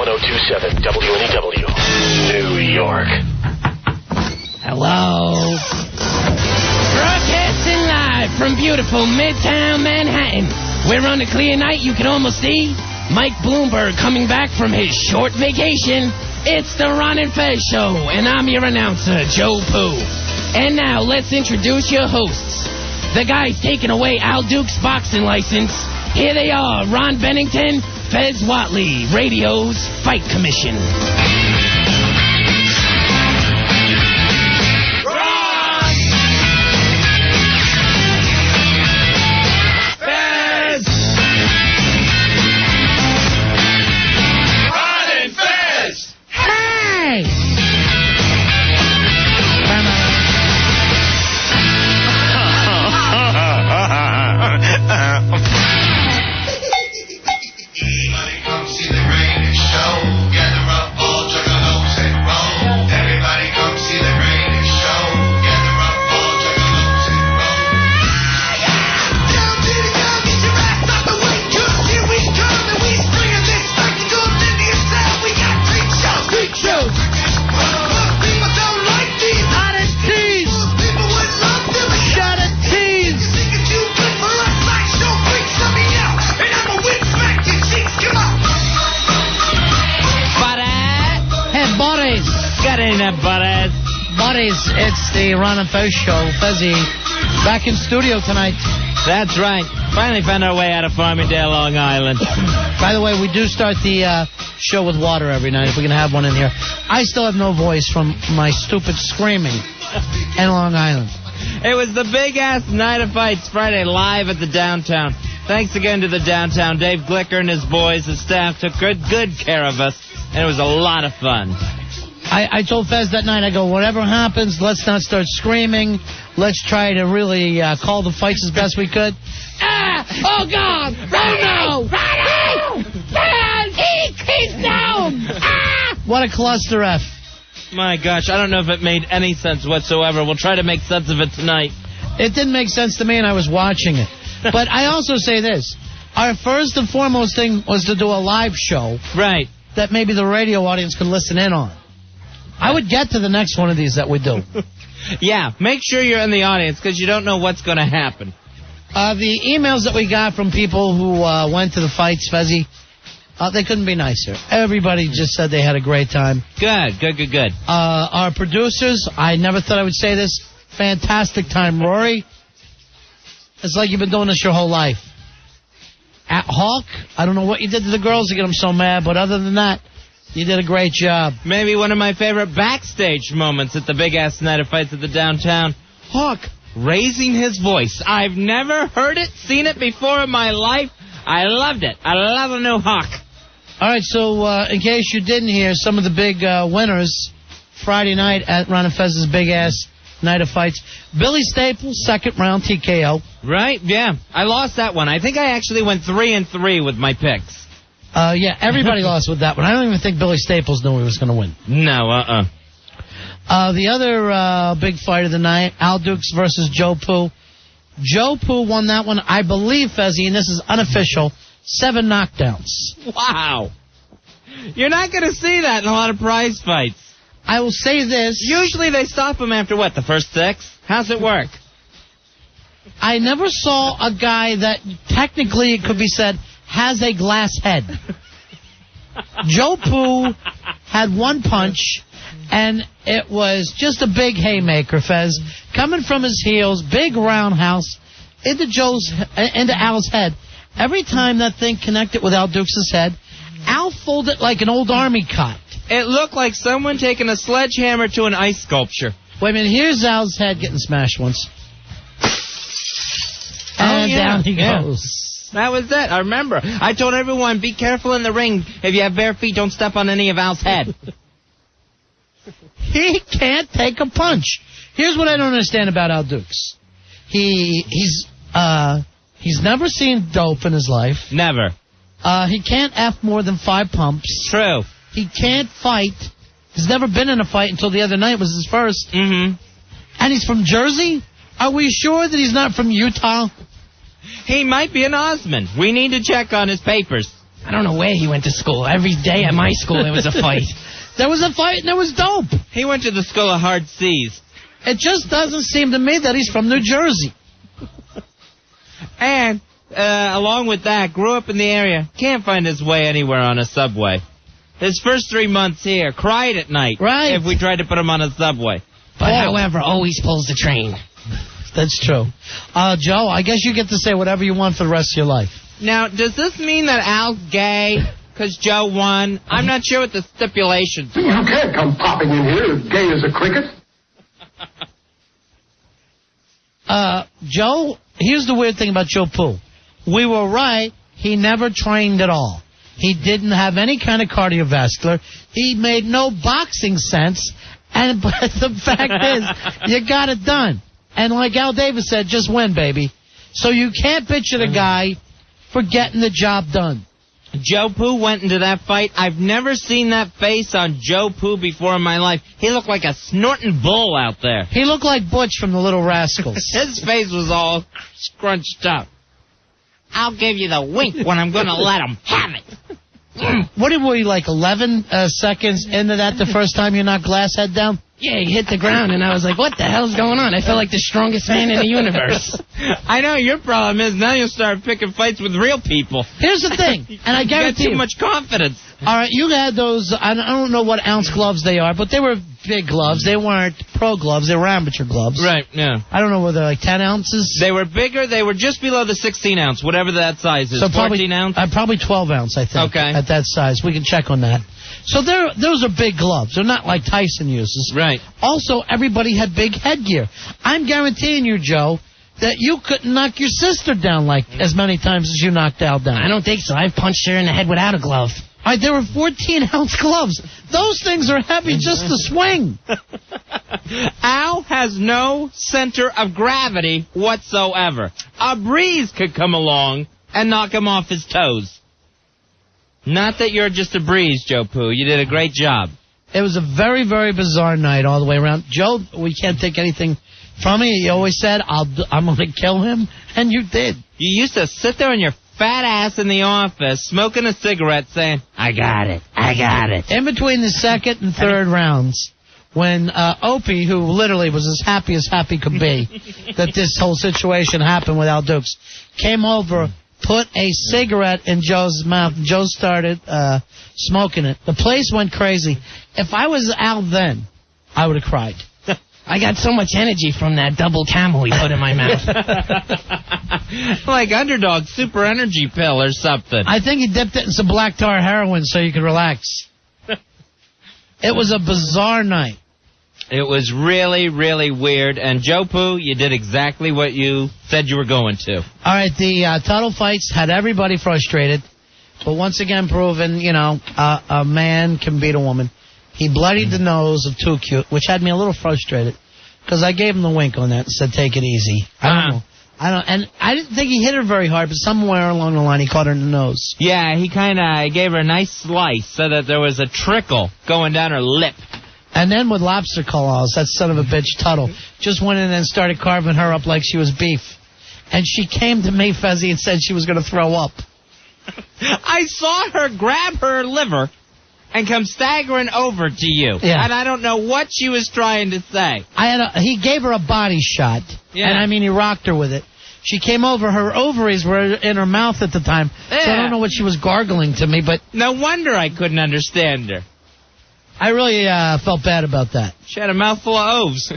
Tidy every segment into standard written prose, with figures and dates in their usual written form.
1027 WNEW, New York. Hello. Broadcasting live from beautiful Midtown Manhattan, where on a clear night you can almost see Mike Bloomberg coming back from his short vacation. It's the Ron and Fez Show, and I'm your announcer, Joe Pooh. And now let's introduce your hosts. The guys taking away Al Duke's boxing license. Here they are, Ron Bennington, Fez WNEW, Radio's Fight Commission. Buddies, it's the Ron and Fez Show. Fezzy, back in studio tonight. That's right. Finally found our way out of Farmingdale, Long Island. By the way, we do start the show with water every night, if we can have one in here. I still have no voice from my stupid screaming in Long Island. It was the big-ass night of fights Friday live at the downtown. Thanks again to the downtown. Dave Glicker and his boys, his staff, took good care of us, and it was a lot of fun. I told Fez that night, I go, whatever happens, let's not start screaming. Let's try to really call the fights as best we could. Ah! Oh, God! Oh, no! He's down! Ah! What a cluster F. My gosh, I don't know if it made any sense whatsoever. We'll try to make sense of it tonight. It didn't make sense to me, and I was watching it. But I also say this. Our first and foremost thing was to do a live show. Right. That maybe the radio audience could listen in on. I would get to the next one of these that we do. Yeah, make sure you're in the audience because you don't know what's going to happen. The emails that we got from people who went to the fights, Fezzy, they couldn't be nicer. Everybody just said they had a great time. Good. Our producers, I never thought I would say this, fantastic time. Rory, it's like you've been doing this your whole life. At Hawk, I don't know what you did to the girls to get them so mad, but other than that, you did a great job. Maybe one of my favorite backstage moments at the big-ass night of fights at the downtown. Hawk raising his voice. I've never heard it, seen it before in my life. I loved it. I love a new Hawk. All right, so in case you didn't hear, some of the big winners Friday night at Ron and Fez's big-ass night of fights. Billy Staples, second round TKO. Right, yeah. I lost that one. I think I actually went 3-3 with my picks. Yeah, everybody lost with that one. I don't even think Billy Staples knew he was going to win. No, The other big fight of the night, Al Dukes versus Joe Pooh. Joe Pooh won that one, I believe, Fezzy, and this is unofficial, 7 knockdowns. Wow. You're not going to see that in a lot of prize fights. I will say this. Usually they stop him after, what, the first 6? How's it work? I never saw a guy that technically, it could be said, has a glass head. Joe Pooh had one punch, and it was just a big haymaker, Fez. Coming from his heels, big roundhouse, into Al's head. Every time that thing connected with Al Dukes' head, Al folded like an old army cot. It looked like someone taking a sledgehammer to an ice sculpture. Wait a minute, here's Al's head getting smashed once. And down he goes. That was it. I remember. I told everyone, be careful in the ring. If you have bare feet, don't step on any of Al's head. He can't take a punch. Here's what I don't understand about Al Dukes. He's never seen dope in his life. Never. He can't F more than 5 pumps. True. He can't fight. He's never been in a fight until the other night was his first. Mm-hmm. And he's from Jersey? Are we sure that he's not from Utah? He might be an Osmond. We need to check on his papers. I don't know where he went to school. Every day at my school there was a fight. There was a fight and there was dope. He went to the School of Hard C's. It just doesn't seem to me that he's from New Jersey. And, along with that, grew up in the area. Can't find his way anywhere on a subway. His first 3 months here, cried at night. Right. If we tried to put him on a subway. But however, always pulls the train. That's true. Joe, I guess you get to say whatever you want for the rest of your life. Now, does this mean that Al's gay because Joe won? I'm not sure what the stipulations are. You can't come popping in here as gay as a cricket. Joe, here's the weird thing about Joe Pooh. We were right. He never trained at all. He didn't have any kind of cardiovascular. He made no boxing sense. But the fact is, you got it done. And like Al Davis said, just win, baby. So you can't bitch at a guy for getting the job done. Joe Pooh went into that fight. I've never seen that face on Joe Pooh before in my life. He looked like a snorting bull out there. He looked like Butch from the Little Rascals. His face was all scrunched up. I'll give you the wink when I'm going to let him have it. What were you, like 11 seconds into that the first time you knocked Glasshead down? Yeah, he hit the ground, and I was like, what the hell's going on? I felt like the strongest man in the universe. I know, your problem is now you'll start picking fights with real people. Here's the thing, and I guarantee you got too much confidence. All right, you had those, I don't know what ounce gloves they are, but they were big gloves. They weren't pro gloves. They were amateur gloves. Right, yeah. I don't know whether they're like 10 ounces. They were bigger. They were just below the 16 ounce, whatever that size is. So 14 ounce? Probably 12 ounce, I think. Okay. At that size. We can check on that. So those are big gloves. They're not like Tyson uses. Right. Also, everybody had big headgear. I'm guaranteeing you, Joe, that you couldn't knock your sister down like as many times as you knocked Al down. I don't think so. I've punched her in the head without a glove. All right, there were 14-ounce gloves. Those things are heavy just to swing. Al has no center of gravity whatsoever. A breeze could come along and knock him off his toes. Not that you're just a breeze, Joe Pooh. You did a great job. It was a very, very bizarre night all the way around. Joe, we can't take anything from you. You always said, I'm going to kill him, and you did. You used to sit there on your fat ass in the office, smoking a cigarette, saying, I got it, I got it. In between the second and third rounds, when Opie, who literally was as happy could be that this whole situation happened with Al Dukes, came over, put a cigarette in Joe's mouth. Joe started smoking it. The place went crazy. If I was Al then, I would have cried. I got so much energy from that double camel he put in my mouth. Like Underdog super energy pill or something. I think he dipped it in some black tar heroin so you could relax. It was a bizarre night. It was really, really weird. And Joe Pooh, you did exactly what you said you were going to. All right, the title fights had everybody frustrated. But once again proven, a man can beat a woman. He bloodied the nose of Too Cute, which had me a little frustrated. Because I gave him the wink on that and said, take it easy. I didn't think he hit her very hard, but somewhere along the line he caught her in the nose. Yeah, he kind of gave her a nice slice so that there was a trickle going down her lip. And then with lobster claws, that son of a bitch Tuttle just went in and started carving her up like she was beef. And she came to me, Fezzy, and said she was going to throw up. I saw her grab her liver and come staggering over to you. Yeah. And I don't know what she was trying to say. He gave her a body shot. Yeah. And he rocked her with it. She came over, her ovaries were in her mouth at the time. Yeah. So I don't know what she was gargling to me, but No wonder I couldn't understand her. I really felt bad about that. She had a mouthful of oves.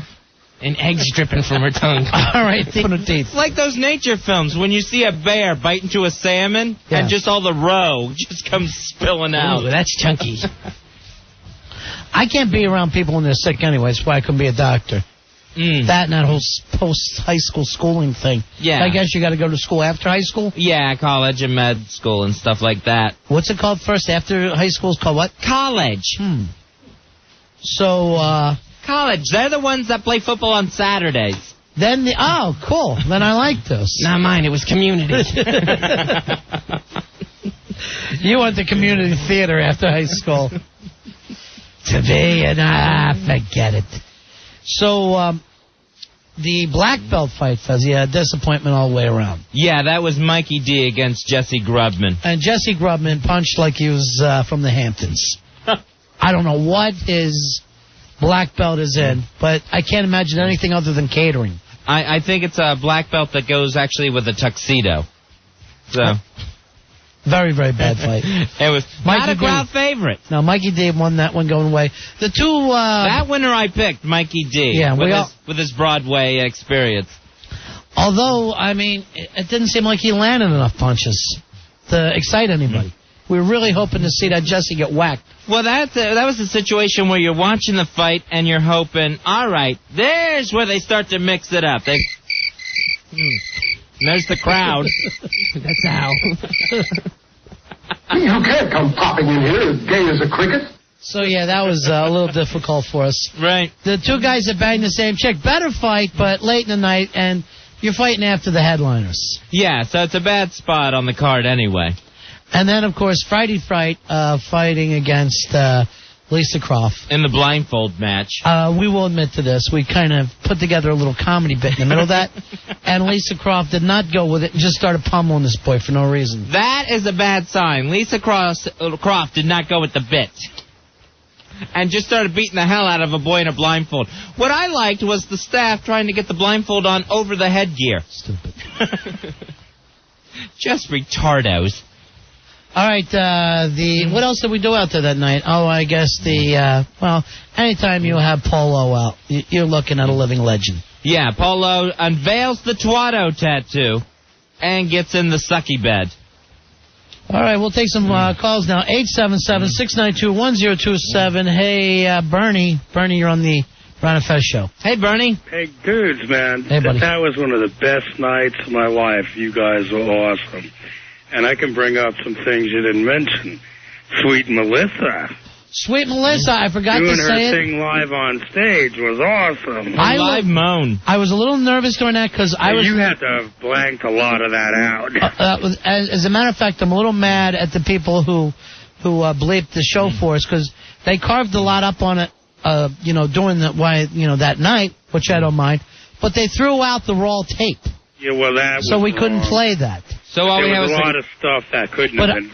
And eggs dripping from her tongue. All right, teeth. It's like those nature films when you see a bear bite into a salmon and just all the roe just comes spilling out. Ooh, that's chunky. I can't be around people when they're sick anyway. That's why I couldn't be a doctor. That and that whole post-high school schooling thing. Yeah. I guess you got to go to school after high school? Yeah, college and med school and stuff like that. What's it called first? After high school is called what? College. So, College. They're the ones that play football on Saturdays. then cool. Then I like this. Not mine, it was community. You went to community theater after high school. To be, and forget it. So, the black belt fight, Fezzy, a disappointment all the way around. Yeah, that was Mikey D against Jesse Grubman. And Jesse Grubman punched like he was from the Hamptons. I don't know what his black belt is in, but I can't imagine anything other than catering. I think it's a black belt that goes actually with a tuxedo. So... Very, very bad fight. It was not a crowd favorite. No, Mikey D won that one going away. The two... that winner I picked, Mikey D, yeah, with his Broadway experience. Although, I mean, it didn't seem like he landed enough punches to excite anybody. We were really hoping to see that Jesse get whacked. Well, that was a situation where you're watching the fight and you're hoping, all right, there's where they start to mix it up. There's the crowd. That's how. You can't come popping in here as gay as a cricket. So, yeah, that was a little difficult for us. Right. The two guys that banged the same chick, better fight, but late in the night, and you're fighting after the headliners. Yeah, so it's a bad spot on the card anyway. And then, of course, Friday Fight fighting against Lisa Croft. In the blindfold match. We will admit to this. We kind of put together a little comedy bit in the middle of that. And Lisa Croft did not go with it and just started pummeling this boy for no reason. That is a bad sign. Lisa Croft did not go with the bit. And just started beating the hell out of a boy in a blindfold. What I liked was the staff trying to get the blindfold on over the headgear. Stupid. Just retardos. All right, what else did we do out there that night? Oh, I guess anytime you have Polo out, you're looking at a living legend. Yeah, Polo unveils the Twatto tattoo and gets in the sucky bed. All right, we'll take some calls now. 877-692-1027. Hey, Bernie. Bernie, you're on the Ron and Fez show. Hey, Bernie. Hey, dudes, man. Hey, buddy. That was one of the best nights of my life. You guys were awesome. And I can bring up some things you didn't mention. Sweet Melissa. Sweet Melissa, I forgot to say it. Doing her thing live on stage was awesome. Live moan. I was a little nervous during that because You had to have blanked a lot of that out. As a matter of fact, I'm a little mad at the people who bleeped the show for us because they carved a lot up on it, during that night, which I don't mind. But they threw out the raw tape. Yeah, well, so we couldn't play that. So all there we was have a lot of stuff that couldn't have went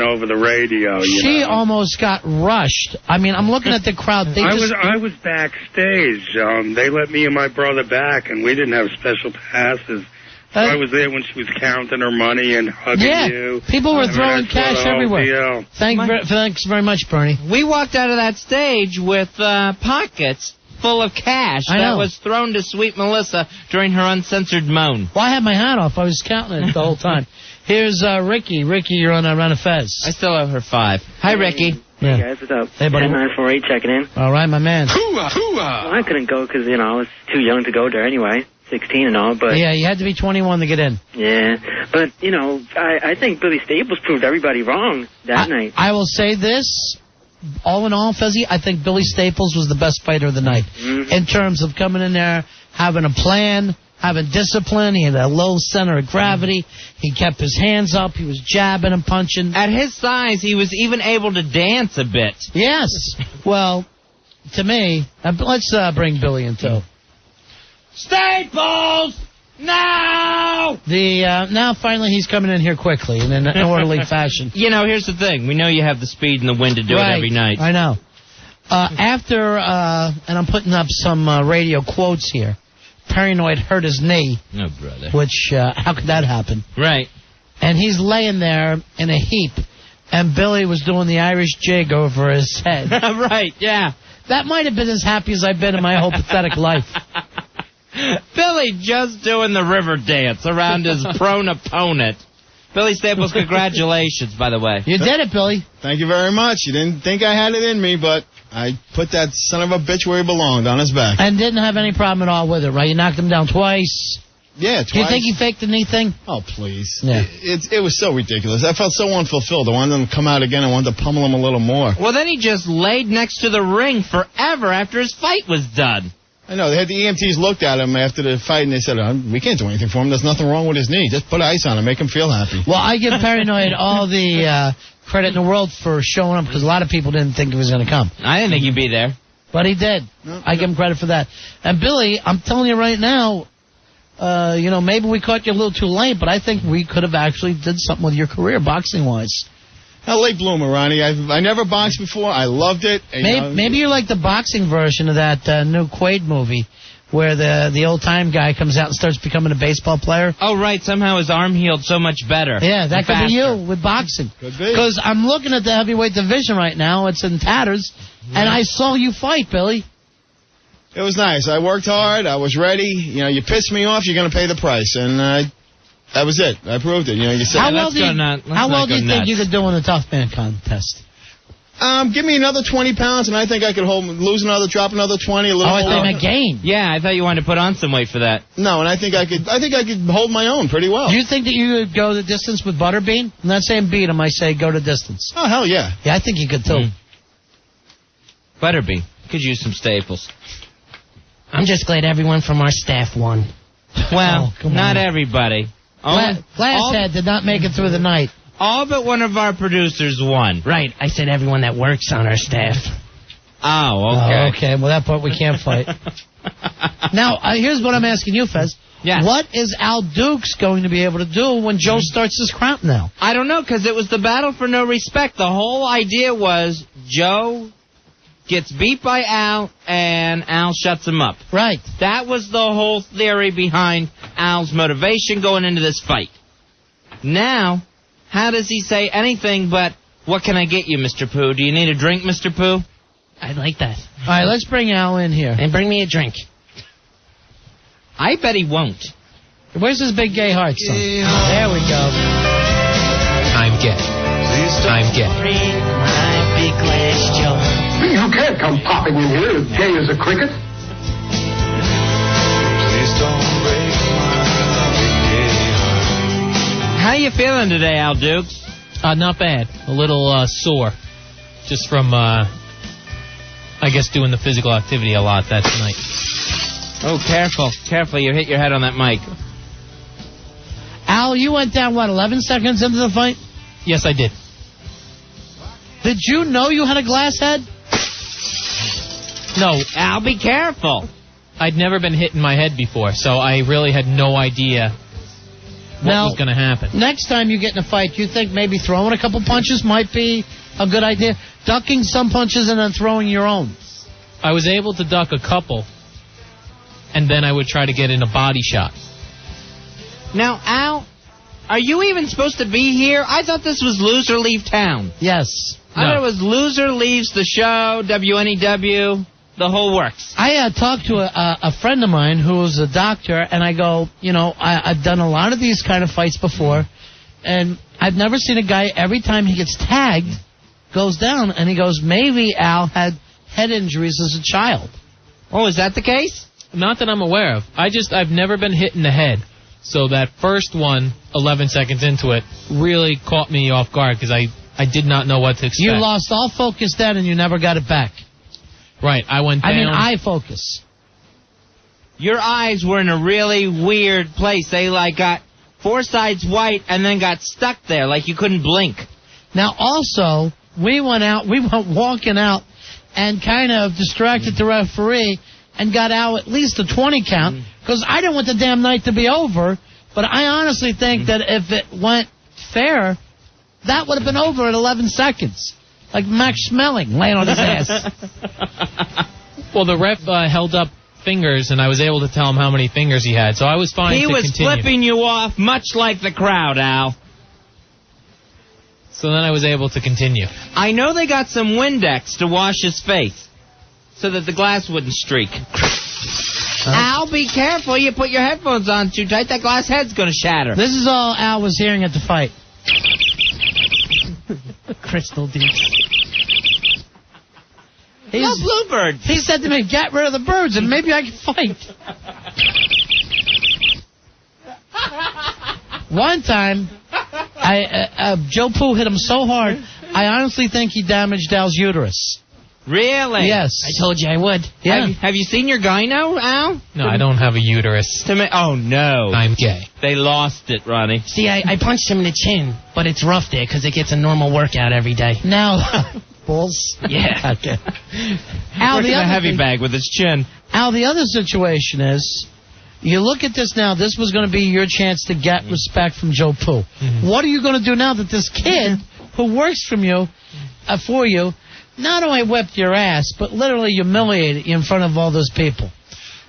over the radio. She almost got rushed. I mean, I'm looking at the crowd. I was backstage. They let me and my brother back, and we didn't have special passes. So I was there when she was counting her money and hugging you. People were throwing cash everywhere. Thanks very much, Bernie. We walked out of that stage with pockets full of cash that was thrown to Sweet Melissa during her uncensored moan. Well, I had my hat off. I was counting it the whole time. Here's Ricky. Ricky, you're on Run of Fez. I still owe her $5. Hi, Ricky. Hey, guys, what's up? Hey, buddy. 10948 checking in. All right, my man. Well, I couldn't go because, I was too young to go there anyway. 16 and all, but... Yeah, you had to be 21 to get in. Yeah, but, I think Billy Staples proved everybody wrong that night. I will say this... All in all, Fezzy, I think Billy Staples was the best fighter of the night. Mm-hmm. In terms of coming in there, having a plan, having discipline. He had a low center of gravity. He kept his hands up. He was jabbing and punching. At his size, he was even able to dance a bit. Yes. Well, to me, let's bring Billy in, too. Staples! No! Now finally he's coming in here quickly in an orderly fashion. Here's the thing. We know you have the speed and the wind to do it every night. I know. And I'm putting up some radio quotes here. Paranoid hurt his knee. Oh, brother. Which, how could that happen? Right. And he's laying there in a heap, and Billy was doing the Irish jig over his head. Right, yeah. That might have been as happy as I've been in my whole pathetic life. Billy just doing the river dance around his prone opponent. Billy Staples, congratulations, by the way. You did it, Billy. Thank you very much. You didn't think I had it in me, but I put that son of a bitch where he belonged, on his back. And didn't have any problem at all with it, right? You knocked him down twice. Yeah, twice. Do you think he faked the knee thing? Oh, please. Yeah. It was so ridiculous. I felt so unfulfilled. I wanted him to come out again. I wanted to pummel him a little more. Well, then he just laid next to the ring forever after his fight was done. I know. They had the EMTs looked at him after the fight, and they said, we can't do anything for him. There's nothing wrong with his knee. Just put ice on him. Make him feel happy. Well, I give Paranoid all the credit in the world for showing up, because a lot of people didn't think he was going to come. I didn't think he'd be there. But he did. I give him credit for that. And Billy, I'm telling you right now, maybe we caught you a little too late, but I think we could have actually did something with your career, boxing-wise. A late bloomer, Ronnie. I never boxed before. I loved it. Maybe you're like the boxing version of that new Quaid movie, where the old-time guy comes out and starts becoming a baseball player. Oh, right. Somehow his arm healed so much better. Yeah, that could be you with boxing. Could be. Because I'm looking at the heavyweight division right now. It's in tatters. And I saw you fight, Billy. It was nice. I worked hard. I was ready. You pissed me off, you're going to pay the price. And that was it. I proved it. You said, how well do you think you could do in the tough man contest? Give me another 20 pounds, and I think I could drop another 20. I think I gain. Yeah, I thought you wanted to put on some weight for that. No, and I think I could hold my own pretty well. Do you think that you could go the distance with Butterbean? I'm not saying beat him. I say go the distance. Oh, hell yeah. Yeah, I think you could too. Butterbean could use some staples. I'm just glad everyone from our staff won. Well, not everybody. Glasshead did not make it through the night. All but one of our producers won. Right, I said everyone that works on our staff. Oh, okay. Oh, okay, well, that part we can't fight. Now, here's what I'm asking you, Fez. Yes. What is Al Dukes going to be able to do when Joe starts his crap now? I don't know, because it was the battle for no respect. The whole idea was Joe gets beat by Al, and Al shuts him up. Right. That was the whole theory behind Al's motivation going into this fight. Now, how does he say anything but, what can I get you, Mr. Pooh? Do you need a drink, Mr. Pooh? I like that. All right, let's bring Al in here. And bring me a drink. I bet he won't. Where's his big gay heart song? There we go. I'm gay. I'm gay. Bring my big glass Joe. You can't come popping in here as gay as a cricket. How you feeling today, Al Dukes? Not bad. A little sore. Just from, I guess, doing the physical activity a lot that night. Oh, careful. Careful, you hit your head on that mic. Al, you went down, 11 seconds into the fight? Yes, I did. Did you know you had a glass head? No. Al, be careful. I'd never been hit in my head before, so I really had no idea what was going to happen. Next time you get in a fight, you think maybe throwing a couple punches might be a good idea? Ducking some punches and then throwing your own? I was able to duck a couple, and then I would try to get in a body shot. Now, Al, are you even supposed to be here? I thought this was Loser Leave Town. Yes. I thought it was Loser Leaves the Show, WNEW, the whole works. I talked to a friend of mine who was a doctor, and I go, I've done a lot of these kind of fights before, and I've never seen a guy, every time he gets tagged, goes down, and he goes, maybe Al had head injuries as a child. Oh, is that the case? Not that I'm aware of. I've never been hit in the head. So that first one, 11 seconds into it, really caught me off guard because I did not know what to expect. You lost all focus then and you never got it back. Right, I went down. Eye focus. Your eyes were in a really weird place. They got four sides white and then got stuck there like you couldn't blink. Now also, we went walking out and kind of distracted the referee and got out at least a 20 count because I didn't want the damn night to be over, but I honestly think that if it went fair, that would have been over at 11 seconds. Like Max Schmeling laying on his ass. Well, the ref held up fingers, and I was able to tell him how many fingers he had, so I was fine to continue. He was flipping you off much like the crowd, Al. So then I was able to continue. I know they got some Windex to wash his face so that the glass wouldn't streak. Al, be careful. You put your headphones on too tight. That glass head's going to shatter. This is all Al was hearing at the fight. Crystal Dukes. No bluebirds. He said to me, get rid of the birds and maybe I can fight. One time, Joe Pooh hit him so hard, I honestly think he damaged Al's uterus. Really? Yes. I told you I would. Yeah. Have you seen your guy now, Al? No, I don't have a uterus. Oh, no. I'm gay. They lost it, Ronnie. See, I punched him in the chin, but it's rough there because it gets a normal workout every day. Now, balls? Yeah. Okay. Al, Working the a other heavy thing- bag with his chin. Al, the other situation is, you look at this now, this was going to be your chance to get respect from Joe Pooh. What are you going to do now that this kid who works for you, not only whipped your ass, but literally humiliated you in front of all those people?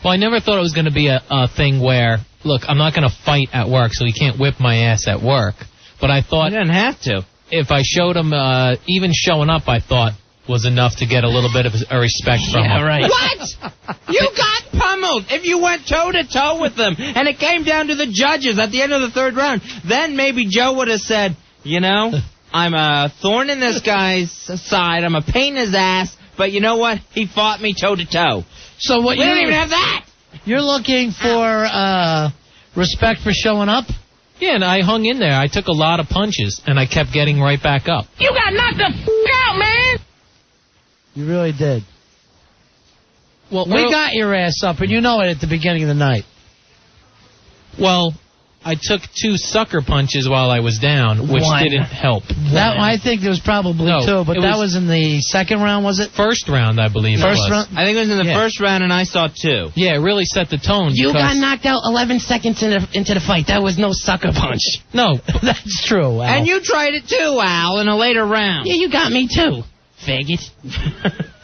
Well, I never thought it was going to be a thing where, look, I'm not going to fight at work, so he can't whip my ass at work. But I thought... You didn't have to. If I showed him, even showing up, I thought was enough to get a little bit of a respect from him. Yeah, right. What? You got pummeled if you went toe-to-toe with them, and it came down to the judges at the end of the third round. Then maybe Joe would have said, you know, I'm a thorn in this guy's side, I'm a pain in his ass, but you know what? He fought me toe-to-toe. So what? We don't even have that! You're looking for respect for showing up? Yeah, and I hung in there. I took a lot of punches, and I kept getting right back up. You got knocked the out, man! You really did. Well, We got your ass up, and you know it at the beginning of the night. Well, I took 2 sucker punches while I was down, which One. didn't help. That I think there was probably No, 2, but it that was- was in the second round, was it? First round, I believe. First it was. round? I think it was in the Yeah. first round, and I saw 2. Yeah, it really set the tone. You because- got knocked out 11 seconds into the fight. That was no sucker punch. No, That's true, Al. And you tried it too, Al, in a later round. Yeah, you got me too. Faggot.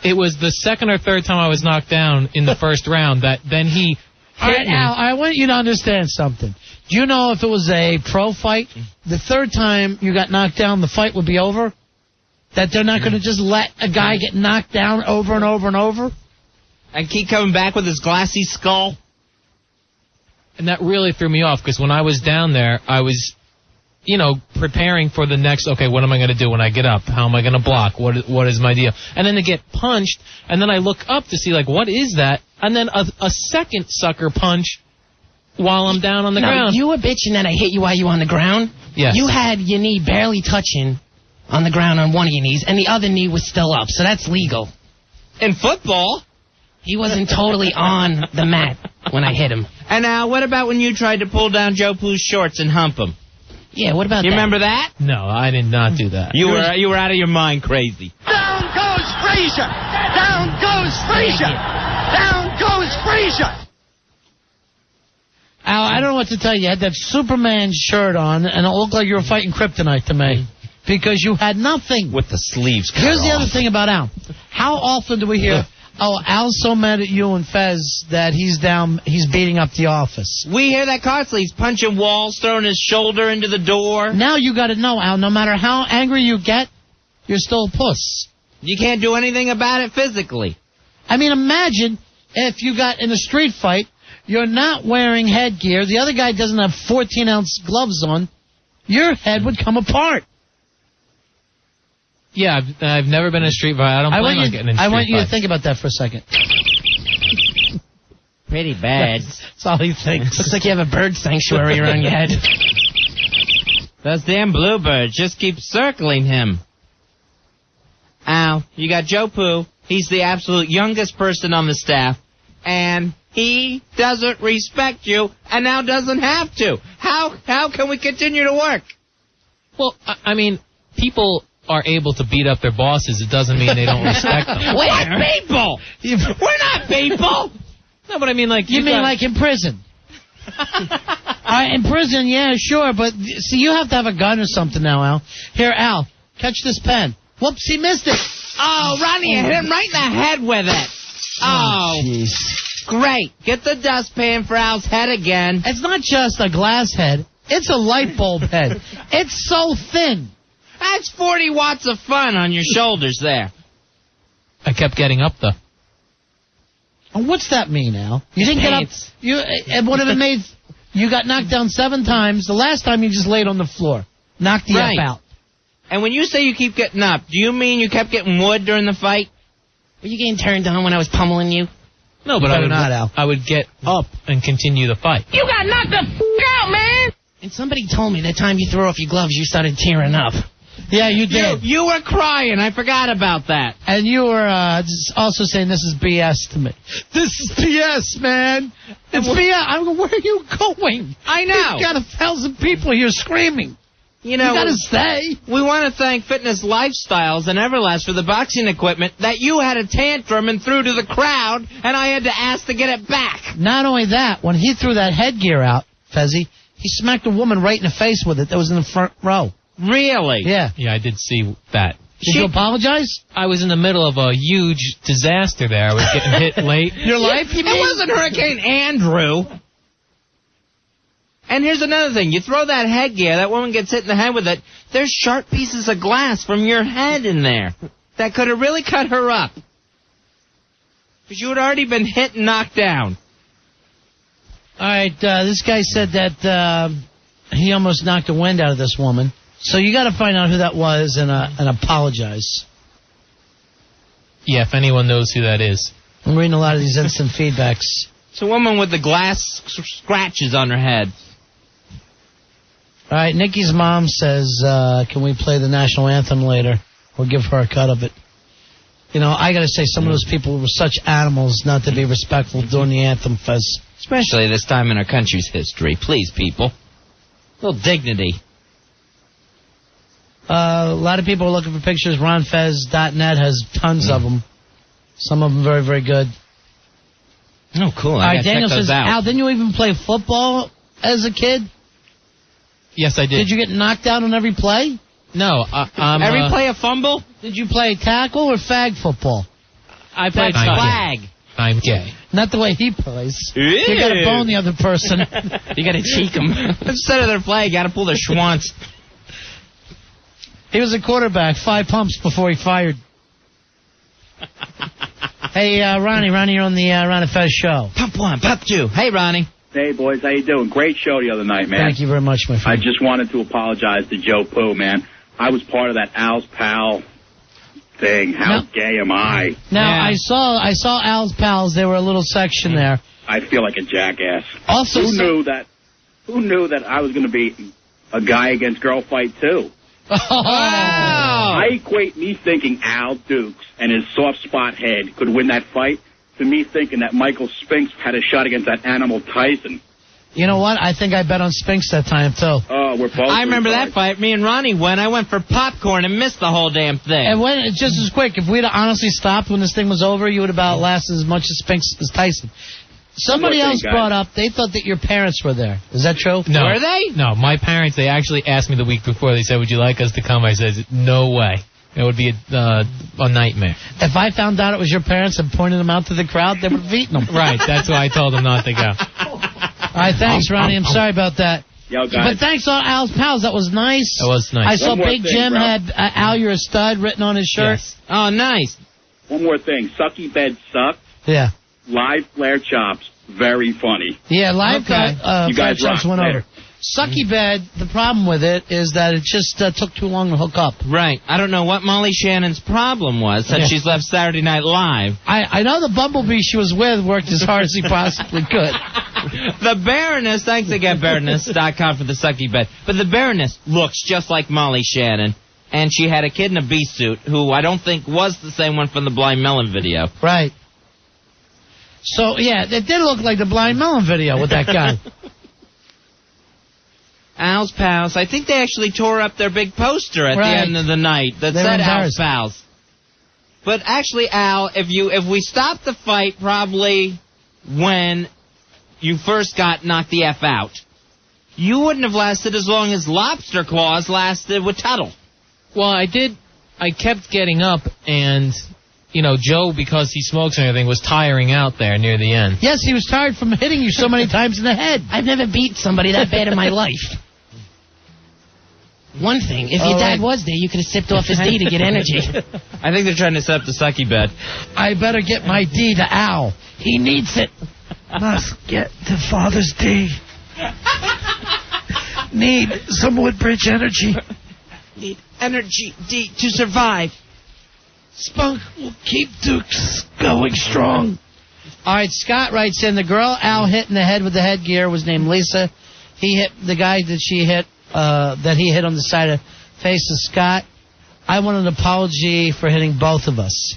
it was the second or third time I was knocked down in the first round that then he All hit right, me. Al, I want you to understand something. Do you know if it was a pro fight, the third time you got knocked down, the fight would be over? That they're not going to just let a guy get knocked down over and over and over? And keep coming back with his glassy skull. And that really threw me off because when I was down there, I was, preparing for the next, okay, what am I going to do when I get up? How am I going to block? What is my deal? And then to get punched, and then I look up to see, what is that? And then a second sucker punch while I'm down on the ground. You were bitching that I hit you while you were on the ground. Yes. You had your knee barely touching on the ground on one of your knees, and the other knee was still up, so that's legal. In football. He wasn't totally on the mat when I hit him. And Al, what about when you tried to pull down Joe Pooh's shorts and hump him? Yeah, what about You that? remember that? No, I did not do that. You were out of your mind crazy. Down goes Frazier! Down goes Frazier! Down goes Frazier! Al, I don't know what to tell you. You had that Superman shirt on, and it looked like you were fighting kryptonite to me. Because you had nothing. With the sleeves cut Here's the off. other thing about Al. How often do we hear, Al's so mad at you and Fez that he's beating up the office? We hear that constantly. He's punching walls, throwing his shoulder into the door. Now you got to know, Al, no matter how angry you get, you're still a puss. You can't do anything about it physically. I mean, imagine if you got in a street fight, you're not wearing headgear, the other guy doesn't have 14-ounce gloves on, your head would come apart. Yeah, I've never been in a street fight. I don't plan on getting in street I want you to fights. think about that for a second. Pretty bad. That's all he thinks. Looks like you have a bird sanctuary around your head. Those damn bluebirds just keep circling him. Al, you got Joe Pooh. He's the absolute youngest person on the staff. And he doesn't respect you, and now doesn't have to. How can we continue to work? Well, I mean, people are able to beat up their bosses. It doesn't mean they don't respect them. What people? We're not people. No, but I mean, You mean like in prison? In prison, yeah, sure, but see, you have to have a gun or something now, Al. Here, Al, catch this pen. Whoops, he missed it. Oh, Ronnie, you hit him right in the head with it. Oh, jeez. Great. Get the dustpan for Al's head again. It's not just a glass head. It's a light bulb head. It's so thin. That's 40 watts of fun on your shoulders there. I kept getting up, though. And what's that mean, Al? You didn't get up. It would have made. You got knocked down 7 times. The last time you just laid on the floor. Knocked the Right. F out. And when you say you keep getting up, do you mean you kept getting wood during the fight? Were you getting turned on when I was pummeling you? No, but Better not, Al. I would get up and continue the fight. You got knocked the out, man! And somebody told me that time you threw off your gloves, you started tearing up. Yeah, you did. You were crying. I forgot about that. And you were also saying this is BS to me. This is BS, man. It's BS. Where are you going? I know. You've got 1,000 people here screaming. You know, you gotta stay. We want to thank Fitness Lifestyles and Everlast for the boxing equipment that you had a tantrum and threw to the crowd, and I had to ask to get it back. Not only that, when he threw that headgear out, Fezzy, he smacked a woman right in the face with it that was in the front row. Really? Yeah. Yeah, I did see that. Did you apologize? I was in the middle of a huge disaster there. I was getting hit late. Your life, you mean? It wasn't Hurricane Andrew. And here's another thing. You throw that headgear, that woman gets hit in the head with it, there's sharp pieces of glass from your head in there that could have really cut her up. Because you had already been hit and knocked down. All right, this guy said that he almost knocked the wind out of this woman. So you got to find out who that was and apologize. Yeah, if anyone knows who that is. I'm reading a lot of these instant feedbacks. It's a woman with the glass scratches on her head. All right, Nikki's mom says, can we play the national anthem later? Or give her a cut of it. You know, I got to say, some of those people were such animals not to be respectful during the anthem, Fez. Especially this time in our country's history. Please, people. A little dignity. A lot of people are looking for pictures. RonFez.net has tons of them. Some of them very, very good. Oh, cool. All right, Daniel says, Al, didn't you even play football as a kid? Yes, I did. Did you get knocked out on every play? No. Every play a fumble? Did you play tackle or fag football? I played flag. I'm gay. Not the way he plays. Ew. You got to bone the other person. You got to cheek them. Instead of their flag, you got to pull their schwanz. He was a quarterback, 5 pumps before he fired. Hey, Ronnie, you're on the Ron and Fez show. Pump 1, pump 2. Hey, Ronnie. Hey, boys, how you doing? Great show the other night, man. Thank you very much, my I friend. just wanted to apologize to Joe Poo, man. I was part of that Al's Pal thing. How gay am I? Now, I saw Al's Pals. They were a little section there. I feel like a jackass. Also, Who knew that I was going to be a guy against girl fight, too? Oh. I equate me thinking Al Dukes and his soft spot head could win that fight to me thinking that Michael Spinks had a shot against that animal Tyson. You know what? I think I bet on Spinks that time, too. Oh, we're both. I remember that fight. Me and Ronnie went. I went for popcorn and missed the whole damn thing. And when just as quick, if we'd have honestly stopped when this thing was over, you would have about lasted as much as Spinks as Tyson. Somebody else brought up, they thought that your parents were there. Is that true? No. Were they? No, my parents, they actually asked me the week before. They said, would you like us to come? I said, no way. It would be a nightmare. If I found out it was your parents and pointed them out to the crowd, they would have eaten them. Right, that's why I told them not to go. All right, thanks, Ronnie. I'm sorry about that. Yo, guys. But thanks to Al's Pals. That was nice. That was nice. I saw One more Big thing, Jim bro. had Al, you're a stud written on his shirt. Yes. Oh, nice. One more thing. Sucky Bed sucked. Yeah. Live flare chops. Very funny. Yeah, live Okay. You guys shots rock. went Later. over. Sucky Bed, the problem with it is that it just took too long to hook up. Right. I don't know what Molly Shannon's problem was since she's left Saturday Night Live. I know the Bumblebee she was with worked as hard as he possibly could. The Baroness, thanks again, Baroness.com for the sucky bed. But the Baroness looks just like Molly Shannon. And she had a kid in a bee suit who I don't think was the same one from the Blind Melon video. Right. So, yeah, it did look like the Blind Melon video with that guy. Al's Pals. I think they actually tore up their big poster at the end of the night that They were said Al's embarrassed. Pals. But actually, Al, if we stopped the fight probably when you first got knocked the F out, you wouldn't have lasted as long as Lobster Claws lasted with Tuttle. Well, I kept getting up, and, you know, Joe, because he smokes and everything, was tiring out there near the end. Yes, he was tired from hitting you so many times in the head. I've never beat somebody that bad in my life. One thing, if your dad was there, you could have sipped off his D to get energy. I think they're trying to set up the sucky bed. I better get my D to Al. He needs it. Must get to Father's D. Need some Woodbridge energy. Need energy D to survive. Spunk will keep Dukes going strong. All right, Scott writes in, the girl Al hit in the head with the headgear was named Lisa. He hit the guy that he hit on the side of the face of Scott. I want an apology for hitting both of us.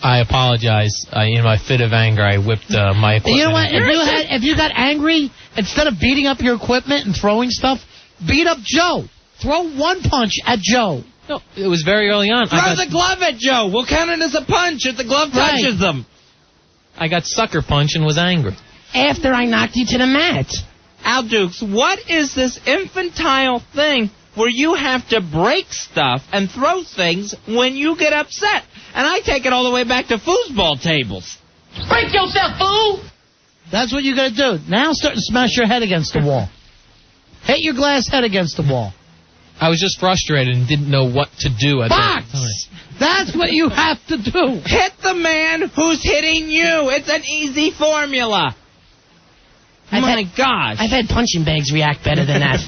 I apologize. In my fit of anger, I whipped my equipment. You know what? If you got angry, instead of beating up your equipment and throwing stuff, beat up Joe. Throw one punch at Joe. No, it was very early on. Throw the glove at Joe. We'll count it as a punch if the glove touches them. I got sucker punched and was angry. After I knocked you to the mat. Al Dukes, what is this infantile thing where you have to break stuff and throw things when you get upset? And I take it all the way back to foosball tables. Break yourself, fool! That's what you got to do. Now start to smash your head against the wall. Hit your glass head against the wall. I was just frustrated and didn't know what to do at that time. That's what you have to do. Hit the man who's hitting you. It's an easy formula. My gosh. I've had punching bags react better than that.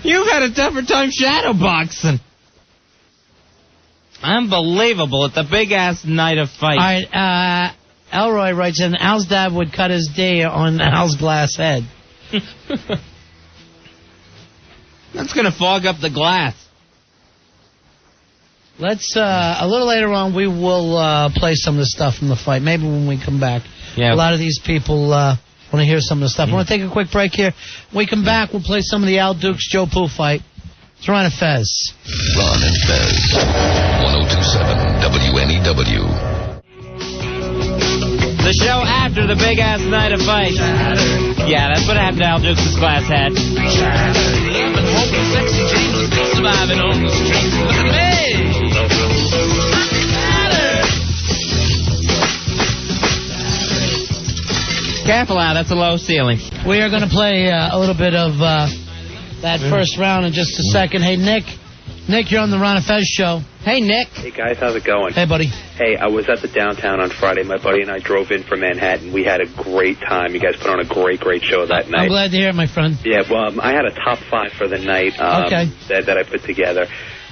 You've had a tougher time shadow boxing. Unbelievable. It's a big-ass night of fight. All right, Elroy writes in, Al's dad would cut his D on Al's glass head. That's going to fog up the glass. Let's, a little later on, we will play some of the stuff from the fight. Maybe when we come back. Yeah. A lot of these people want to hear some of the stuff. I want to take a quick break here. When we come back, we'll play some of the Al Dukes, Joe Poo fight. It's Ron and Fez. Ron and Fez. 102.7 WNEW. The show after the big-ass night of fight. Yeah, that's what happened to Al Dukes' glass head. Living, hoping, sexy dreams, still surviving on the streets. Look at me. Careful, Al, that's a low ceiling. We are going to play a little bit of that first round in just a second. Hey, Nick. Nick, you're on the Ron and Fez show. Hey, Nick. Hey, guys, how's it going? Hey, buddy. Hey, I was at the downtown on Friday. My buddy and I drove in from Manhattan. We had a great time. You guys put on a great show that night. I'm glad to hear it, my friend. Yeah, well, I had a top 5 for the night that I put together.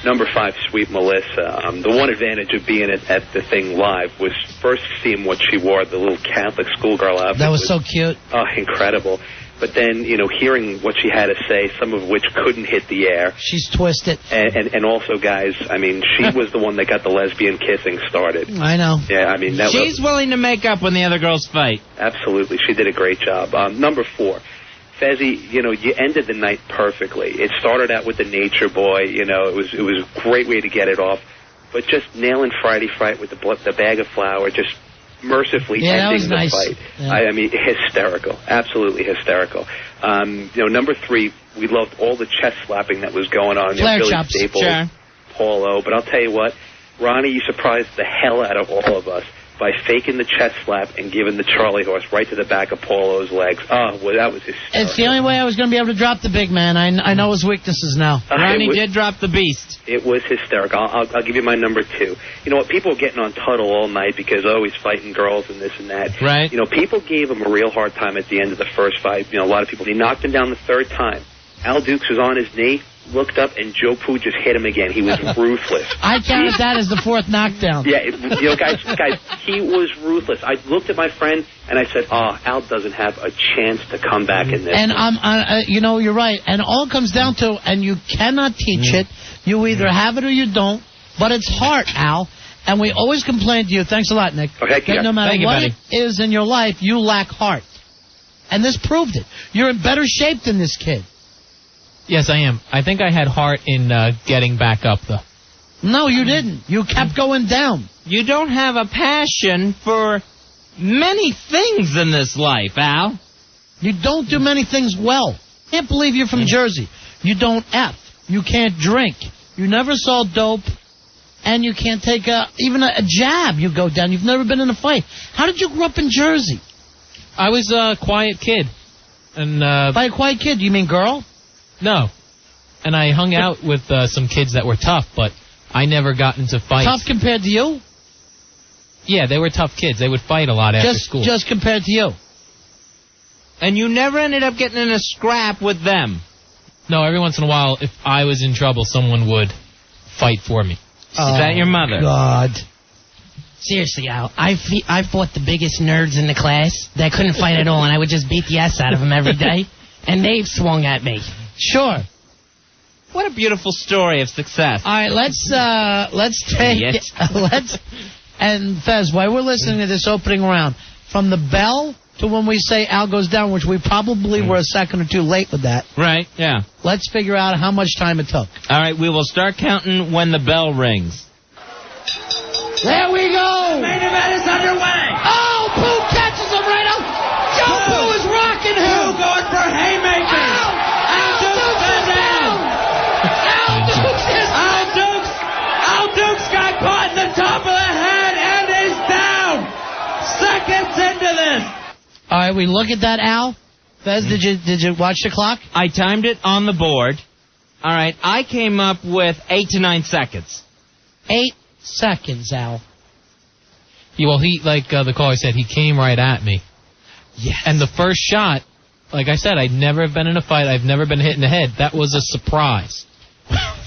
Number 5, Sweet Melissa. The one advantage of being at the thing live was first seeing what she wore, the little Catholic schoolgirl outfit. That was so cute. Oh, incredible. But then, hearing what she had to say, some of which couldn't hit the air. She's twisted. And also, guys, I mean, she was the one that got the lesbian kissing started. I know. Yeah, I mean, she's willing to make up when the other girls fight. Absolutely. She did a great job. Number 4. Fezzy, you ended the night perfectly. It started out with the Nature Boy. It was a great way to get it off. But just nailing Friday Fright with the bag of flour, just mercifully ending the fight. Yeah. I mean, hysterical. Absolutely hysterical. Number 3, we loved all the chest slapping that was going on. Flare Billy chops. Staples, sure. Paulo. But I'll tell you what, Ronnie, you surprised the hell out of all of us by faking the chest slap and giving the Charlie horse right to the back of Paulo's legs. Oh, well, that was hysterical. It's the only way I was going to be able to drop the big man. I know his weaknesses now. Ronnie did drop the beast. It was hysterical. I'll give you my number 2. You know what? People were getting on Tuttle all night because, he's fighting girls and this and that. Right. People gave him a real hard time at the end of the first fight. A lot of people. He knocked him down the 3rd time. Al Dukes was on his knee, looked up, and Joe Poo just hit him again. He was ruthless. I counted that as the 4th knockdown. Yeah, guys, he was ruthless. I looked at my friend, and I said, Al doesn't have a chance to come back in this. And you're right. And all it comes down to, and you cannot teach it, you either have it or you don't, but it's heart, Al. And we always complain to you. Thanks a lot, Nick. Okay, that no matter what it is in your life, you lack heart. And this proved it. You're in better shape than this kid. Yes, I am. I think I had heart in getting back up, though. No, you didn't. You kept going down. You don't have a passion for many things in this life, Al. You don't do many things well. Can't believe you're from Jersey. You don't F. You can't drink. You never saw dope. And you can't take even a jab. You go down. You've never been in a fight. How did you grow up in Jersey? I was a quiet kid. And by a quiet kid, you mean girl? No. And I hung out with some kids that were tough, but I never got into fights. Tough compared to you? Yeah, they were tough kids. They would fight a lot after school. Just compared to you? And you never ended up getting in a scrap with them? No, every once in a while, if I was in trouble, someone would fight for me. Is that your mother? God. Seriously, Al, I fought the biggest nerds in the class that couldn't fight at all, and I would just beat the ass out of them every day, and they've swung at me. Sure. What a beautiful story of success. All right, let's and Fez, while we're listening to this opening round, from the bell to when we say Al goes down, which we probably were a second or two late with that. Right, yeah. Let's figure out how much time it took. All right, we will start counting when the bell rings. There we go. Main event is underway. Oh, Pooh catches him right out. Joe Pooh is rocking him. Pooh going for haymakers. Al Dukes is down. Al Dukes is down. Al Dukes got caught in the top of the head and is down. Seconds into this. All right, we look at that, Al. Fez, did you watch the clock? I timed it on the board. All right, I came up with 8 to 9 seconds. 8 seconds, Al. Yeah, well, he, like the caller said, he came right at me. Yes. And the first shot, like I said, I'd never been in a fight. I've never been hit in the head. That was a surprise.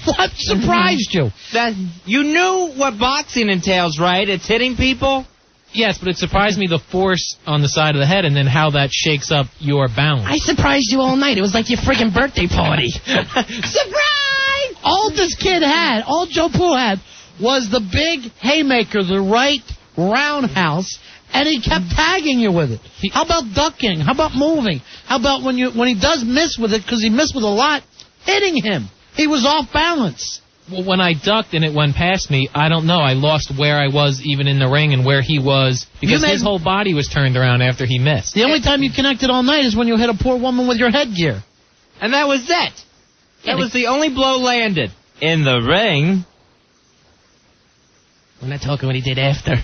What surprised you? That you knew what boxing entails, right? It's hitting people. Yes, but it surprised me the force on the side of the head and then how that shakes up your balance. I surprised you all night. It was like your friggin' birthday party. Surprise! All this kid had, all Joe Pooh had, was the big haymaker, the right roundhouse, and he kept tagging you with it. How about ducking? How about moving? How about when he does miss with it, because he missed with a lot, hitting him? He was off balance. Well, when I ducked and it went past me, I don't know. I lost where I was even in the ring and where he was because his whole body was turned around after he missed. The only time you connected all night is when you hit a poor woman with your headgear. And that was it. That was the only blow landed. In the ring. We're not talking what he did after.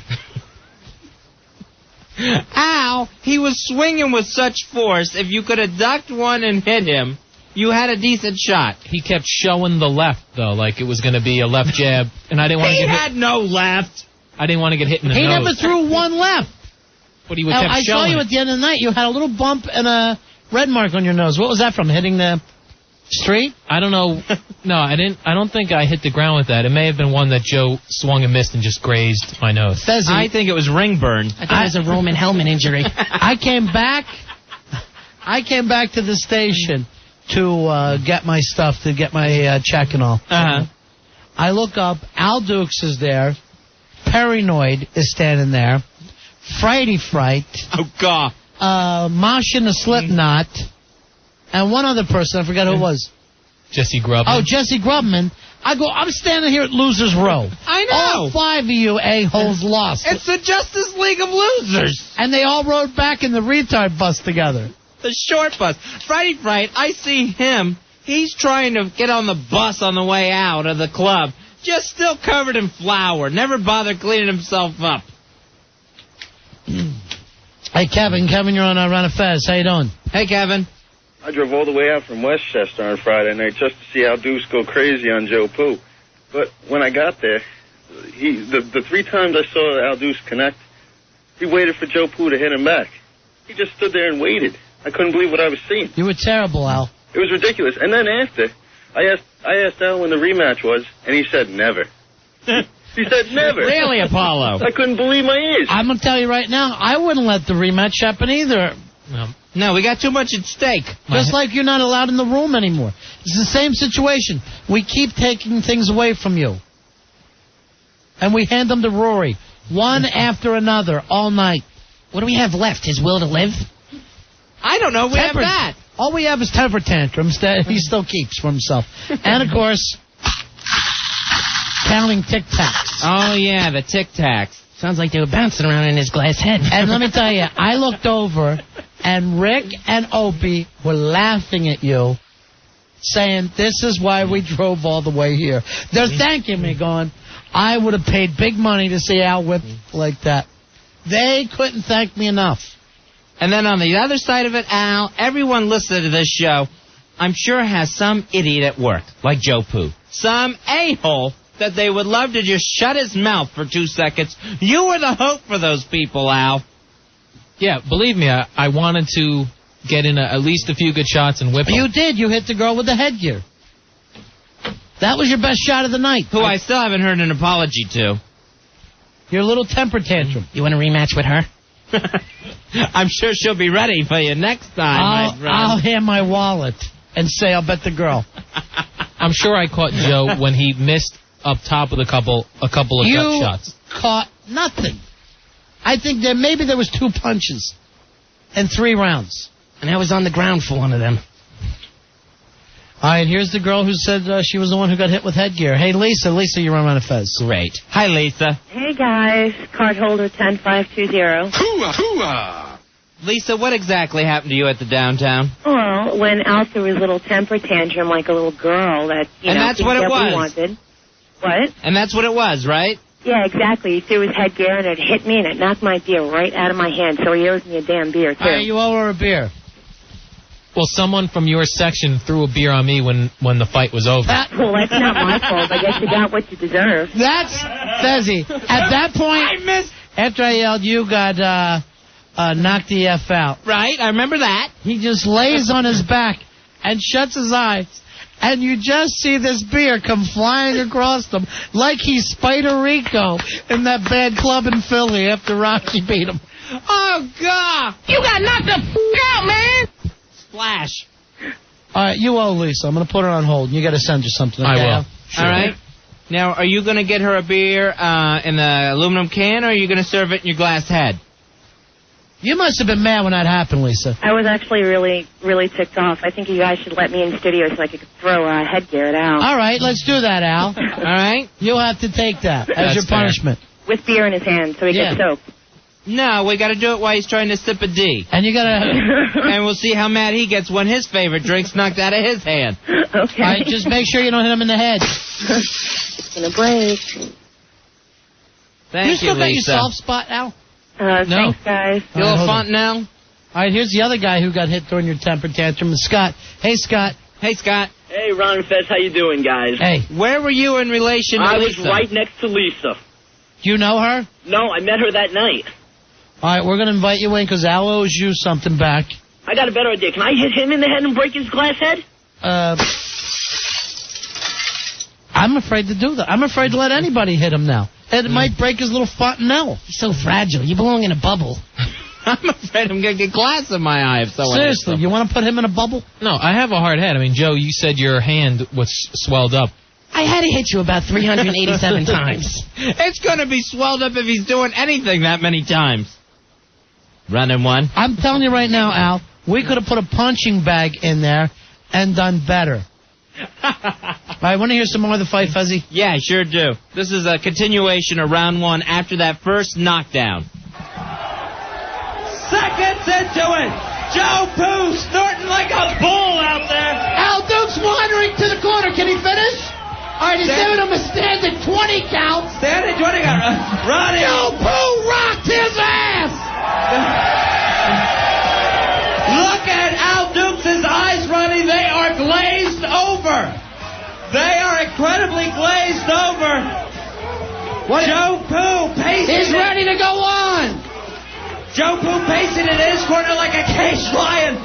Al, he was swinging with such force, if you could have ducked one and hit him, you had a decent shot. He kept showing the left, though, like it was going to be a left jab, and I didn't want to get hit. He had no left. I didn't want to get hit in the nose. He nose. never threw one left. But he kept I showing saw you it. at the end of the night. You had a little bump and a red mark on your nose. What was that from, hitting the street? I don't know. No, I didn't. I don't think I hit the ground with that. It may have been one that Joe swung and missed and just grazed my nose. Fezzy, I think it was ring burn. I think it was a Roman helmet injury. I came back to the station to get my stuff, to get my check and all. Uh-huh. I look up. Al Dukes is there. Paranoid is standing there. Frighty Fright. Oh, God. Mosh in the Slipknot. And one other person, I forgot who it was. Jesse Grubman. Oh, Jesse Grubman. I go, I'm standing here at Losers Row. I know. All 5 of you a-holes lost. It's the Justice League of Losers. And they all rode back in the retard bus together. The short bus. Friday Fright, I see him. He's trying to get on the bus on the way out of the club. Just still covered in flour. Never bothered cleaning himself up. Hey, Kevin. Kevin, you're on Run of Fez. How you doing? Hey, Kevin. I drove all the way out from Westchester on Friday night just to see Al Dukes go crazy on Joe Pooh. But when I got there, the 3 times I saw Al Dukes connect, he waited for Joe Pooh to hit him back. He just stood there and waited. I couldn't believe what I was seeing. You were terrible, Al. It was ridiculous. And then after, I asked Al when the rematch was, and he said never. He said never. Really, Apollo? I couldn't believe my ears. I'm going to tell you right now, I wouldn't let the rematch happen either. No, we got too much at stake. Just like you're not allowed in the room anymore. It's the same situation. We keep taking things away from you. And we hand them to Rory, one after another, all night. What do we have left? His will to live? I don't know. We have that. All we have is temper tantrums that he still keeps for himself. And, of course, counting tic-tacs. Oh, yeah, the tic-tacs. Sounds like they were bouncing around in his glass head. And let me tell you, I looked over, and Rick and Opie were laughing at you, saying, this is why we drove all the way here. They're thanking me, going, I would have paid big money to see Al whip like that. They couldn't thank me enough. And then on the other side of it, Al, everyone listening to this show, I'm sure has some idiot at work, like Joe Pooh. Some a-hole that they would love to just shut his mouth for 2 seconds. You were the hope for those people, Al. Yeah, believe me, I wanted to get in at least a few good shots and whip him. You did. You hit the girl with the headgear. That was your best shot of the night. Who I still haven't heard an apology to. Your little temper tantrum. You want a rematch with her? I'm sure she'll be ready for you next time, my friend. I'll hand my wallet and say, I'll bet the girl. I'm sure I caught Joe when he missed up top with a couple of gut shots. You caught nothing. I think maybe there was 2 punches. in 3 rounds. And I was on the ground for one of them. All right, here's the girl who said she was the one who got hit with headgear. Hey, Lisa. Lisa, you're on Ron and Fez. Great. Hi, Lisa. Hey, guys. Card holder 10520. Hooah, hooah. Lisa, what exactly happened to you at the downtown? Well, when Al threw his little temper tantrum like a little girl that, you know, that's what it was. Wanted. What? And that's what it was, right? Yeah, exactly. He threw his headgear and it hit me and it knocked my beer right out of my hand, so he owes me a damn beer, too. All right, you owe her a beer. Well, someone from your section threw a beer on me when the fight was over. Well, that's not my fault. I guess you got what you deserve. That's Fezzy. At that point, after I yelled, you got knocked the F out. Right, I remember that. He just lays on his back and shuts his eyes. And you just see this beer come flying across them like he's Spider Rico in that bad club in Philly after Rocky beat him. Oh, God. You got knocked the out, man. Splash. All right, you owe Lisa. I'm going to put her on hold. You got to send her something. Okay? I will. Sure. All right. Now, are you going to get her a beer in the aluminum can, or are you going to serve it in your glass head? You must have been mad when that happened, Lisa. I was actually really, really ticked off. I think you guys should let me in studio so I could throw a headgear at Al. All right, let's do that, Al. All right. You'll have to take that as your punishment. With beer in his hand so he gets soaked. No, we got to do it while he's trying to sip a D. And you got to... And we'll see how mad he gets when his favorite drink's knocked out of his hand. Okay. All right, just make sure you don't hit him in the head. It's going to break. Thank you, You still got your Lisa. soft spot, Al? No. Thanks, guys. You little fontanelle? All right, here's the other guy who got hit during your temper tantrum, Scott. Hey, Scott. Hey, Scott. Hey, Ron and Fez, how you doing, guys? Hey. Where were you in relation to I Lisa? was right next to Lisa. Do you know her? No, I met her that night. All right, we're going to invite you in because Al owes you something back. I got a better idea. Can I hit him in the head and break his glass head? I'm afraid to do that. I'm afraid to let anybody hit him now. And it might break his little fontanelle. He's so fragile. You belong in a bubble. I'm afraid I'm going to get glass in my eye if someone hits Seriously, him. you want to put him in a bubble? No, I have a hard head. I mean, Joe, you said your hand was swelled up. I had to hit you about 387 times. It's going to be swelled up if he's doing anything that many times. Running one. I'm telling you right now, Al, we could have put a punching bag in there and done better. All right, want to hear some more of the fight, Fuzzy? Yeah, sure do. This is a continuation of round one after that first knockdown. Seconds into it, Joe Pooh snorting like a bull out there. Al Duke's wandering to the corner. Can he finish? All right, he's giving him a standing 20 count. Standing 20 count. Ronnie. Joe Pooh rocked his ass. Look at Al Dukes' eyes, Ronnie. They are glazed over. They are incredibly glazed over. Joe Pooh pacing. He's ready to go on. Joe Pooh pacing in his corner like a caged lion.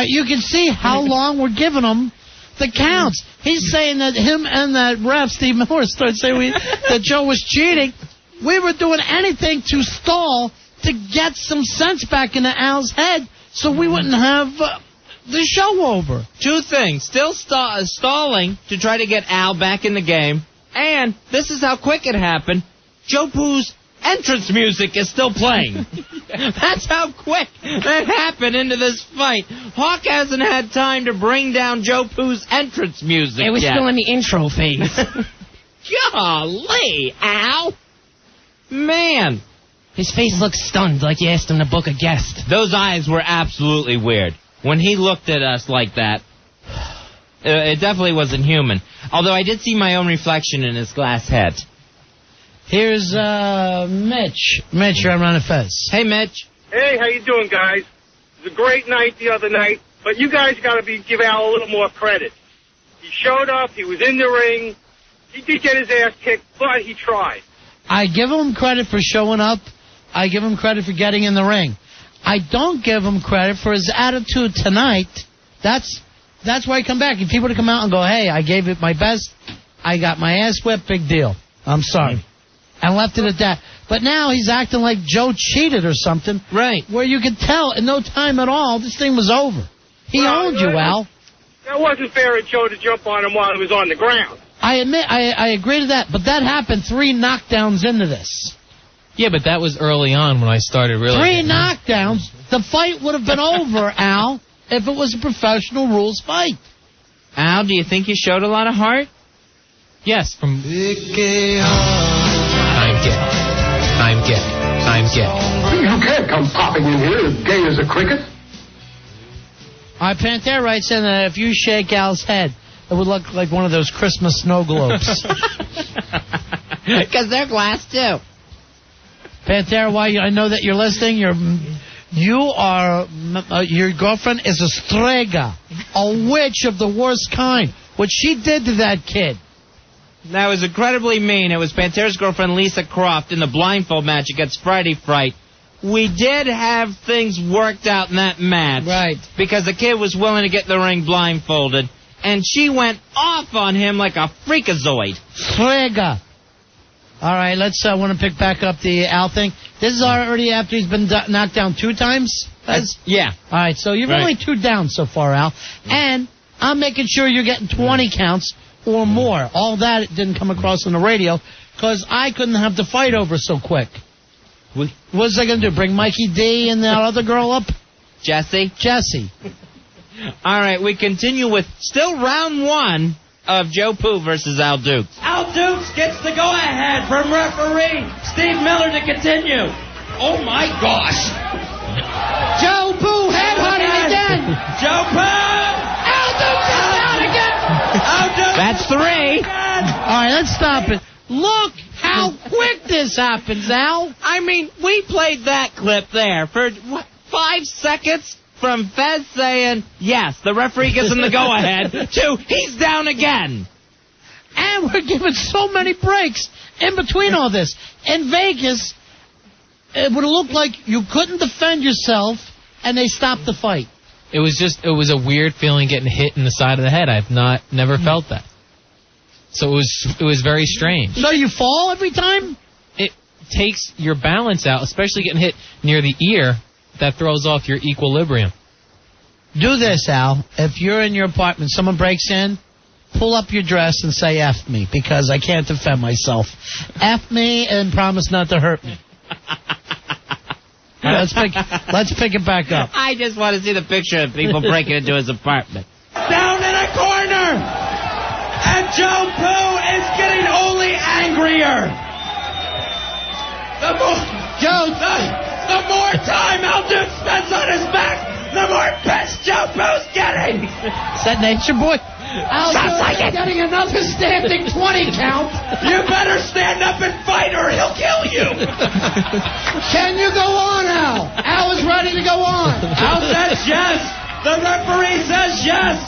You can see how long we're giving him the counts. He's saying that him and that ref, Steve Miller, started saying that Joe was cheating. We were doing anything to stall to get some sense back into Al's head so we wouldn't have the show over. Two things. Still stalling to try to get Al back in the game. And this is how quick it happened. Joe Pooh's entrance music is still playing. That's how quick that happened into this fight. Hawk hasn't had time to bring down Joe Pooh's entrance music It was yet. still in the intro phase. Golly, Al. Man. His face looked stunned, like you asked him to book a guest. Those eyes were absolutely weird. When he looked at us like that, it definitely wasn't human. Although I did see my own reflection in his glass head. Here's Mitch. Mitch, you're on Ron and Fez. Hey, Mitch. Hey, how you doing, guys? It was a great night the other night, but you guys got to give Al a little more credit. He showed up. He was in the ring. He did get his ass kicked, but he tried. I give him credit for showing up. I give him credit for getting in the ring. I don't give him credit for his attitude tonight. That's why I come back. If people to come out and go, hey, I gave it my best, I got my ass whipped, big deal. I'm sorry. And left it at that. But now he's acting like Joe cheated or something. Right. Where you could tell in no time at all this thing was over. He owned you, Al. That wasn't fair of Joe to jump on him while he was on the ground. I admit, I agree to that, but that happened 3 knockdowns into this. Yeah, but that was early on when I started really. 3 knockdowns. The fight would have been over, Al, if it was a professional rules fight. Al, do you think you showed a lot of heart? Yes, from... I'm gay. You can't come popping in here as gay as a cricket. All right, Pantera writes in that if you shake Al's head, it would look like one of those Christmas snow globes. Because they're glass, too. Pantera, why I know that you're listening. Your girlfriend is a strega, a witch of the worst kind. What she did to that kid. That was incredibly mean. It was Pantera's girlfriend, Lisa Croft, in the blindfold match against Friday Fright. We did have things worked out in that match. Right. Because the kid was willing to get in the ring blindfolded. And she went off on him like a freakazoid. Strega. All right, let's want to pick back up the Al thing. This is already after he's been knocked down 2 times? Yeah. All right, so you're only 2 down so far, Al. And I'm making sure you're getting 20 counts or more. All that didn't come across on the radio because I couldn't have the fight over so quick. What was I going to do, bring Mikey D and that other girl up? Jesse. All right, we continue with still round 1 of Joe Poo versus Al Dukes. Al Dukes gets the go-ahead from referee Steve Miller to continue. Oh, my gosh. Joe Poo headhunting again. Joe Poo. Al Dukes is down again. Al Dukes. That's 3. All right, let's stop it. Look how quick this happens, Al. I mean, we played that clip there for 5 seconds. From Fez saying, yes, the referee gives him the go-ahead, to he's down again. And we're giving so many breaks in between all this. In Vegas, it would have looked like you couldn't defend yourself, and they stopped the fight. It was a weird feeling getting hit in the side of the head. I've never felt that. So it was very strange. So you fall every time? It takes your balance out, especially getting hit near the ear. That throws off your equilibrium. Do this, Al. If you're in your apartment, someone breaks in, pull up your dress and say F me, because I can't defend myself. F me and promise not to hurt me. All right, let's pick it back up. I just want to see the picture of people breaking into his apartment. Down in a corner! And Joe Poo is getting only angrier. The more time Al Dukes spends on his back, the more pissed Joe Poo's getting. Is that Nature Boy? Al Dukes is getting another standing 20 count. You better stand up and fight or he'll kill you. Can you go on, Al? Al is ready to go on. Al says yes. The referee says yes.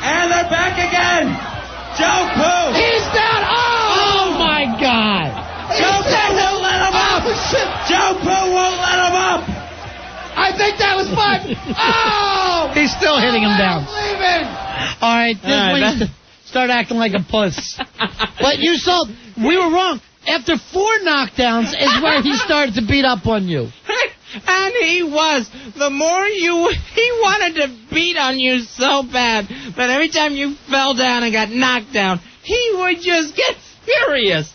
And they're back again. Joe Poo. He's down. Oh my God. Joe Poo won't let him up. Joe Poo won't let him up. I think that was 5. Oh! He's still hitting him down. All right, this one start acting like a puss. But you saw, we were wrong. After 4 knockdowns is where he started to beat up on you. And he was. The more he wanted to beat on you so bad that every time you fell down and got knocked down, he would just get furious.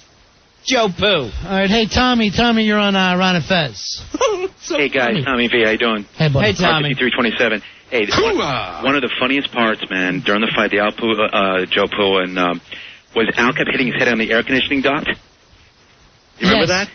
Joe Poo. All right, hey, Tommy, you're on Ron and Fez. Hey, guys, Tommy V, how you doing? Hey, buddy. Hey, Tommy. 327. Hey, one of the funniest parts, man, during the fight, Joe Poo, and was Al kept hitting his head on the air conditioning duct. You remember that?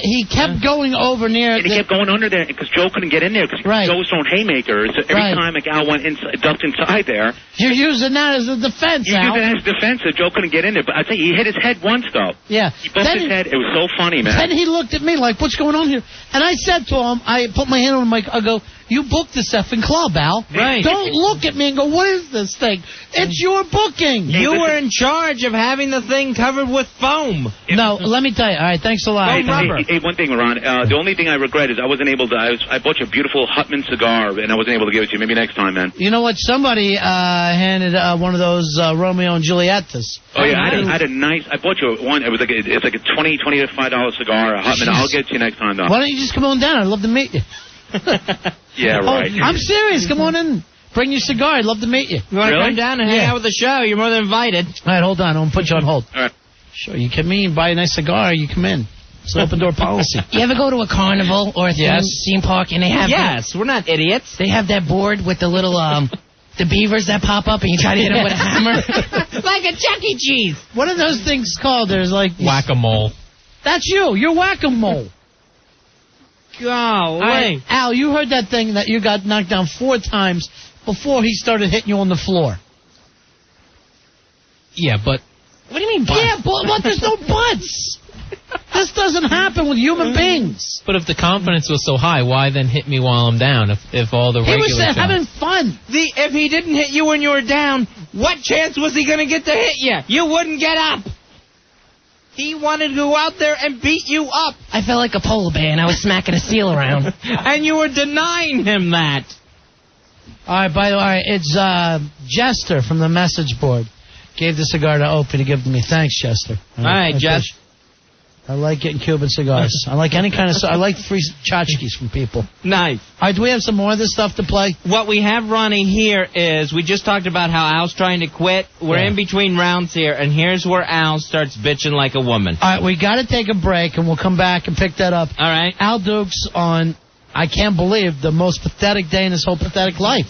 He kept going over near. And he kept going under there because Joe couldn't get in there because Joe was throwing haymakers. So every time a gal went ducked inside there. You're using that as a defense, You're Al. using that as defense so Joe couldn't get in there. But I tell you, he hit his head once, though. Yeah. He bumped his head. It was so funny, man. Then he looked at me like, what's going on here? And I said to him, I put my hand on him, I go, you booked this effing club, Al. Right. Don't look at me and go, what is this thing? It's your booking. You were in charge of having the thing covered with foam. No, let me tell you. All right, thanks a lot. Hey, one thing, Ron. The only thing I regret is I wasn't able to. I bought you a beautiful Hutman cigar, and I wasn't able to give it to you. Maybe next time, man. You know what? Somebody handed one of those Romeo and Julietas. Oh yeah, I had a nice. I bought you one. It was like it's like a $25 cigar, a Hutman. I'll get it to you next time, though. Why don't you just come on down? I'd love to meet you. Yeah, right. I'm serious. Come on in. Bring your cigar. I'd love to meet you. You want to come down and hang out with the show? You're more than invited. All right, hold on. I'm going to put you on hold. All right. Sure, you come in, buy a nice cigar, you come in. It's an open door policy. You ever go to a carnival or a theme park and they have we're not idiots. They have that board with the little the beavers that pop up and you try to hit them with a hammer? Like a Chuck E. Cheese. What are those things called? There's like Whack-a-mole. That's you. You're whack-a-mole. Golly. Al, you heard that thing that you got knocked down 4 times before he started hitting you on the floor. Yeah, but... What do you mean, but? Yeah, but what? There's no buts. This doesn't happen with human beings. But if the confidence was so high, why then hit me while I'm down? If all the regular He was having fun. If he didn't hit you when you were down, what chance was he going to get to hit you? You wouldn't get up. He wanted to go out there and beat you up. I felt like a polar bear and I was smacking a seal around. And you were denying him that. All right, by the way, it's Jester from the message board. Gave the cigar to Opie to give to me. Thanks, Chester. All right, Jess. I like getting Cuban cigars. I like any kind of... I like free tchotchkes from people. Nice. All right, do we have some more of this stuff to play? What we have running here is we just talked about how Al's trying to quit. We're in between rounds here, and here's where Al starts bitching like a woman. All right, we got to take a break, and we'll come back and pick that up. All right. Al Dukes on, I can't believe, the most pathetic day in his whole pathetic life.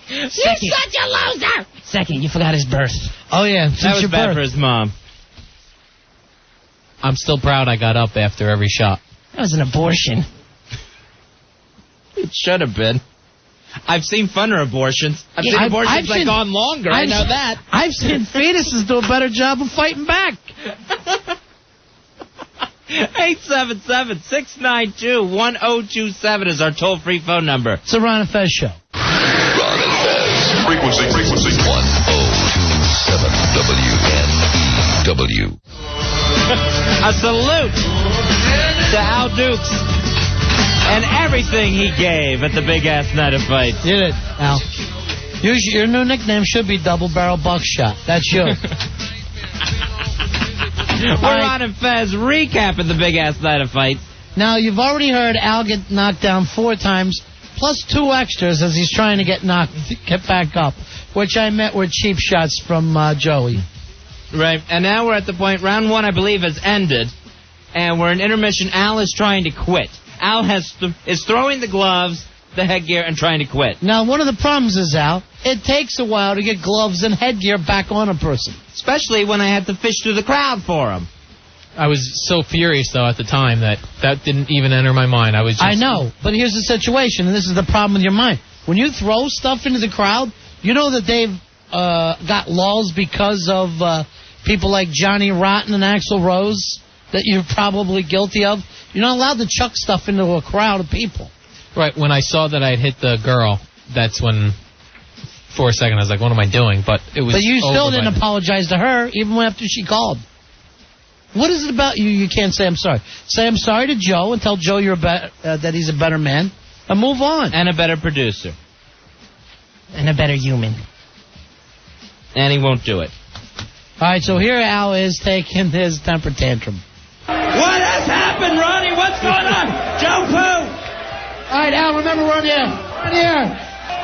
You're such a loser! Second, you forgot his birth. Oh, yeah. That was bad for his mom. I'm still proud I got up after every shot. That was an abortion. It should have been. I've seen funner abortions. I've seen abortions that gone longer. I know that. I've seen fetuses do a better job of fighting back. 877-692-1027 is our toll-free phone number. It's the Ron and Fez show. Ron and Fez. Frequency 1027 WNEW. A salute to Al Dukes and everything he gave at the big-ass night of fights. Did it, Al. Your new nickname should be Double Barrel Buckshot. That's you. We're on and Fez recapping the big-ass night of fights. Now, you've already heard Al get knocked down 4 times, plus 2 extras as he's trying to get back up, which I met were cheap shots from Joey. Right, and now we're at the point, round 1, I believe, has ended, and we're in intermission. Al is trying to quit. Al is throwing the gloves, the headgear, and trying to quit. Now, one of the problems is, Al, it takes a while to get gloves and headgear back on a person. Especially when I had to fish through the crowd for him. I was so furious, though, at the time that didn't even enter my mind. I know, but here's the situation, and this is the problem with your mind. When you throw stuff into the crowd, you know that they've got laws because of people like Johnny Rotten and Axl Rose that you're probably guilty of. You're not allowed to chuck stuff into a crowd of people. Right, when I saw that I'd hit the girl, that's when, for a second, I was like, what am I doing? But it was. But you still didn't apologize to her, even after she called. What is it about you? You can't say I'm sorry. Say I'm sorry to Joe and tell Joe that he's a better man, and move on. And a better producer. And a better human. And he won't do it. All right, so here Al is taking his temper tantrum. What has happened, Ronnie? What's going on? Joe Poo! All right, Al, remember we're on the air. We're on the air.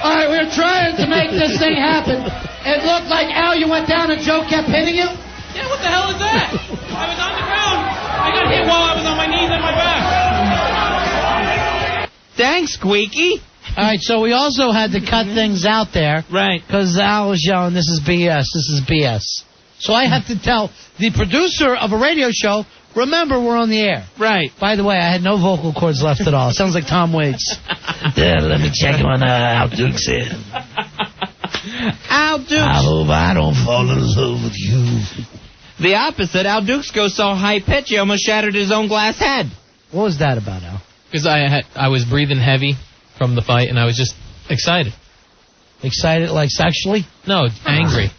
All right, we're trying to make this thing happen. It looked like, Al, you went down and Joe kept hitting you? Yeah, what the hell is that? I was on the ground. I got hit while I was on my knees and my back. Thanks, Squeaky. All right, so we also had to cut things out there. Right. Because Al was yelling, this is BS, this is BS. So I have to tell the producer of a radio show, remember, we're on the air. Right. By the way, I had no vocal cords left at all. Sounds like Tom Waits. Yeah, let me check on Al Dukes here. Al Dukes. I hope I don't fall in love with you. The opposite. Al Dukes goes so high-pitched, he almost shattered his own glass head. What was that about, Al? Because I was breathing heavy from the fight, and I was just excited. Excited, like sexually? No, angry.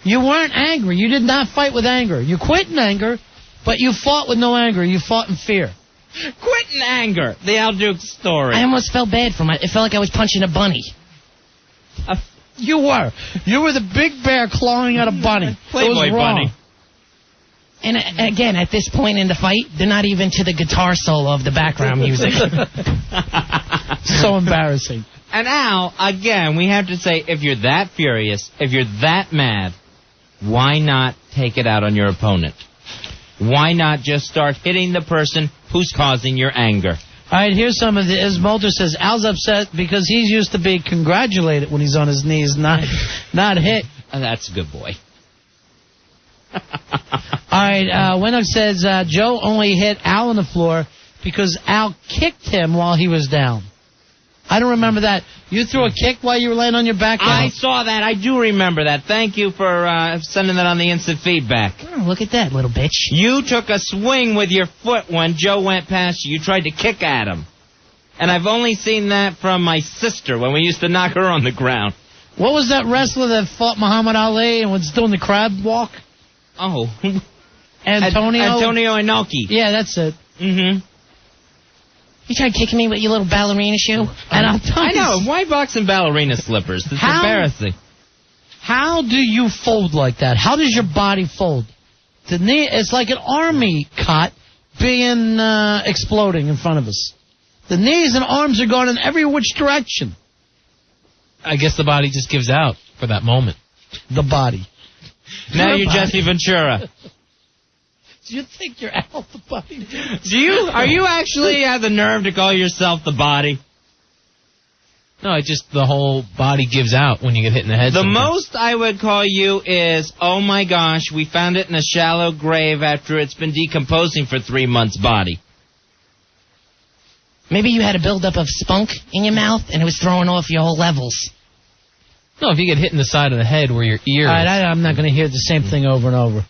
You weren't angry. You did not fight with anger. You quit in anger, but you fought with no anger. You fought in fear. Quit in anger. The Al Dukes story. I almost felt bad for it. It felt like I was punching a bunny. You were. You were the big bear clawing at a bunny. Playboy bunny. And again, at this point in the fight, they're not even to the guitar solo of the background music. So embarrassing. And Al, again, we have to say, if you're that furious, if you're that mad, Why not take it out on your opponent? Why not just start hitting the person who's causing your anger? All right, here's some of the. As Mulder says, Al's upset because he's used to being congratulated when he's on his knees, not hit. That's a good boy. All right, Winnock says Joe only hit Al on the floor because Al kicked him while he was down. I don't remember that. You threw a kick while you were laying on your back? I saw that. I do remember that. Thank you for sending that on the instant feedback. Oh, look at that, little bitch. You took a swing with your foot when Joe went past you. You tried to kick at him. And I've only seen that from my sister when we used to knock her on the ground. What was that wrestler that fought Muhammad Ali and was doing the crab walk? Oh. Antonio Inoki. Yeah, that's it. Mm-hmm. You tried kicking me with your little ballerina shoe? And I'll tell you. I know. Why box in ballerina slippers? It's embarrassing. How do you fold like that? How does your body fold? The knee, it's like an army cot being exploding in front of us. The knees and arms are going in every which direction. I guess the body just gives out for that moment. The body. Now you're Jesse Ventura. Do you think you're Al the Body? Are you actually have the nerve to call yourself the Body? No, the whole body gives out when you get hit in the head. The sometimes. most I would call you is, oh my gosh, we found it in a shallow grave after it's been decomposing for 3 months, Body. Maybe you had a buildup of spunk in your mouth and it was throwing off your whole levels. No, if you get hit in the side of the head where your ear. All right, I'm not going to hear the same thing over and over.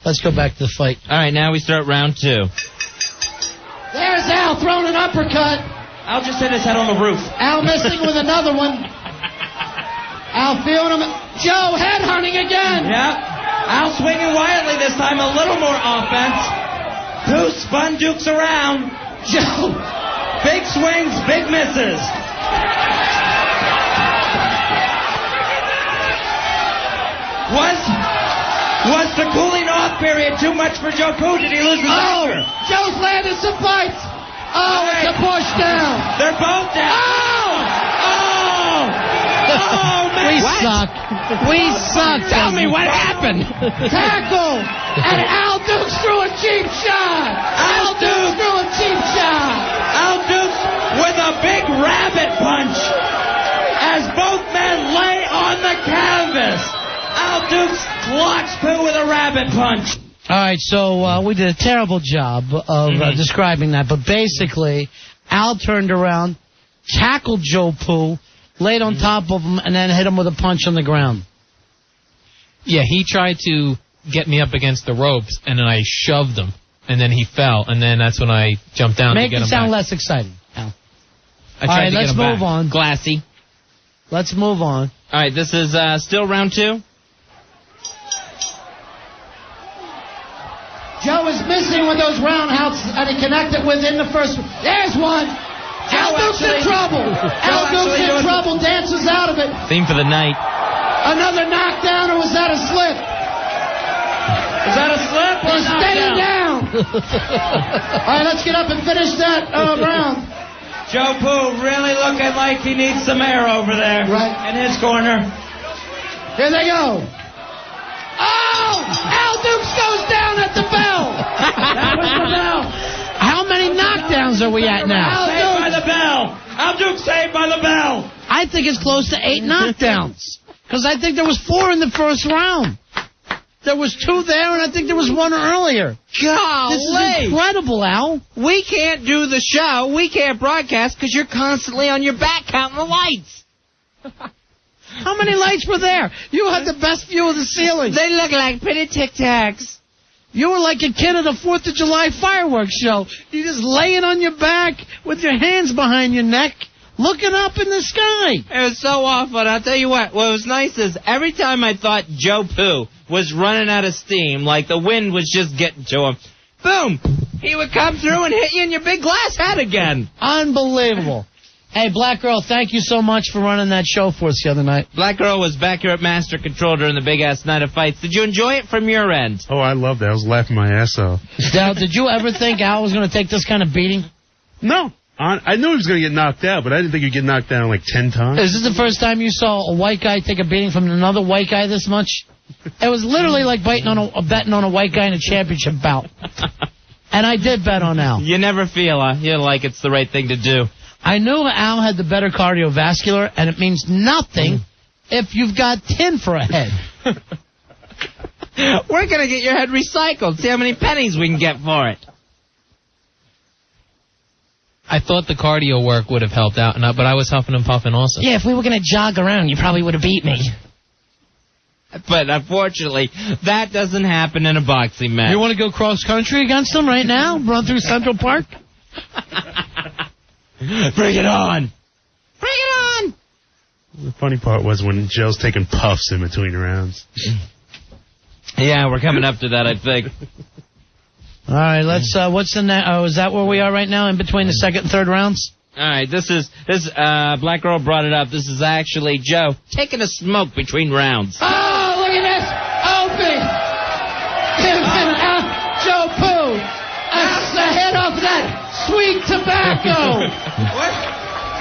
Let's go back to the fight. All right, now we start round 2. There's Al throwing an uppercut. Al just hit his head on the roof. Al missing with another one. Al feeling him. Joe headhunting again. Yep. Al swinging wildly this time, a little more offense. 2 spun Dukes around. Joe. Big swings, big misses. Was the cooling off period too much for Joe Poo? Did he lose his anger? Joe's landed some bites. Oh, it's a push down. They're both down. Oh, man. We suck. We suck. Tell me what happened. Tackle. And Al Dukes threw a cheap shot. Al Dukes threw a cheap shot. Al Dukes with a big rabbit punch as both men lay on the canvas. Al Dukes clocks Pooh with a rabbit punch. All right, so we did a terrible job of describing that, but basically, Al turned around, tackled Joe Pooh, laid on top of him, and then hit him with a punch on the ground. Yeah, he tried to get me up against the ropes, and then I shoved him, and then he fell, and then that's when I jumped down to get him back. Make it sound less exciting, Al. I tried to let's get him move back. on. Glassy. Let's move on. All right, this is still round 2. Joe is missing with those roundhouses, and he connected within the first one. There's one. Al Dukes in trouble. Al Dukes in trouble, dances out of it. Theme for the night. Another knockdown, or was that a slip? Is that a slip or He's staying down. All right, let's get up and finish that round. Joe Pooh really looking like he needs some air over there. Right. In his corner. Here they go. Oh! Al Dukes goes down at the bell. That was the bell. How many knockdowns are we at now? Saved by the bell. Al Dukes saved by the bell. I think it's close to 8 knockdowns. Because I think there was 4 in the first round. There was 2 there, and I think there was 1 earlier. Golly. This is incredible, Al. We can't do the show. We can't broadcast because you're constantly on your back counting the lights. How many lights were there? You had the best view of the ceiling. They look like pretty Tic Tacs. You were like a kid at a 4th of July fireworks show. You just laying on your back with your hands behind your neck, looking up in the sky. It was so awful. And I'll tell you what was nice is every time I thought Joe Pooh was running out of steam, like the wind was just getting to him, boom, he would come through and hit you in your big glass head again. Unbelievable. Hey, Black Girl, thank you so much for running that show for us the other night. Black Girl was back here at Master Control during the big-ass night of fights. Did you enjoy it from your end? Oh, I loved it. I was laughing my ass off. Now, did you ever think Al was going to take this kind of beating? No. I knew he was going to get knocked out, but I didn't think he'd get knocked down like 10 times. Is this the first time you saw a white guy take a beating from another white guy this much? It was literally like betting on a white guy in a championship bout. And I did bet on Al. You never feel like it's the right thing to do. I knew Al had the better cardiovascular, and it means nothing if you've got tin for a head. We're going to get your head recycled. See how many pennies we can get for it. I thought the cardio work would have helped out, but I was huffing and puffing also. Yeah, if we were going to jog around, you probably would have beat me. But unfortunately, that doesn't happen in a boxing match. You want to go cross-country against him right now? Run through Central Park? Bring it on! Bring it on! The funny part was when Joe's taking puffs in between rounds. Yeah, we're coming up to that, I think. All right, let's, what's the next, is that where we are right now, in between the second and third rounds? All right, this Black Girl brought it up. This is actually Joe taking a smoke between rounds. Oh, look at this! Opie! Joe Poo! A hit off that sweet tobacco!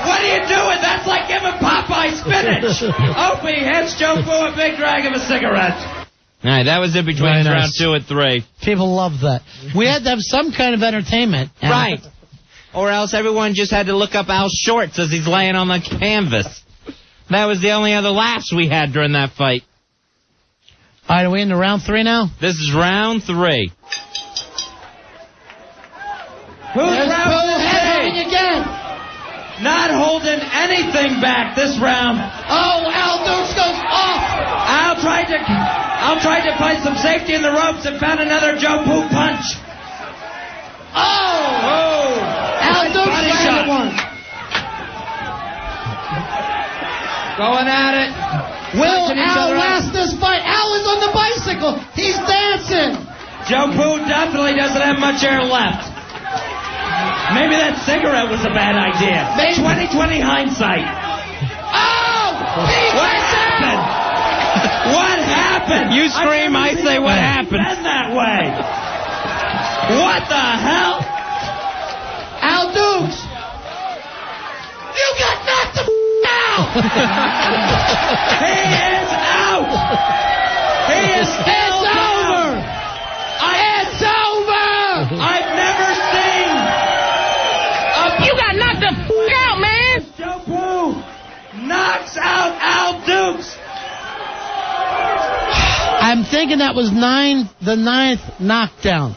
What are you doing? That's like giving Popeye spinach. Opie hits Joe Poo a big drag of a cigarette. All right, that was in between round 2 and 3. People love that. We had to have some kind of entertainment. Right. Or else everyone just had to look up Al's shorts as he's laying on the canvas. That was the only other laughs we had during that fight. All right, are we into round 3 now? This is round 3. Who's round 3? Again. Not holding anything back this round. Oh, Al Dukes goes off. Al tried to find some safety in the ropes and found another Joe Poo punch. Oh! Al Dukes landed one. Going at it. Will Al last this fight? Al is on the bicycle. He's dancing. Joe Poo definitely doesn't have much air left. Maybe that cigarette was a bad idea. 20/20 hindsight. Oh! What happened? What happened? You scream, I say what happened. Been that way. What the hell? Al Dukes! You got knocked the out! He is out! He is still over! It's over! I've never seen You got knocked the out, man! Joe Poo knocks out Al Dukes. I'm thinking that was the 9th knockdown.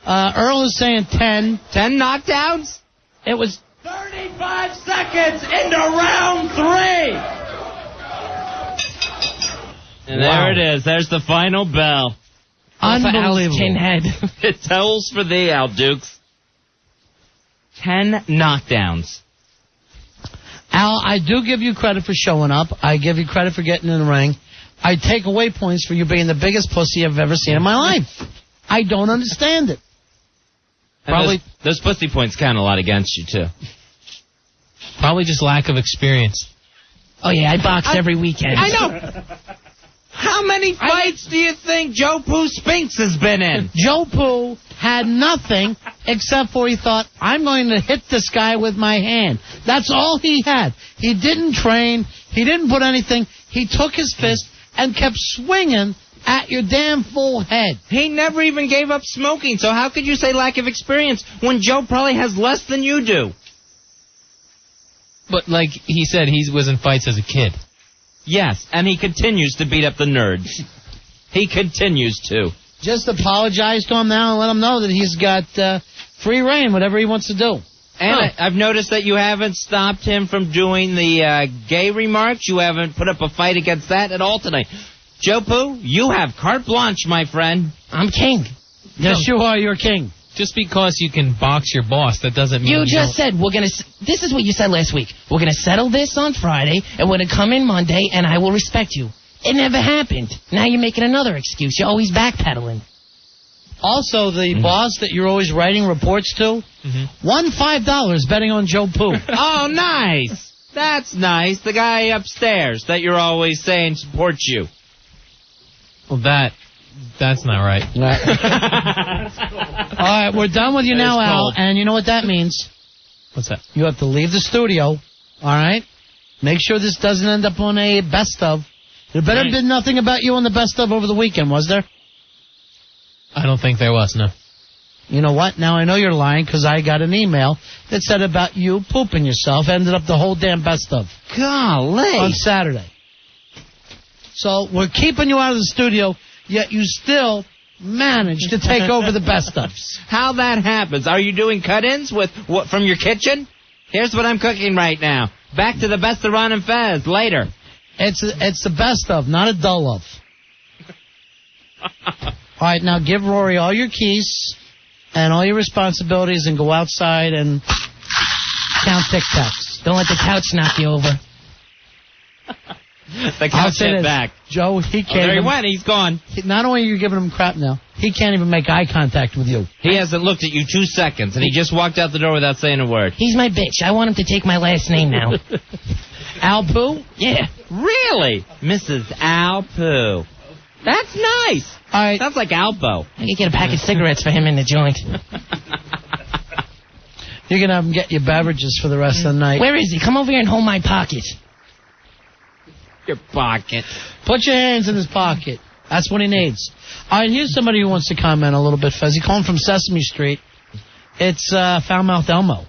Earl is saying 10. 10 knockdowns? It was 35 seconds into round 3. And there it is. There's the final bell. Unbelievable. Tin head. It tolls for thee, Al Dukes. 10 knockdowns. Al, I do give you credit for showing up. I give you credit for getting in the ring. I take away points for you being the biggest pussy I've ever seen in my life. I don't understand it. Probably those pussy points count a lot against you, too. Probably just lack of experience. Oh, yeah, I box every weekend. I know. How many fights do you think Joe Poo Spinks has been in? Joe Poo had nothing except for he thought, I'm going to hit this guy with my hand. That's all he had. He didn't train. He didn't put anything. He took his fist and kept swinging at your damn full head. He never even gave up smoking, so how could you say lack of experience when Joe probably has less than you do? But like he said, he was in fights as a kid. Yes, and he continues to beat up the nerds. He continues to. Just apologize to him now and let him know that he's got free reign, whatever he wants to do. And I've noticed that you haven't stopped him from doing the gay remarks. You haven't put up a fight against that at all tonight. Joe Poo, you have carte blanche, my friend. I'm king. Yes, you are. You're king. Just because you can box your boss, that doesn't mean You just said we're going to... This is what you said last week. We're going to settle this on Friday, and we're going to come in Monday, and I will respect you. It never happened. Now you're making another excuse. You're always backpedaling. Also, the boss that you're always writing reports to won $5 betting on Joe Poo. Oh, nice. That's nice. The guy upstairs that you're always saying supports you. Well, that's not right. All right, we're done with you now, Al, and you know what that means. What's that? You have to leave the studio, all right? Make sure this doesn't end up on a best of. There better have been nothing about you on the best of over the weekend, was there? I don't think there was, no. You know what? Now I know you're lying because I got an email that said about you pooping yourself. Ended up the whole damn best of. Golly. On Saturday. So we're keeping you out of the studio, yet you still managed to take over the best ofs. How that happens? Are you doing cut-ins with what from your kitchen? Here's what I'm cooking right now. Back to the best of Ron and Fez later. It's the best of, not a dull of. All right, now give Rory all your keys and all your responsibilities and go outside and count tic-tacs. Don't let the couch knock you over. The couch hit back. Joe, he can't. There he went. He's gone. Not only are you giving him crap now, he can't even make eye contact with you. He hasn't looked at you 2 seconds, and he just walked out the door without saying a word. He's my bitch. I want him to take my last name now. Alpoo? Yeah. Really? Mrs. Alpoo. That's nice. All right. Sounds like Alpo. I could get a pack of cigarettes for him in the joint. You're going to have him get you beverages for the rest of the night. Where is he? Come over here and hold my pocket. Your pocket. Put your hands in his pocket. That's what he needs. All right, here's somebody who wants to comment a little bit, Fezzy. Calling from Sesame Street. It's Foulmouth Elmo.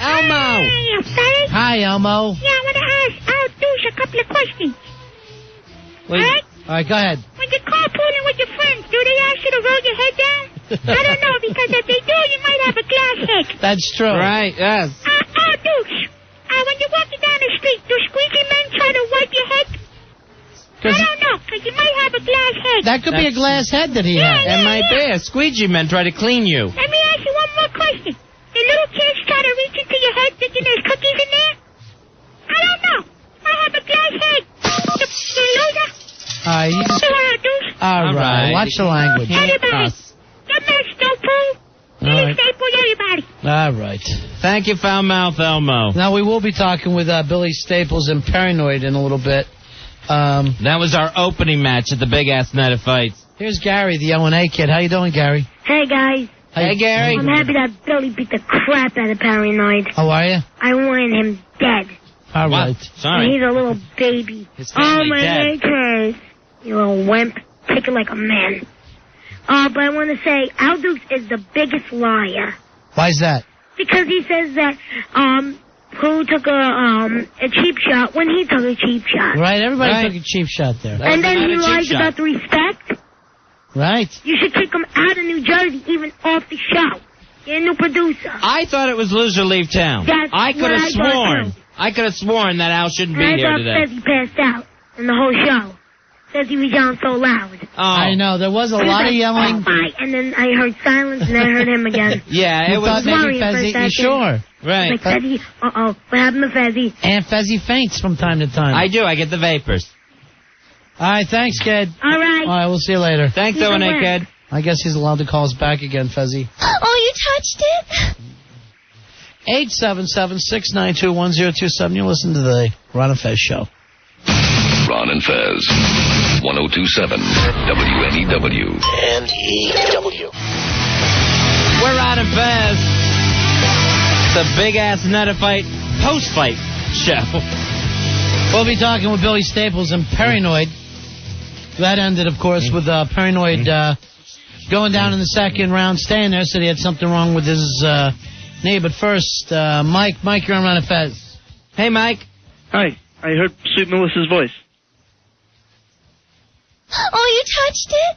Elmo! Hi, Elmo. Yeah, I want to ask Al Douche a couple of questions. Wait. All right? All right, go ahead. When you're carpooling with your friends, do they ask you to roll your head down? I don't know, because if they do, you might have a glass head. That's true. Right, yes. Al Douche, when you're walking down the street, do squeaky men try to wipe your head? I don't know, because you might have a glass head. That could be a glass head that he has. It might be. A squeegee man try to clean you. Let me ask you one more question. The little kids try to reach into your head thinking there's cookies in there? I don't know. I have a glass head. You loser. All right, you just... All right, watch the language. Everybody. Get me a Joe Poo. Billy Staples, everybody. All right. Thank you, Foulmouth Elmo. Now, we will be talking with Billy Staples and Paranoid in a little bit. That was our opening match at the Big Ass Night of Fights. Here's Gary, the WNEW kid. How you doing, Gary? Hey, guys. Hey, Gary. I'm happy that Billy beat the crap out of Paranoid. How are you? I want him dead. All right. Sorry. And he's a little baby. His family my dead. leg hurts. You little wimp. Take it like a man. But I want to say, Al Dukes is the biggest liar. Why's that? Because he says that, Pooh took a cheap shot when he took a cheap shot. Right, everybody took a cheap shot there. And then he lies about the respect. Right. You should kick him out of New Jersey, even off the show. Get a new producer. I thought it was Loser Leave Town. That's I could what have I thought, sworn. too. I could have sworn that Al shouldn't be here today. I thought Fezzy passed out in the whole show. Says he was yelling so loud. Oh. I know, there was a lot of yelling. And then I heard silence, and I heard him again. Yeah, it You was thought maybe Fezzy, you sure? Right. Like Fezzy, what happened to Fezzy? And Fezzy faints from time to time. I do. I get the vapors. All right, thanks, kid. All right. All right, we'll see you later. Thanks, WNEW kid. I guess he's allowed to call us back again, Fezzy. Oh, you touched it? 877-692-1027. You listen to the Ron and Fez show. Ron and Fez, 1027 WNEW. NEW. We're Ron and Fez. The Big Ass Night of Fight post-fight show. We'll be talking with Billy Staples and Paranoid. That ended, of course, with Paranoid going down in the second round, staying there, said he had something wrong with his knee. But first, Mike, you're on Ron and Fez. Hey, Mike. Hi. I heard Sweet Melissa's voice. Oh, you touched it?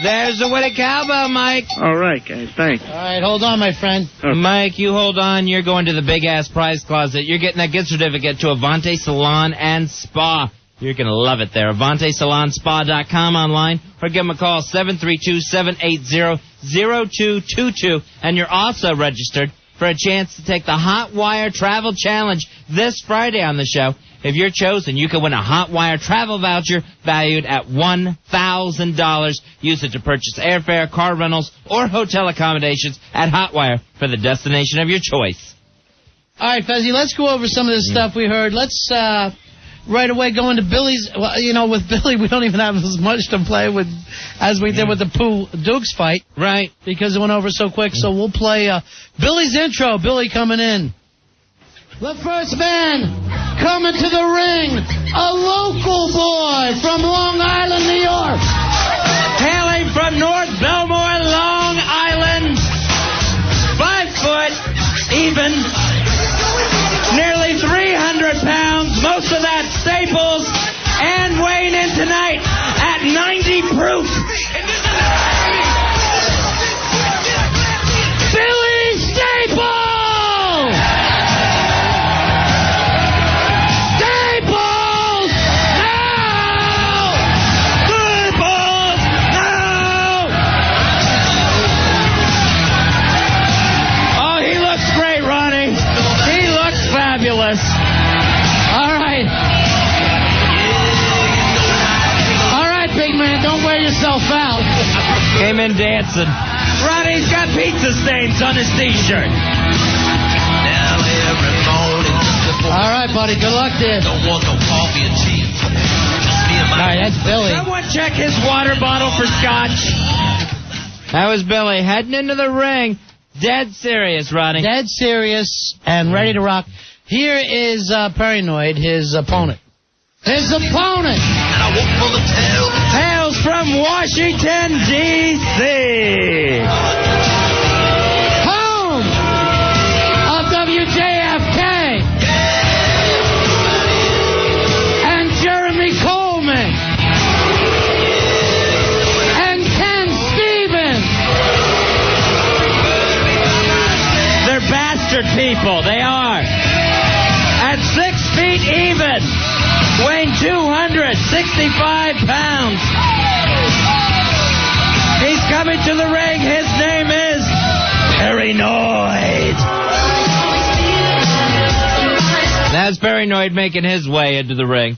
There's the winning cowbell, Mike. All right, guys. Thanks. All right, hold on, my friend. Okay. Mike, you hold on. You're going to the big-ass prize closet. You're getting that gift certificate to Avante Salon and Spa. You're going to love it there. AvanteSalonSpa.com online, or give them a call, 732-780-0222. And you're also registered for a chance to take the Hot Wire Travel Challenge this Friday on the show. If you're chosen, you can win a Hot Wire travel voucher valued at $1,000. Use it to purchase airfare, car rentals, or hotel accommodations at Hot Wire for the destination of your choice. All right, Fezzy, let's go over some of this stuff we heard. Let's right away going to Billy's. Well, you know, with Billy, we don't even have as much to play with as we did with the Pooh Dukes fight. Right. Because it went over so quick. So we'll play Billy's intro. Billy coming in. The first man coming to the ring, a local boy from Long Island, New York. Hailing from North Belmore, Long Island. 5 foot, even. Nearly 300 pounds, most of that Staples, and weighing in tonight at 90 proof. Billy Staples! Staples! No! Staples! No! Oh, he looks great, Ronnie. He looks fabulous. All right. All right, big man, don't wear yourself out. Came in dancing. Ronnie's got pizza stains on his T-shirt. All right, buddy, good luck there. Don't want no coffee and tea. All right, that's Billy. Someone check his water bottle for scotch. That was Billy heading into the ring. Dead serious, Ronnie. Dead serious and ready to rock. Here is Paranoid, his opponent. His opponent! Hails from Washington, D.C. Home of WJFK and Jeremy Coleman and Ken Stevens. They're bastard people. They are. At 6 feet even, weighing 265 pounds. He's coming to the ring. His name is Paranoid. That's Paranoid making his way into the ring.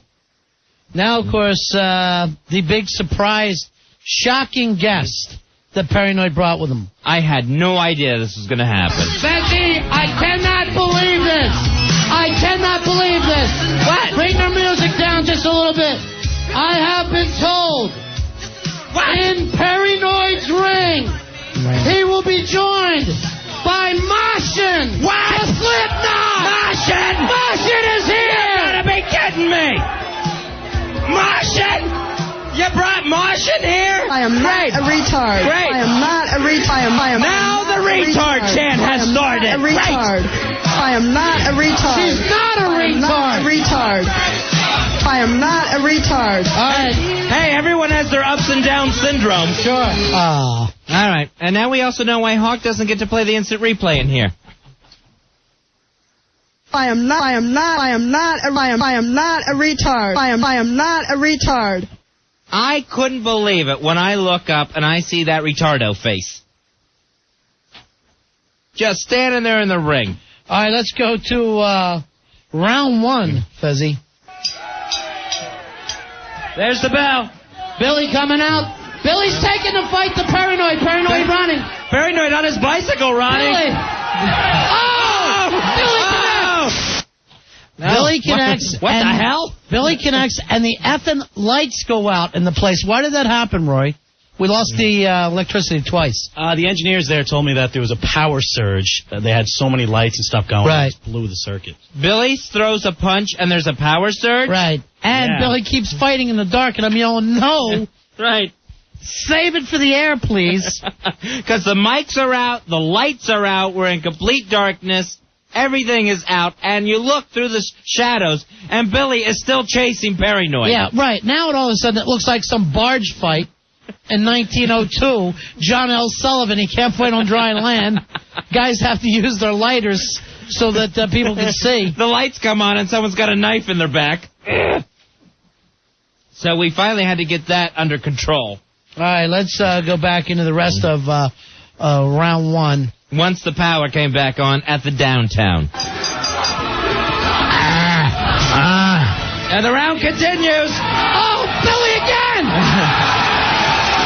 Now, of course, the big surprise, shocking guest that Paranoid brought with him. I had no idea this was going to happen. Becky, I cannot believe this. I cannot believe this. What? Bring the music down just a little bit. I have been told in Paranoid's ring, he will be joined by Martian. What? The Slipknot. Martian! Martian is here. You gotta be kidding me. Martian? You brought Martian here? I am not a retard. Great. I am not a retard. Now the retard chant has started. I am not a retard. I am not a retard. She's not a retard. I am not a retard. All right. Hey, everyone has their ups and downs syndrome. Sure. All right. And now we also know why Hawk doesn't get to play the instant replay in here. I am not a retard. I am not a retard. I couldn't believe it when I look up and I see that retardo face. Just standing there in the ring. All right, let's go to round one, Fezzy. There's the bell. Billy coming out. Billy's taking the fight to Paranoid. Paranoid running. Paranoid on his bicycle, Ronnie. Billy. Oh! Billy connects. No. Billy connects. What the hell? Billy connects, and the effing lights go out in the place. Why did that happen, Roy? We lost the electricity twice. The engineers there told me that there was a power surge. They had so many lights and stuff going. Right. It blew the circuit. Billy throws a punch and there's a power surge? Right. And Billy keeps fighting in the dark, and I'm yelling, no. Right. Save it for the air, please. Because the mics are out, the lights are out, we're in complete darkness, everything is out, and you look through the shadows, and Billy is still chasing Paranoid. Yeah, right. Now all of a sudden it looks like some barge fight in 1902. John L. Sullivan, he can't fight on dry land. Guys have to use their lighters so that people can see. The lights come on and someone's got a knife in their back. So we finally had to get that under control. All right, let's go back into the rest of round one. Once the power came back on at the downtown. And the round continues. Oh, Billy again!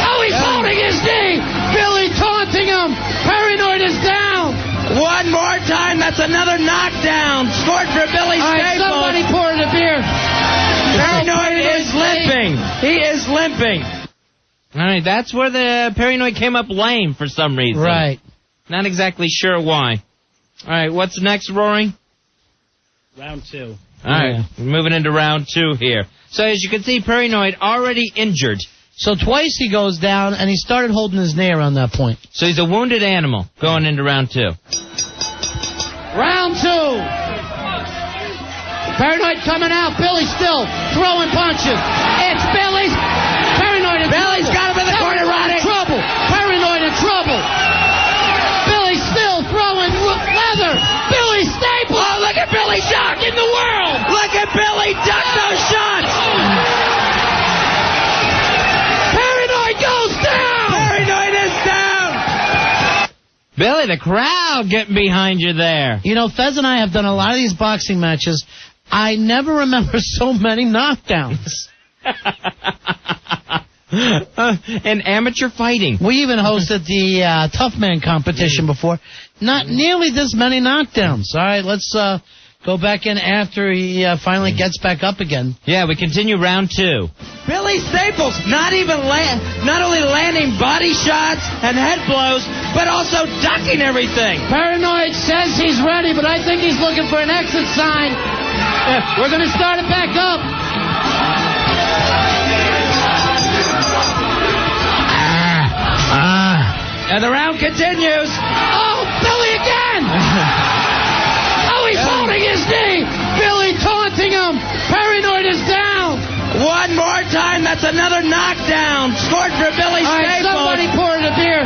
Oh, he's holding his knee! Billy taunting him! Paranoid is down! One more time, that's another knockdown. Scored for Billy Staples. All right, somebody pour in a beer. limping. He is limping. All right, that's where the Paranoid came up lame for some reason. Right. Not exactly sure why. All right, what's next, Roaring? Round 2. All right, we're moving into round 2 here. So as you can see, Paranoid already injured. So twice he goes down, and he started holding his knee around that point. So he's a wounded animal going into round 2. Round 2. Paranoid coming out. Billy still throwing punches. It's Billy's. Paranoid in Billy's got him in the corner, Ronnie. Trouble. Paranoid in trouble. Billy still throwing leather. Billy Staples. Oh, look at Billy shocking the world. Look at Billy duck those shots. Paranoid goes down. Paranoid is down. Billy, the crowd getting behind you there. You know, Fez and I have done a lot of these boxing matches. I never remember so many knockdowns. In amateur fighting. We even hosted the Tough Man competition before. Not nearly this many knockdowns. All right, let's go back in after he finally gets back up again. Yeah, we continue round 2. Billy Staples not only landing body shots and head blows, but also ducking everything. Paranoid says he's ready, but I think he's looking for an exit sign. We're going to start it back up. And the round continues. Oh, Billy again! Oh, he's holding his knee! Billy taunting him! Paranoid is down! One more time, that's another knockdown. Scored for Billy Staples. Somebody poured a beer.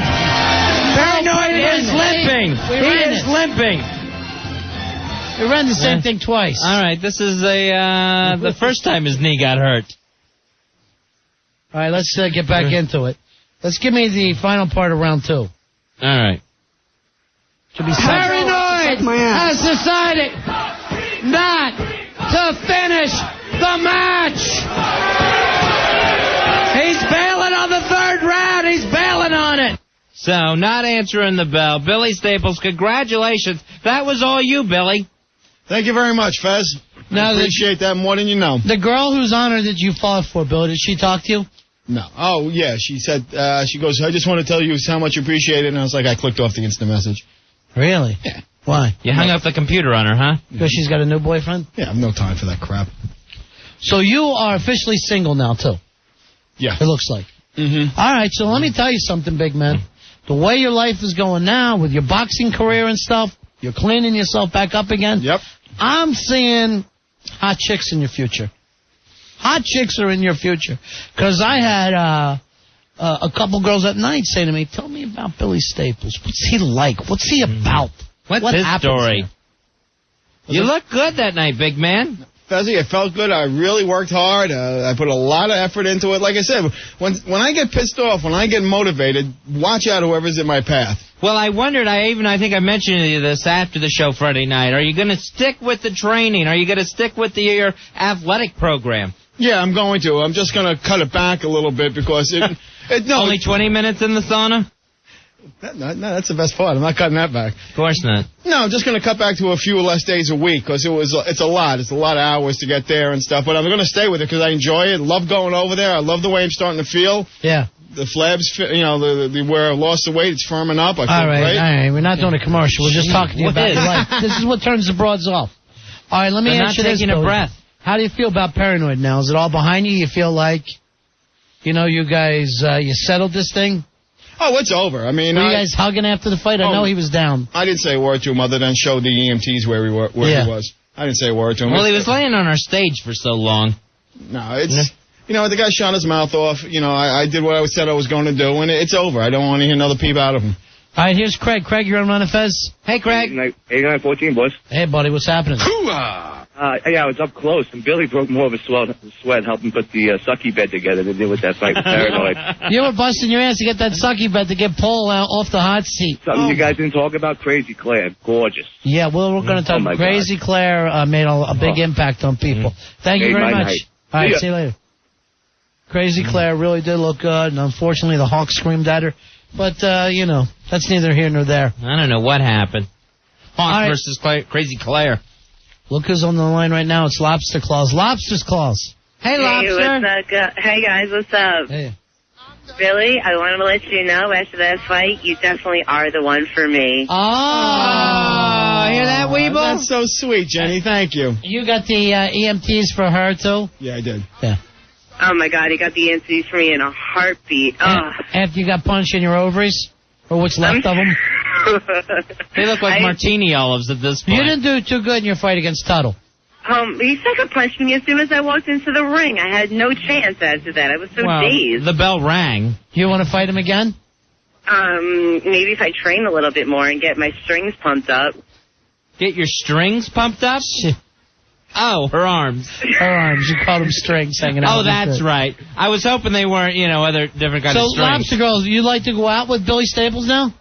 Paranoid is limping. He is limping. We ran the same thing twice. All right, this is the first time his knee got hurt. All right, let's get back into it. Let's give me the final part of round 2. All right. Paranoid has decided not to finish the match. He's bailing on the 3rd round. He's bailing on it. So, not answering the bell. Billy Staples, congratulations. That was all you, Billy. Thank you very much, Fez. Now, I appreciate that more than you know. The girl whose honor did you fought for, Bill, did she talk to you? No. Oh, yeah. She said, she goes, I just want to tell you how much you appreciate it. And I was like, I clicked off the instant message. Really? Yeah. Why? You hung up the computer on her, huh? Because she's got a new boyfriend? Yeah, I have no time for that crap. So you are officially single now, too? Yeah. It looks like. Mm-hmm. All right, so let me tell you something, big man. The way your life is going now with your boxing career and stuff, you're cleaning yourself back up again. Yep. I'm seeing hot chicks in your future. Hot chicks are in your future. Because I had a couple girls at night say to me, tell me about Billy Staples. What's he like? What's he about? What's his story? You look good that night, big man. Fezzy, it felt good. I really worked hard. I put a lot of effort into it. Like I said, when I get pissed off, when I get motivated, watch out whoever's in my path. Well, I wondered, I think I mentioned to you this after the show Friday night. Are you going to stick with the training? Are you going to stick with your athletic program? Yeah, I'm going to. I'm just going to cut it back a little bit because Only 20 minutes in the sauna? No, that's the best part. I'm not cutting that back. Of course not. No, I'm just going to cut back to a few less days a week because it's a lot. It's a lot of hours to get there and stuff. But I'm going to stay with it because I enjoy it. Love going over there. I love the way I'm starting to feel. Yeah. The flabs, where I lost the weight, it's firming up. I feel great. All right. We're not doing a commercial. We're just talking to you about your life. This is what turns the broads off. All right, let me ask you this. Taking a breath. How do you feel about Paranoid now? Is it all behind you? You feel like, you guys, you settled this thing? Oh, it's over. I mean, were you guys hugging after the fight? I know he was down. I didn't say a word to him other than show the EMTs where he was. I didn't say a word to him. Well, he was laying on our stage for so long. No, it's... the guy shot his mouth off. I did what I said I was going to do, and it's over. I don't want to hear another peep out of him. All right, here's Craig. Craig, you're on Run and Fez. Hey, Craig. 89-14, boys. Hey, buddy, what's happening? Yeah, I was up close, and Billy broke more of a sweat helping put the sucky bed together than did with that fight with Paranoid. You were busting your ass to get that sucky bed to get Paul off the hot seat. Something you guys didn't talk about? Crazy Claire. Gorgeous. Yeah, well, we're going to talk. Crazy God. Claire made a big impact on people. Thank you very much. All right, see you later. Crazy Claire really did look good, and unfortunately the Hawk screamed at her. But, that's neither here nor there. I don't know what happened. Hawk versus Crazy Claire. Look who's on the line right now. It's Lobster Claws. Lobster's Claws. Hey, Lobster. What's up, hey, guys, what's up? Hey. Billy, I wanted to let you know after that fight, you definitely are the one for me. Oh, hear that, Weeble? That's so sweet, Jenny. Thank you. You got the EMTs for her, too? Yeah, I did. Yeah. Oh, my God, he got the NCs for me in a heartbeat. After you got punched in your ovaries? Or what's left of them? They look like martini olives at this point. You didn't do too good in your fight against Tuttle. He sucker punched me as soon as I walked into the ring. I had no chance after that. I was so dazed. The bell rang. You want to fight him again? Maybe if I train a little bit more and get my strings pumped up. Get your strings pumped up? Oh, her arms. Her arms. You called them strings hanging out. Oh, that's right. I was hoping they weren't, other different kinds of strings. So, Lobster Girls, you'd like to go out with Billy Staples now?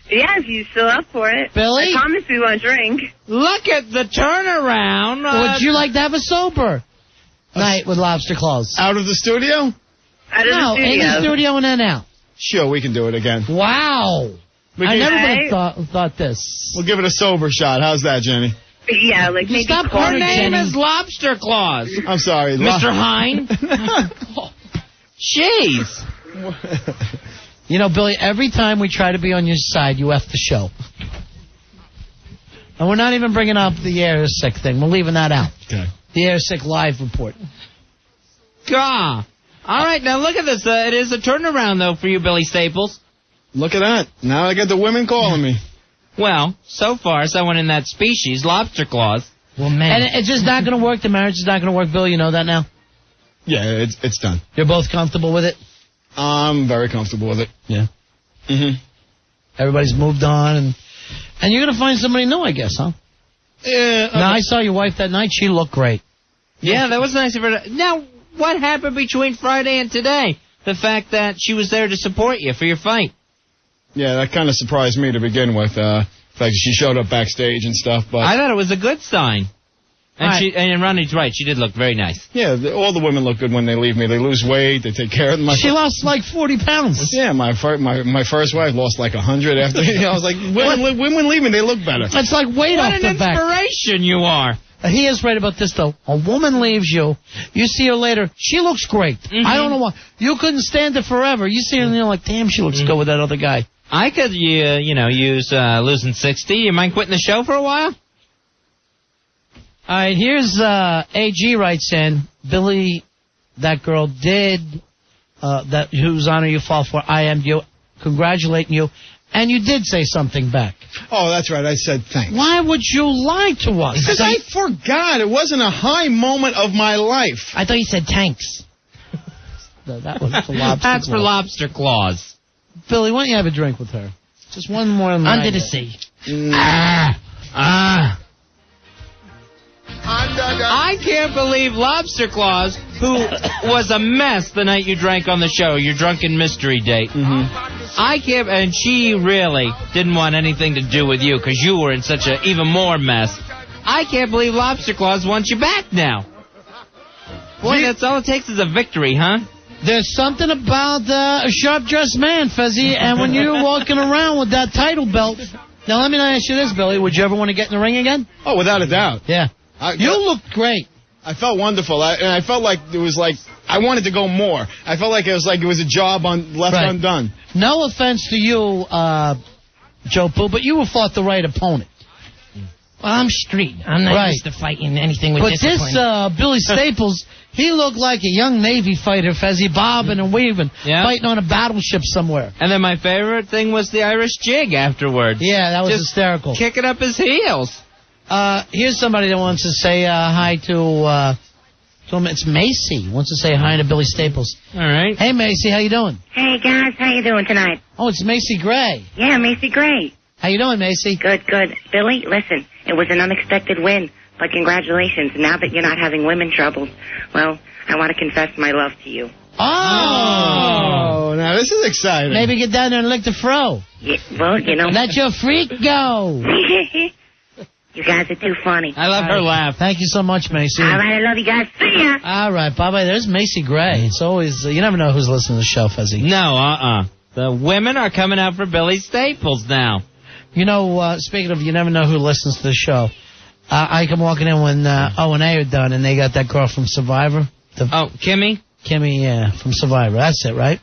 Yeah, if you're still up for it. Billy? I promise we won't drink. Look at the turnaround. Would you like to have a sober night with Lobster Claws? Out of the studio? Out of the studio. In the studio and then out. Sure, we can do it again. Wow. I never would have thought this. We'll give it a sober shot. How's that, Jenny? Yeah, like maybe Stop quarter. Her name Jenny. is Lobster Claws. I'm sorry. Mr. Hine. Jeez. You know, Billy, every time we try to be on your side, you F the show. And we're not even bringing up the air sick thing. We're leaving that out. Okay. The air sick live report. Gah. All right, now look at this. It is a turnaround, though, for you, Billy Staples. Look at that. Now I get the women calling me. Well, so far, someone in that species, Lobster Claws. Well, man. And it's just not going to work. The marriage is not going to work, Billy. You know that now? Yeah, it's done. You're both comfortable with it? I'm very comfortable with it. Yeah. Mm-hmm. Everybody's moved on, and you're going to find somebody new, I guess, huh? Yeah. Now, I saw your wife that night. She looked great. Yeah, that was nice of her. Now, what happened between Friday and today? The fact that she was there to support you for your fight. Yeah, that kind of surprised me to begin with. The fact that she showed up backstage and stuff. But I thought it was a good sign. And and Ronnie's right. She did look very nice. Yeah, all the women look good when they leave me. They lose weight. They take care of them. She lost like 40 pounds. Yeah, my first wife lost like 100 after. I was like, women leave me, they look better. It's like weight off the back. What an inspiration you are. He is right about this, though. A woman leaves you. You see her later. She looks great. Mm-hmm. I don't know why. You couldn't stand it forever. You see her and you're like, damn, she looks good with that other guy. I could, use losing 60. You mind quitting the show for a while? All right, here's AG writes in, Billy, that girl did, whose honor you fall for. I am you, congratulating you, and you did say something back. Oh, that's right. I said thanks. Why would you lie to us? Because I forgot. It wasn't a high moment of my life. I thought you said tanks. No, that was for Lobster That's Claws. for Lobster Claws. Billy, why don't you have a drink with her? Just one more. Under the sea. I can't believe Lobster Claws, who was a mess the night you drank on the show, your drunken mystery date. Mm-hmm. I can't, and she really didn't want anything to do with you because you were in such a even more mess. I can't believe Lobster Claws wants you back now. Boy, that's all it takes is a victory, huh? There's something about a sharp-dressed man, Fezzy, and when you're walking around with that title belt. Now, let me ask you this, Billy. Would you ever want to get in the ring again? Oh, without a doubt. Yeah. You looked great. I felt wonderful, and I felt like it was like I wanted to go more. I felt like it was a job left undone. No offense to you, Joe Poo, but you fought the right opponent. Well, I'm street. I'm not used to fighting anything with discipline. But this Billy Staples, he looked like a young Navy fighter, Fezzy, bobbing and weaving, fighting on a battleship somewhere. And then my favorite thing was the Irish jig afterwards. Yeah, that was just hysterical. Kicking up his heels. Here's somebody that wants to say hi to it's Macy. Wants to say hi to Billy Staples. All right. Hey, Macy, how you doing? Hey, guys, how you doing tonight? Oh, it's Macy Gray. Yeah, Macy Gray. How you doing, Macy? Good. Billy, listen, it was an unexpected win, but congratulations. Now that you're not having women troubles, well, I want to confess my love to you. Oh, now this is exciting. Maybe get down there and lick the fro. Yeah, well, Let your freak go. You guys are too funny. I love her laugh. Thank you so much, Macy. All right, I love you guys. See ya. All right, bye-bye. There's Macy Gray. It's always, you never know who's listening to the show, Fezzy. No, The women are coming out for Billy Staples now. You know, speaking of you never know who listens to the show, I come walking in when O&A are done, and they got that girl from Survivor. Kimmy? Kimmy, yeah, from Survivor. That's it, right?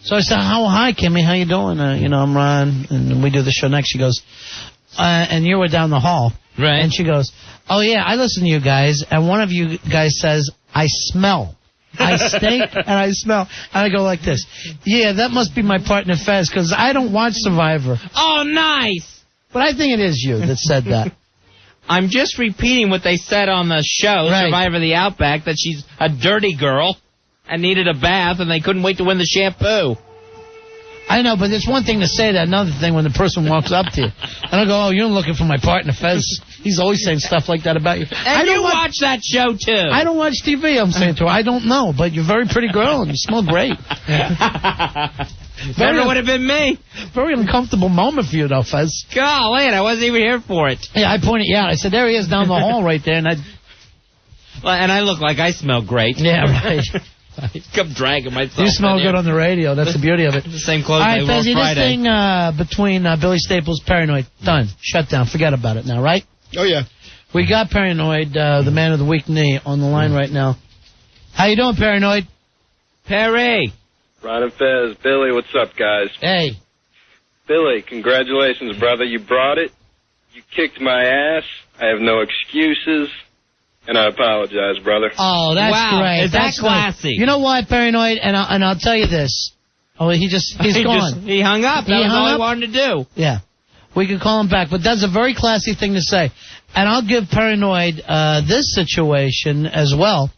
So I said, hi, Kimmy, how you doing? I'm Ron, and we do the show next. She goes, and you were down the hall. Right. And she goes, oh, yeah, I listen to you guys, and one of you guys says, I smell. I stink and I smell. And I go like this. Yeah, that must be my partner Fez, because I don't watch Survivor. Oh, nice. But I think it is you that said that. I'm just repeating what they said on the show, Survivor the Outback, that she's a dirty girl and needed a bath, and they couldn't wait to win the shampoo. I know, but it's one thing to say that, another thing when the person walks up to you. And I go, oh, you're looking for my partner Fez. He's always saying stuff like that about you. And you watch that show, too. I don't watch TV, I'm saying to her. I don't know, but you're a very pretty girl, and you smell great. Never would have been me. Very uncomfortable moment for you, though, Fez. Golly, I wasn't even here for it. Yeah, I pointed you out. I said, there he is down the hall right there. And I look like I smell great. Yeah, right. Come dragging myself. You smell good on the radio. That's the beauty of it. The same clothes I I wore Fezzy, Friday. this thing between Billy Staples, Paranoid, done. Shut down. Forget about it now, right? Oh, yeah. We got Paranoid, the man of the week knee, on the line right now. How you doing, Paranoid? Perry. Ron and Fez. Billy, what's up, guys? Hey. Billy, congratulations, brother. You brought it. You kicked my ass. I have no excuses. And I apologize, brother. Oh, that's great. Is that That's classy? Great. You know what, Paranoid? And I'll tell you this. Oh, he's gone. He hung up. That was all he wanted to do. Yeah. We could call him back, but that's a very classy thing to say. And I'll give Paranoid this situation as well.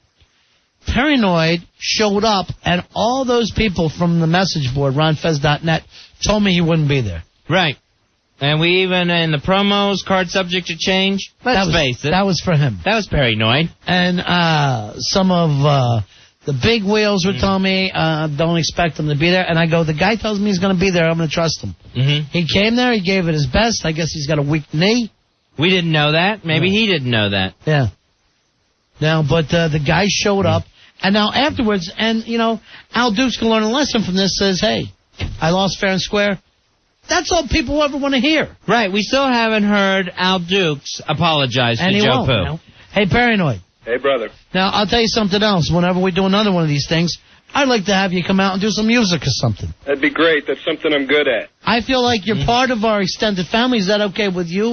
Paranoid showed up, and all those people from the message board, ronfez.net, told me he wouldn't be there. Right. And we even, in the promos, card subject to change, let's face it. That was for him. That was Paranoid. And some of the big wheels were telling me, don't expect him to be there. And I go, the guy tells me he's going to be there, I'm going to trust him. Mm-hmm. He came there, he gave it his best. I guess he's got a weak knee. We didn't know that. Maybe he didn't know that. Yeah. Now, but the guy showed up. And now afterwards, and, Al Dukes can learn a lesson from this, says, hey, I lost fair and square. That's all people ever want to hear. Right. We still haven't heard Al Dukes apologize to Joe Poo. Hey, Paranoid. Hey, brother. Now, I'll tell you something else. Whenever we do another one of these things, I'd like to have you come out and do some music or something. That'd be great. That's something I'm good at. I feel like you're part of our extended family. Is that okay with you,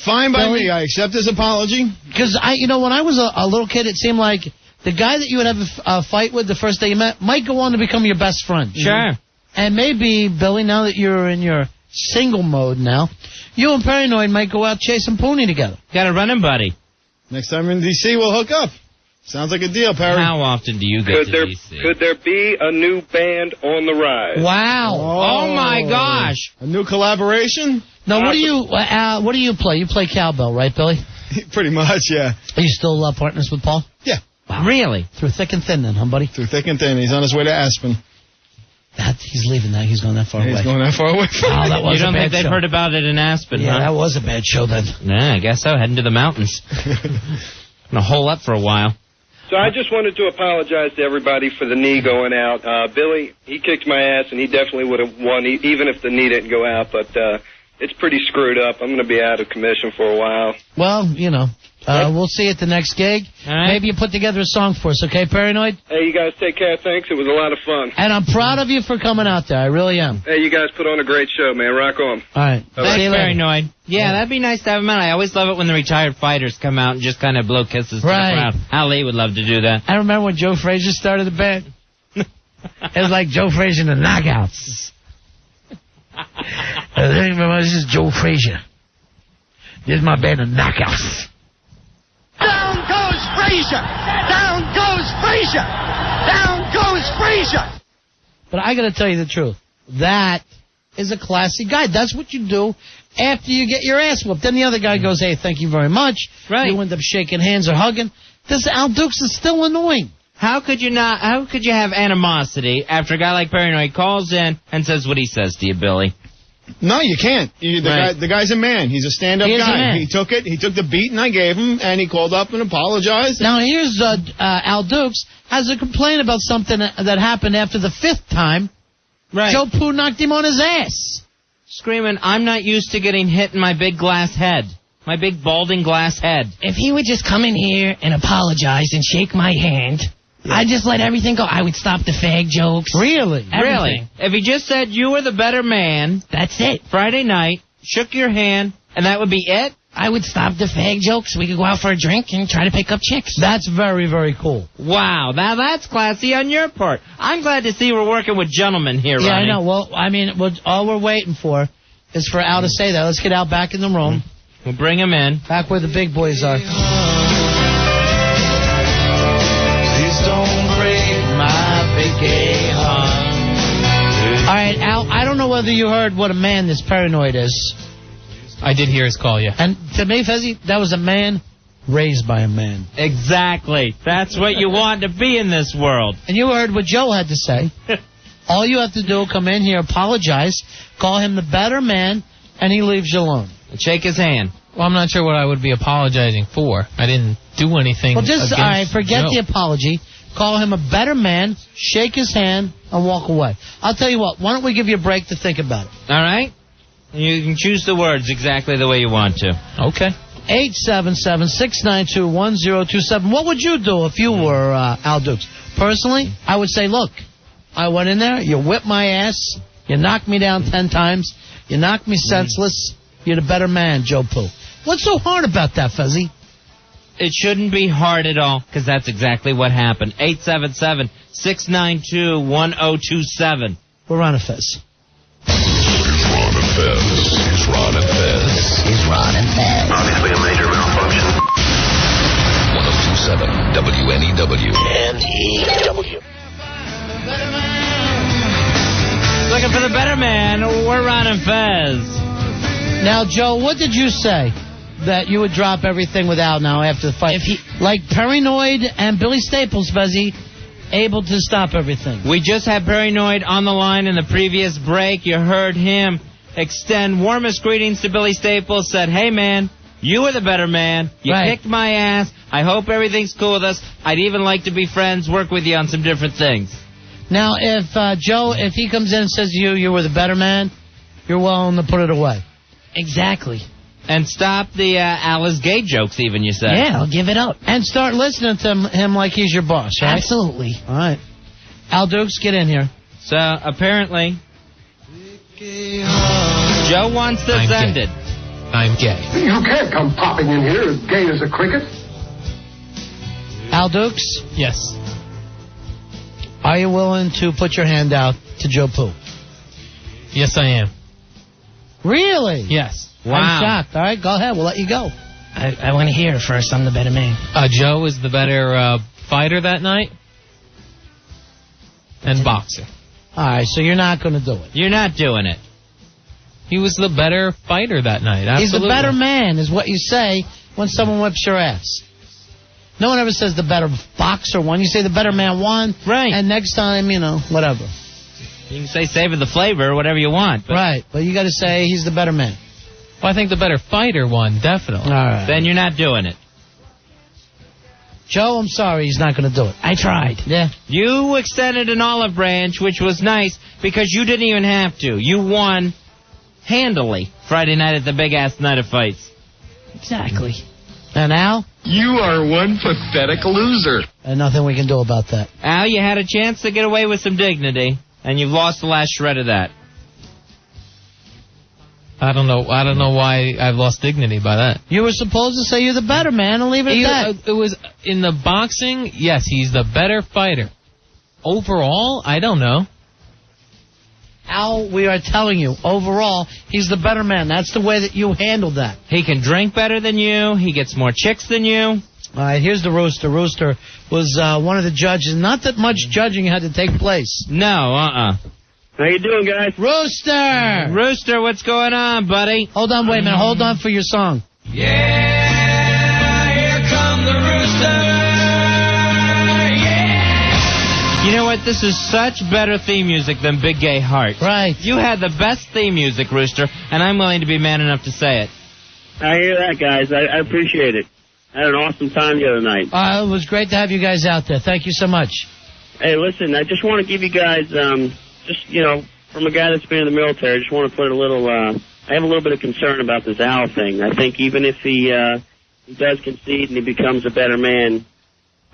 Fine by Billy? me. I accept his apology. Because, when I was a little kid, it seemed like the guy that you would have a fight with the first day you met might go on to become your best friend. Sure. And maybe, Billy, now that you're in your single mode now, you and Paranoid might go out chasing Pony together. Got a running buddy. Next time in D.C., we'll hook up. Sounds like a deal, Perry. How often do you get to D.C.? Could there be a new band on the rise? Wow. Oh my gosh. A new collaboration? Now, what do you play? You play cowbell, right, Billy? Pretty much, yeah. Are you still partners with Paul? Yeah. Wow. Really? Through thick and thin then, huh, buddy? Through thick and thin. He's on his way to Aspen. He's leaving now. He's going that far away. He's going that far away. Oh, that was you don't a bad think they've show. heard about it in Aspen, Yeah, huh? that was a bad show then. Yeah, I guess so. Heading to the mountains. Gonna hole up for a while. So I just wanted to apologize to everybody for the knee going out. Billy, he kicked my ass, and he definitely would have won even if the knee didn't go out. But it's pretty screwed up. I'm going to be out of commission for a while. Well, we'll see you at the next gig. All right. Maybe you put together a song for us, okay, Paranoid? Hey, you guys take care. Thanks. It was a lot of fun. And I'm proud of you for coming out there. I really am. Hey, you guys put on a great show, man. Rock on. All right. Thanks, Paranoid. Yeah, that'd be nice to have him out. I always love it when the retired fighters come out and just kind of blow kisses to the crowd. Ali would love to do that. I remember when Joe Frazier started the band. It was like Joe Frazier and the Knockouts. This is Joe Frazier. This is my band, the Knockouts. Down goes Frazier! Down goes Frazier! Down goes Frazier! But I got to tell you the truth. That is a classy guy. That's what you do after you get your ass whooped. Then the other guy goes, hey, thank you very much. Right. You end up shaking hands or hugging. This Al Dukes is still annoying. How could you have animosity after a guy like Paranoid calls in and says what he says to you, Billy? No, you can't. The guy's a man. He's a stand-up guy. He took the beating I gave him, and he called up and apologized. Now, here's Al Dukes has a complaint about something that happened after the fifth time. Right. Joe Poo knocked him on his ass. Screaming, I'm not used to getting hit in my big glass head. My big balding glass head. If he would just come in here and apologize and shake my hand, I just let everything go. I would stop the fag jokes. Really? Everything. Really? If he just said you were the better man, That's it. Friday night, shook your hand, and that would be it? I would stop the fag jokes. We could go out for a drink and try to pick up chicks. That's very, very cool. Wow, now that's classy on your part. I'm glad to see we're working with gentlemen here, Yeah, Ronnie. I know. Well, I mean, all we're waiting for is for Al to say that. Let's get Al back in the room. We'll bring him in. Back where the big boys are. Please don't break my big gay heart. All right, Al, I don't know whether you heard what a man this paranoid is. I did hear his call, yeah. And to me, Fezzi, that was a man raised by a man. Exactly. That's what you want to be in this world. And you heard what Joe had to say. All you have to do, come in here, apologize, call him the better man, and he leaves you alone. Shake his hand. Well, I'm not sure what I would be apologizing for. I didn't do anything. Well, just, all right, forget Joe. the apology. Call him a better man, shake his hand, and walk away. I'll tell you what, why don't we give you a break to think about it? All right? You can choose the words exactly the way you want to. Okay. 877-692-1027. What would you do if you were Al Dukes? Personally, I would say, look, I went in there, you whipped my ass, you knocked me down 10 times, you knocked me senseless, you're the better man, Joe Pooh. What's so hard about that, Fezzi? It shouldn't be hard at all, because that's exactly what happened. 877-692-1027. We're on a Fez. Ron and Fez. He's Ron and Fez. He's Ron and Fez. Obviously a major malfunction. 1027 WNEW. N-E-W. Looking for the better man, we're Ron and Fez. Now, Joe, what did you say? That you would drop everything with Al now after the fight. Like Paranoid and Billy Staples, Fezzi, able to stop everything. We just had Paranoid on the line in the previous break. You heard him extend warmest greetings to Billy Staples, said, hey, man, you were the better man. You kicked my ass. I hope everything's cool with us. I'd even like to be friends, work with you on some different things. Now, if Joe, if he comes in and says you were the better man, you're willing to put it away. Exactly. And stop the Alice Gay jokes, even, you said. Yeah, I'll give it up. And start listening to him like he's your boss, right? Absolutely. All right. Al Dukes, get in here. So, apparently, Joe wants this ended. I'm gay. You can't come popping in here as gay as a cricket. Al Dukes? Yes. Are you willing to put your hand out to Joe Pooh? Yes, I am. Really? Yes. I'm shocked. All right, go ahead. We'll let you go. I want to hear it first. I'm the better man. Joe is the better fighter that night and boxer. All right, so you're not going to do it. You're not doing it. He was the better fighter that night. Absolutely. He's the better man, is what you say when someone whips your ass. No one ever says the better boxer won. You say the better man won. Right. And next time, whatever. You can say savor the flavor, whatever you want. But right, but you got to say he's the better man. Well, I think the better fighter won, definitely. All right. Then you're not doing it. Joe, I'm sorry, he's not going to do it. I tried. Yeah. You extended an olive branch, which was nice, because you didn't even have to. You won handily Friday night at the Big Ass Night of Fights. Exactly. And Al? You are one pathetic loser. And nothing we can do about that. Al, you had a chance to get away with some dignity, and you've lost the last shred of that. I don't know why I've lost dignity by that. You were supposed to say you're the better man and leave it at that. It was in the boxing, yes, he's the better fighter. Overall, I don't know. Al, we are telling you, overall, he's the better man. That's the way that you handled that. He can drink better than you. He gets more chicks than you. All right, here's the Rooster. Rooster was one of the judges. Not that much judging had to take place. No, How you doing, guys? Rooster! Rooster, what's going on, buddy? Hold on, wait a minute. Hold on for your song. Yeah, here come the rooster. Yeah. You know what? This is such better theme music than Big Gay Heart. Right. You had the best theme music, Rooster, and I'm willing to be man enough to say it. I hear that, guys. I appreciate it. I had an awesome time the other night. It was great to have you guys out there. Thank you so much. Hey, listen, I just want to give you guys, from a guy that's been in the military, I just want to put a little, I have a little bit of concern about this Al thing. I think even if he does concede and he becomes a better man,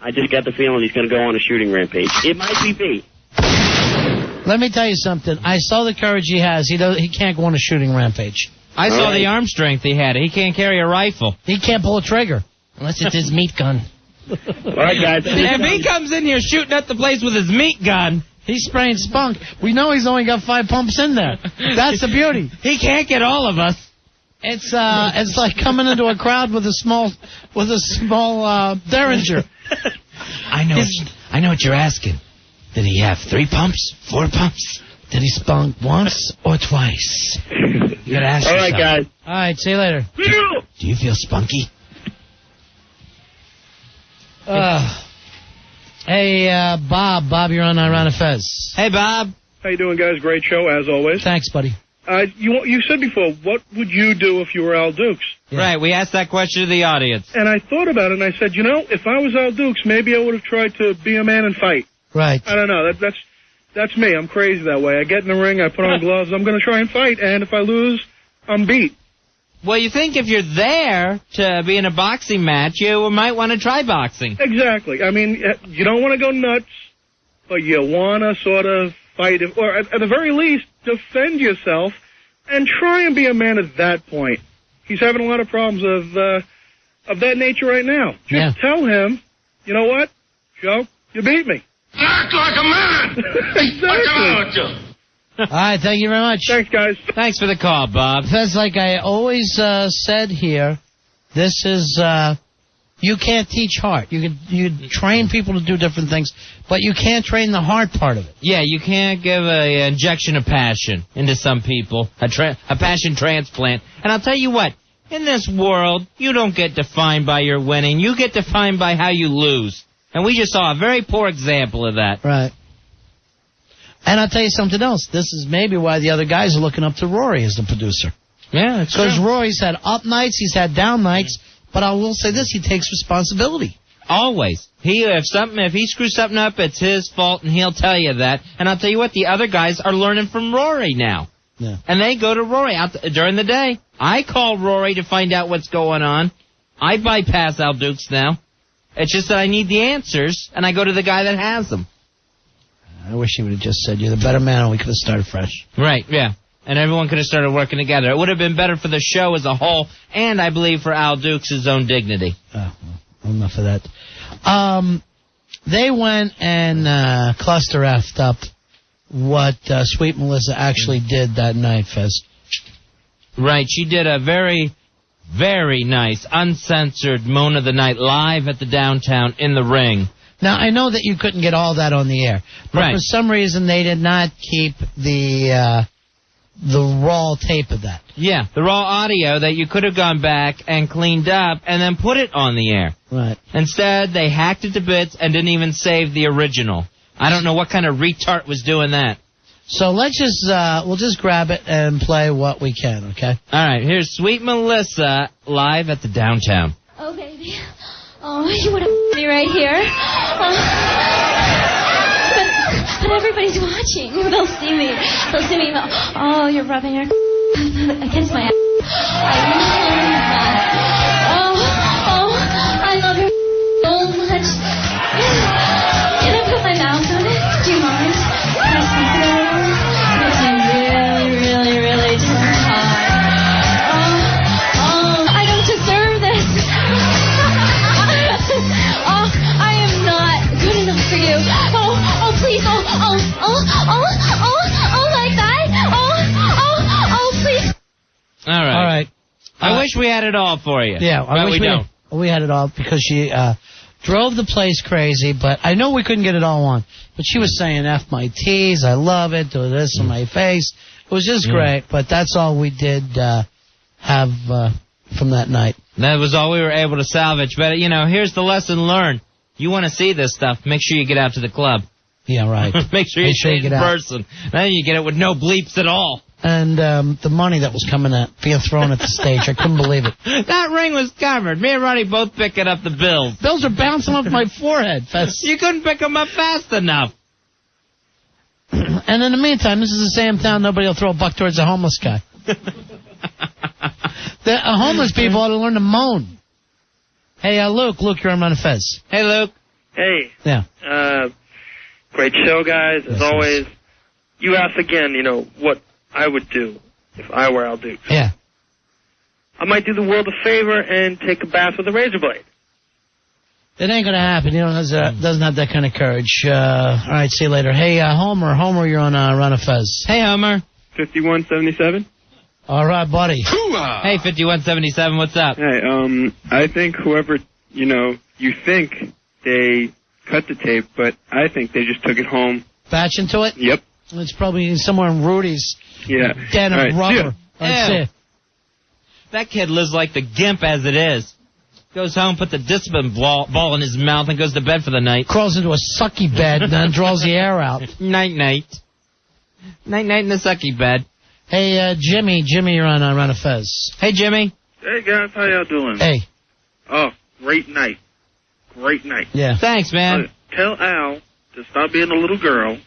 I just got the feeling he's going to go on a shooting rampage. It might be me. Let me tell you something. I saw the courage he has. He can't go on a shooting rampage. I saw the arm strength he had. He can't carry a rifle. He can't pull a trigger. Unless it's his meat gun. All right, guys. If he comes in here shooting at the place with his meat gun, he's spraying spunk. We know he's only got 5 pumps in there. That's the beauty. He can't get all of us. It's like coming into a crowd with a small Derringer. I know what you're asking. Did he have 3 pumps? 4 pumps? Did he spunk once or twice? You gotta ask yourself. All right, guys. All right, see you later. Do you feel spunky? Hey, Bob. Bob, you're on Ron and Fez. Hey, Bob. How you doing, guys? Great show, as always. Thanks, buddy. You said before, what would you do if you were Al Dukes? Yeah. Right, we asked that question to the audience. And I thought about it, and I said, if I was Al Dukes, maybe I would have tried to be a man and fight. Right. I don't know. That's me. I'm crazy that way. I get in the ring, I put on gloves, I'm going to try and fight, and if I lose, I'm beat. Well, you think if you're there to be in a boxing match, you might want to try boxing. Exactly. I mean, you don't want to go nuts, but you want to sort of fight, or at the very least, defend yourself and try and be a man at that point. He's having a lot of problems of that nature right now. Just tell him, you know what, Joe, you beat me. Act like a man! Exactly. All right, thank you very much. Thanks, guys. Thanks for the call, Bob. Fez, like I always said here, this is you can't teach heart. You train people to do different things, but you can't train the heart part of it. Yeah, you can't give an injection of passion into some people, a passion transplant. And I'll tell you what, in this world, you don't get defined by your winning. You get defined by how you lose. And we just saw a very poor example of that. Right. And I'll tell you something else. This is maybe why the other guys are looking up to Rory as the producer. Yeah, that's true. Because Rory's had up nights, he's had down nights, but I will say this, he takes responsibility. Always. If he screws something up, it's his fault, and he'll tell you that. And I'll tell you what, the other guys are learning from Rory now. Yeah. And they go to Rory during the day. I call Rory to find out what's going on. I bypass Al Dukes now. It's just that I need the answers, and I go to the guy that has them. I wish he would have just said, you're the better man, and we could have started fresh. Right, yeah. And everyone could have started working together. It would have been better for the show as a whole, and I believe for Al Dukes' own dignity. Oh, well, enough of that. They went and cluster effed up what Sweet Melissa actually did that night, Fez. Right, she did a very, very nice, uncensored Moan of the Night live at the Downtown in the ring. Now, I know that you couldn't get all that on the air, but for some reason they did not keep the raw tape of that. Yeah, the raw audio that you could have gone back and cleaned up and then put it on the air. Right. Instead, they hacked it to bits and didn't even save the original. I don't know what kind of retard was doing that. So let's just, we'll just grab it and play what we can, okay? All right, here's Sweet Melissa live at the Downtown. Oh, baby. Oh, you would have me right here. But everybody's watching. They'll see me. They'll see me. Oh, you're rubbing your against my ass. I love that. Oh, I love her so much. Can I put my mouth on it? Do you mind? Can I sneak it a little? Makes me really, really, really tired. Oh, I don't deserve this. Oh, I am not good enough for you. Oh, please. Oh, like that. Oh, please. All right. I wish we had it all for you. Yeah, I but wish we don't. We had it all because she drove the place crazy, but I know we couldn't get it all on. But she was saying F my T's, I love it, do this in my face. It was just great, but that's all we did have from that night. That was all we were able to salvage. But, here's the lesson learned. You want to see this stuff, make sure you get out to the club. Yeah, right. Make sure you see it in person. Then you get it with no bleeps at all. And the money that was being thrown at the stage, I couldn't believe it. That ring was covered. Me and Ronnie both picking up the bills. Bills are bouncing off my forehead, Fez. You couldn't pick them up fast enough. And in the meantime, this is the same town, nobody will throw a buck towards a homeless guy. The homeless people ought to learn to moan. Hey, Luke, you're on Fez. Hey, Luke. Hey. Yeah. Great show, guys, as Yes, always. You asked again, what I would do if I were Al Dukes. Yeah. I might do the world a favor and take a bath with a razor blade. It ain't gonna happen. He doesn't have that kind of courage. All right, see you later. Hey, Homer. Homer, you're on Ron and Fez. Hey, Homer. 5177? All right, buddy. Hey, 5177, what's up? Hey, I think whoever, you think they cut the tape, but I think they just took it home. Batch into it? Yep. It's probably somewhere in Rudy's den of All right, rubber. That's Ew. it. That kid lives like the gimp as it is. Goes home, puts a discipline ball in his mouth, and goes to bed for the night. Crawls into a sucky bed and then draws the air out. Night-night. Night-night in the sucky bed. Hey, Jimmy. Jimmy, you're on Ron and Fez. Hey, Jimmy. Hey, guys, how y'all doing? Hey. Oh, great night. Great night. Yeah. Thanks, man. Tell Al to stop being a little girl,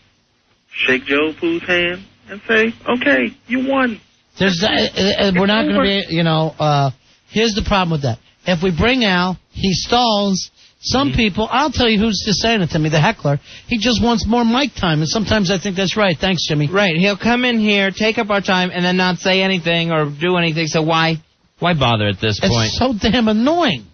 shake Joe Pooh's hand, and say, okay, you won. We're not going to be, here's the problem with that. If we bring Al, he stalls. Some people, I'll tell you who's just saying it to me, the heckler, he just wants more mic time, and sometimes I think that's right. Thanks, Jimmy. Right, he'll come in here, take up our time, and then not say anything or do anything, so why bother at this point? It's so damn annoying.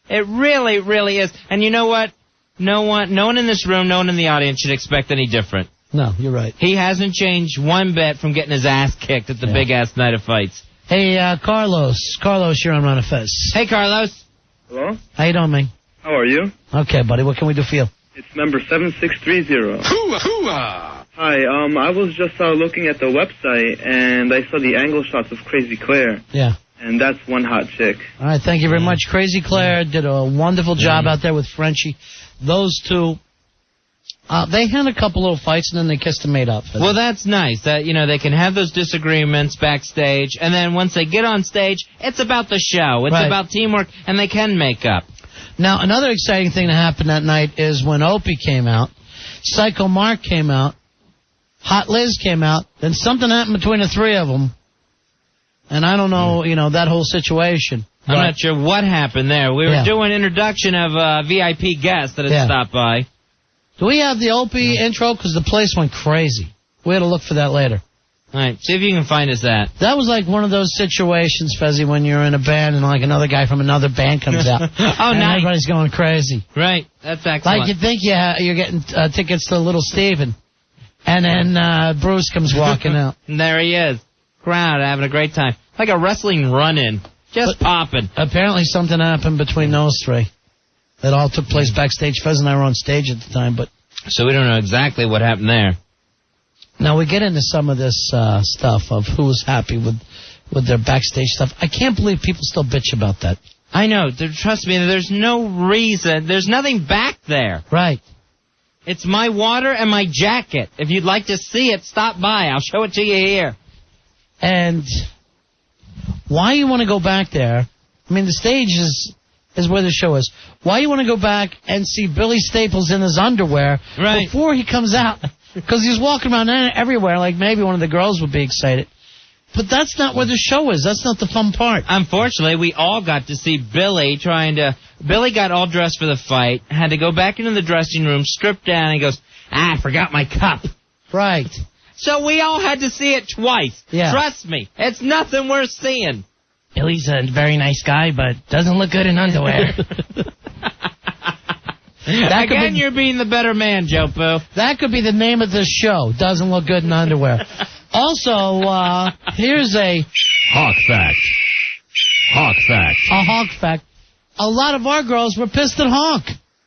It really, really is. And you know what? No one in this room, no one in the audience should expect any different. No, you're right. He hasn't changed one bit from getting his ass kicked at the big-ass night of fights. Hey, Carlos. Carlos, you're on Ron and Fez. Hey, Carlos. Hello? How you doing, man? How are you? Okay, buddy. What can we do for you? It's number 7630. Hi, I was just looking at the website, and I saw the angle shots of Crazy Claire. Yeah. And that's one hot chick. All right, thank you very much. Crazy Claire did a wonderful job out there with Frenchie. Those two, they had a couple little fights, and then they kissed and made up. Well, that's nice. That they can have those disagreements backstage, and then once they get on stage, it's about the show. It's about teamwork, and they can make up. Now, another exciting thing that happened that night is when Opie came out, Psycho Mark came out, Hot Liz came out, then something happened between the three of them. And I don't know, that whole situation. I'm not sure what happened there. We were doing introduction of a VIP guest that had stopped by. Do we have the Opie intro? Because the place went crazy. We had to look for that later. All right, see if you can find us that. That was like one of those situations, Fezzy, when you're in a band and like another guy from another band comes out. Oh, and nice. everybody's going crazy. Right, that's excellent. Like you think you're getting tickets to Little Steven. And then Bruce comes walking out. And there he is. Crowd having a great time. Like a wrestling run-in. Just popping. Apparently something happened between those three. That all took place backstage. Fez and I were on stage at the time, but... So we don't know exactly what happened there. Now, we get into some of this stuff of who was happy with their backstage stuff. I can't believe people still bitch about that. I know. Trust me, there's no reason. There's nothing back there. Right. It's my water and my jacket. If you'd like to see it, stop by. I'll show it to you here. And why you want to go back there? I mean, the stage is where the show is. Why you want to go back and see Billy Staples in his underwear before he comes out? Because he's walking around everywhere, like maybe one of the girls would be excited. But that's not where the show is. That's not the fun part. Unfortunately, we all got to see Billy Billy got all dressed for the fight, had to go back into the dressing room, stripped down, and he goes, I forgot my cup. Right. So we all had to see it twice. Yeah. Trust me, it's nothing worth seeing. Billy's a very nice guy, but doesn't look good in underwear. Again, you're being the better man, Joe Poo. That could be the name of this show. Doesn't look good in underwear. Also, here's a... Hawk fact. Hawk fact. A Hawk fact. A lot of our girls were pissed at Hawk.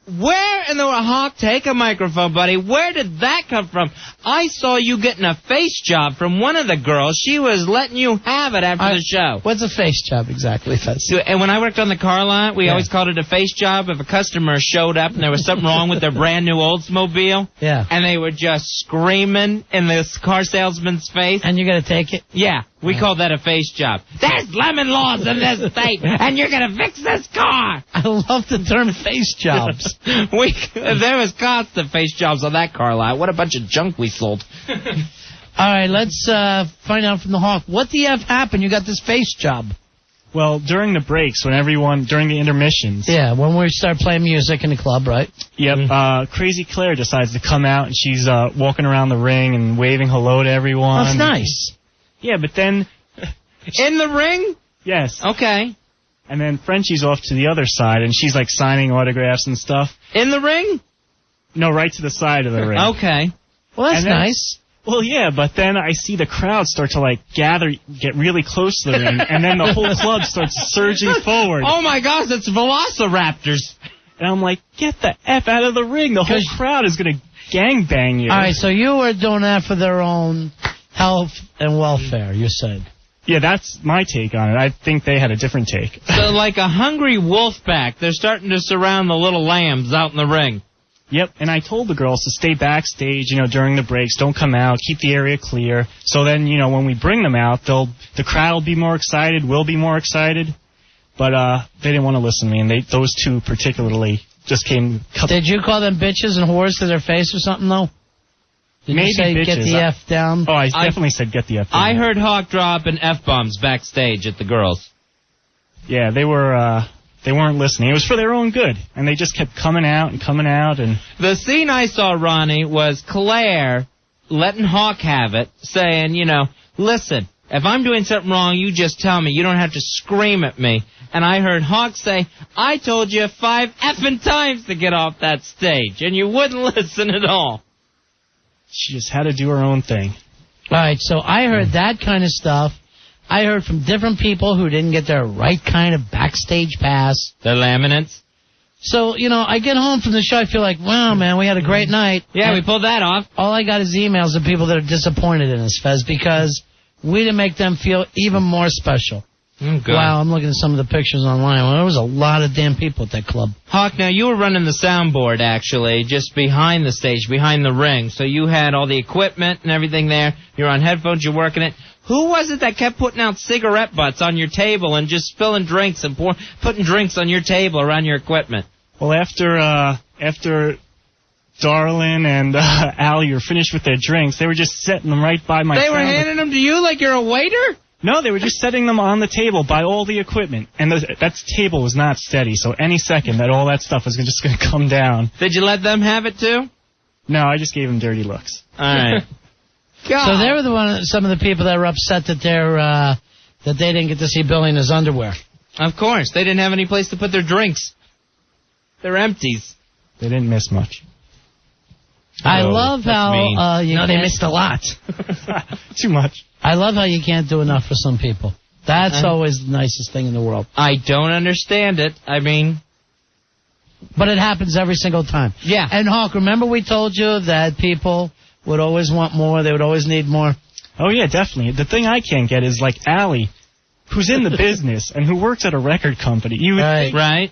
Where in the Hawk, take a microphone, buddy. Where did that come from? I saw you getting a face job from one of the girls. She was letting you have it after the show. What's a face job exactly, Fez? And when I worked on the car lot, we always called it a face job. If a customer showed up and there was something wrong with their brand new Oldsmobile, and they were just screaming in this car salesman's face. And you got to take it? Yeah. We call that a face job. There's lemon laws in this state, and you're going to fix this car. I love the term face jobs. There was constant face jobs on that car lot. What a bunch of junk we sold. All right, let's find out from the Hawk. What the F happened? You got this face job. Well, during the breaks, during the intermissions. Yeah, when we start playing music in the club, right? Yep. Crazy Claire decides to come out, and she's walking around the ring and waving hello to everyone. That's nice. Yeah, but then... In the ring? Yes. Okay. And then Frenchie's off to the other side, and she's, like, signing autographs and stuff. In the ring? No, right to the side of the ring. Okay. Well, that's nice. Well, yeah, but then I see the crowd start to, like, get really close to the ring, and then the whole club starts surging forward. Oh, my gosh, it's Velociraptors. And I'm like, get the F out of the ring. The whole crowd is going to gangbang you. All right, so you were doing that for their own health and welfare, you said. Yeah, that's my take on it. I think they had a different take. So like a hungry wolf pack, they're starting to surround the little lambs out in the ring. Yep, and I told the girls to stay backstage, during the breaks. Don't come out. Keep the area clear. So then, when we bring them out, the crowd will be more excited. We'll be more excited. But they didn't want to listen to me, and those two particularly just came... Did you call them bitches and whores to their face or something, though? Did Maybe you say bitches. Get the F down? Oh, I definitely said get the F down. I heard Hawk dropping F-bombs backstage at the girls. Yeah, they weren't listening. It was for their own good, and they just kept coming out. And the scene I saw, Ronnie, was Claire letting Hawk have it, saying, listen, if I'm doing something wrong, you just tell me. You don't have to scream at me. And I heard Hawk say, I told you 5 effing times to get off that stage, and you wouldn't listen at all. She just had to do her own thing. All right, so I heard that kind of stuff. I heard from different people who didn't get their right kind of backstage pass. Their laminates. So, I get home from the show, I feel like, wow, man, we had a great night. Yeah, and we pulled that off. All I got is emails of people that are disappointed in us, Fez, because we didn't make them feel even more special. Oh, God. Wow, I'm looking at some of the pictures online. Well, there was a lot of damn people at that club. Hawk, now you were running the soundboard, actually, just behind the stage, behind the ring. So you had all the equipment and everything there. You're on headphones, you're working it. Who was it that kept putting out cigarette butts on your table and just spilling drinks and putting drinks on your table around your equipment? Well, after Darlin and Allie were finished with their drinks, they were just setting them right by my They were handing them to you like you're a waiter? No, they were just setting them on the table by all the equipment. And that table was not steady, so any second that all that stuff was just going to come down. Did you let them have it, too? No, I just gave them dirty looks. All right. So they were some of the people that were upset that that they didn't get to see Billy in his underwear. Of course. They didn't have any place to put their drinks. They're empties. They didn't miss much. I love how they missed a lot. Too much. I love how you can't do enough for some people. That's always the nicest thing in the world. I don't understand it. I mean... But it happens every single time. Yeah. And, Hawk, remember we told you that people would always want more, they would always need more? Oh, yeah, definitely. The thing I can't get is, like, Allie, who's in the business and who works at a record company. You would think... Right.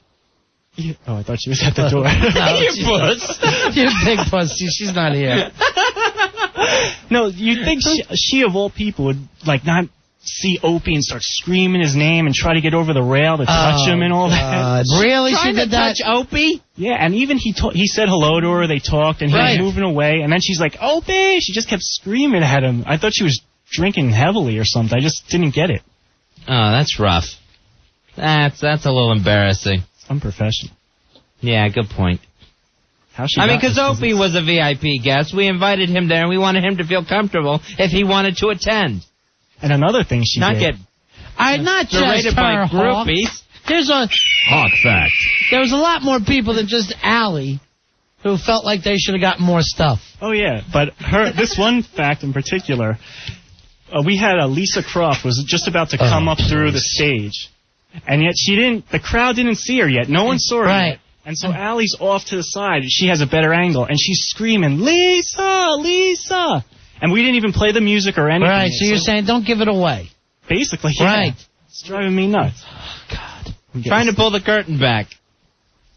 Oh, I thought she was at the door. You puss. You big pussy. She's not here. No, you'd think she of all people would, like, not see Opie and start screaming his name and try to get over the rail to touch him and all that. Really? She did that? Touch Opie? Yeah, and even he said hello to her, they talked, and he was moving away, and then she's like, Opie! She just kept screaming at him. I thought she was drinking heavily or something. I just didn't get it. Oh, that's rough. That's a little embarrassing. It's unprofessional. Yeah, good point. Because Opie was a VIP guest. We invited him there, and we wanted him to feel comfortable if he wanted to attend. And another thing she not did. Not just berated her, by Hawk. groupies. There's a Hawk fact. There was a lot more people than just Allie who felt like they should have gotten more stuff. Oh, yeah, but this one fact in particular, we had Lisa Croft was just about to come up through the stage, and yet the crowd didn't see her yet. No one saw her yet. And so Allie's off to the side. She has a better angle, and she's screaming, Lisa, Lisa! And we didn't even play the music or anything. Right, so you're saying don't give it away. Basically, yeah. Right. It's driving me nuts. Oh, God. Trying to pull the curtain back.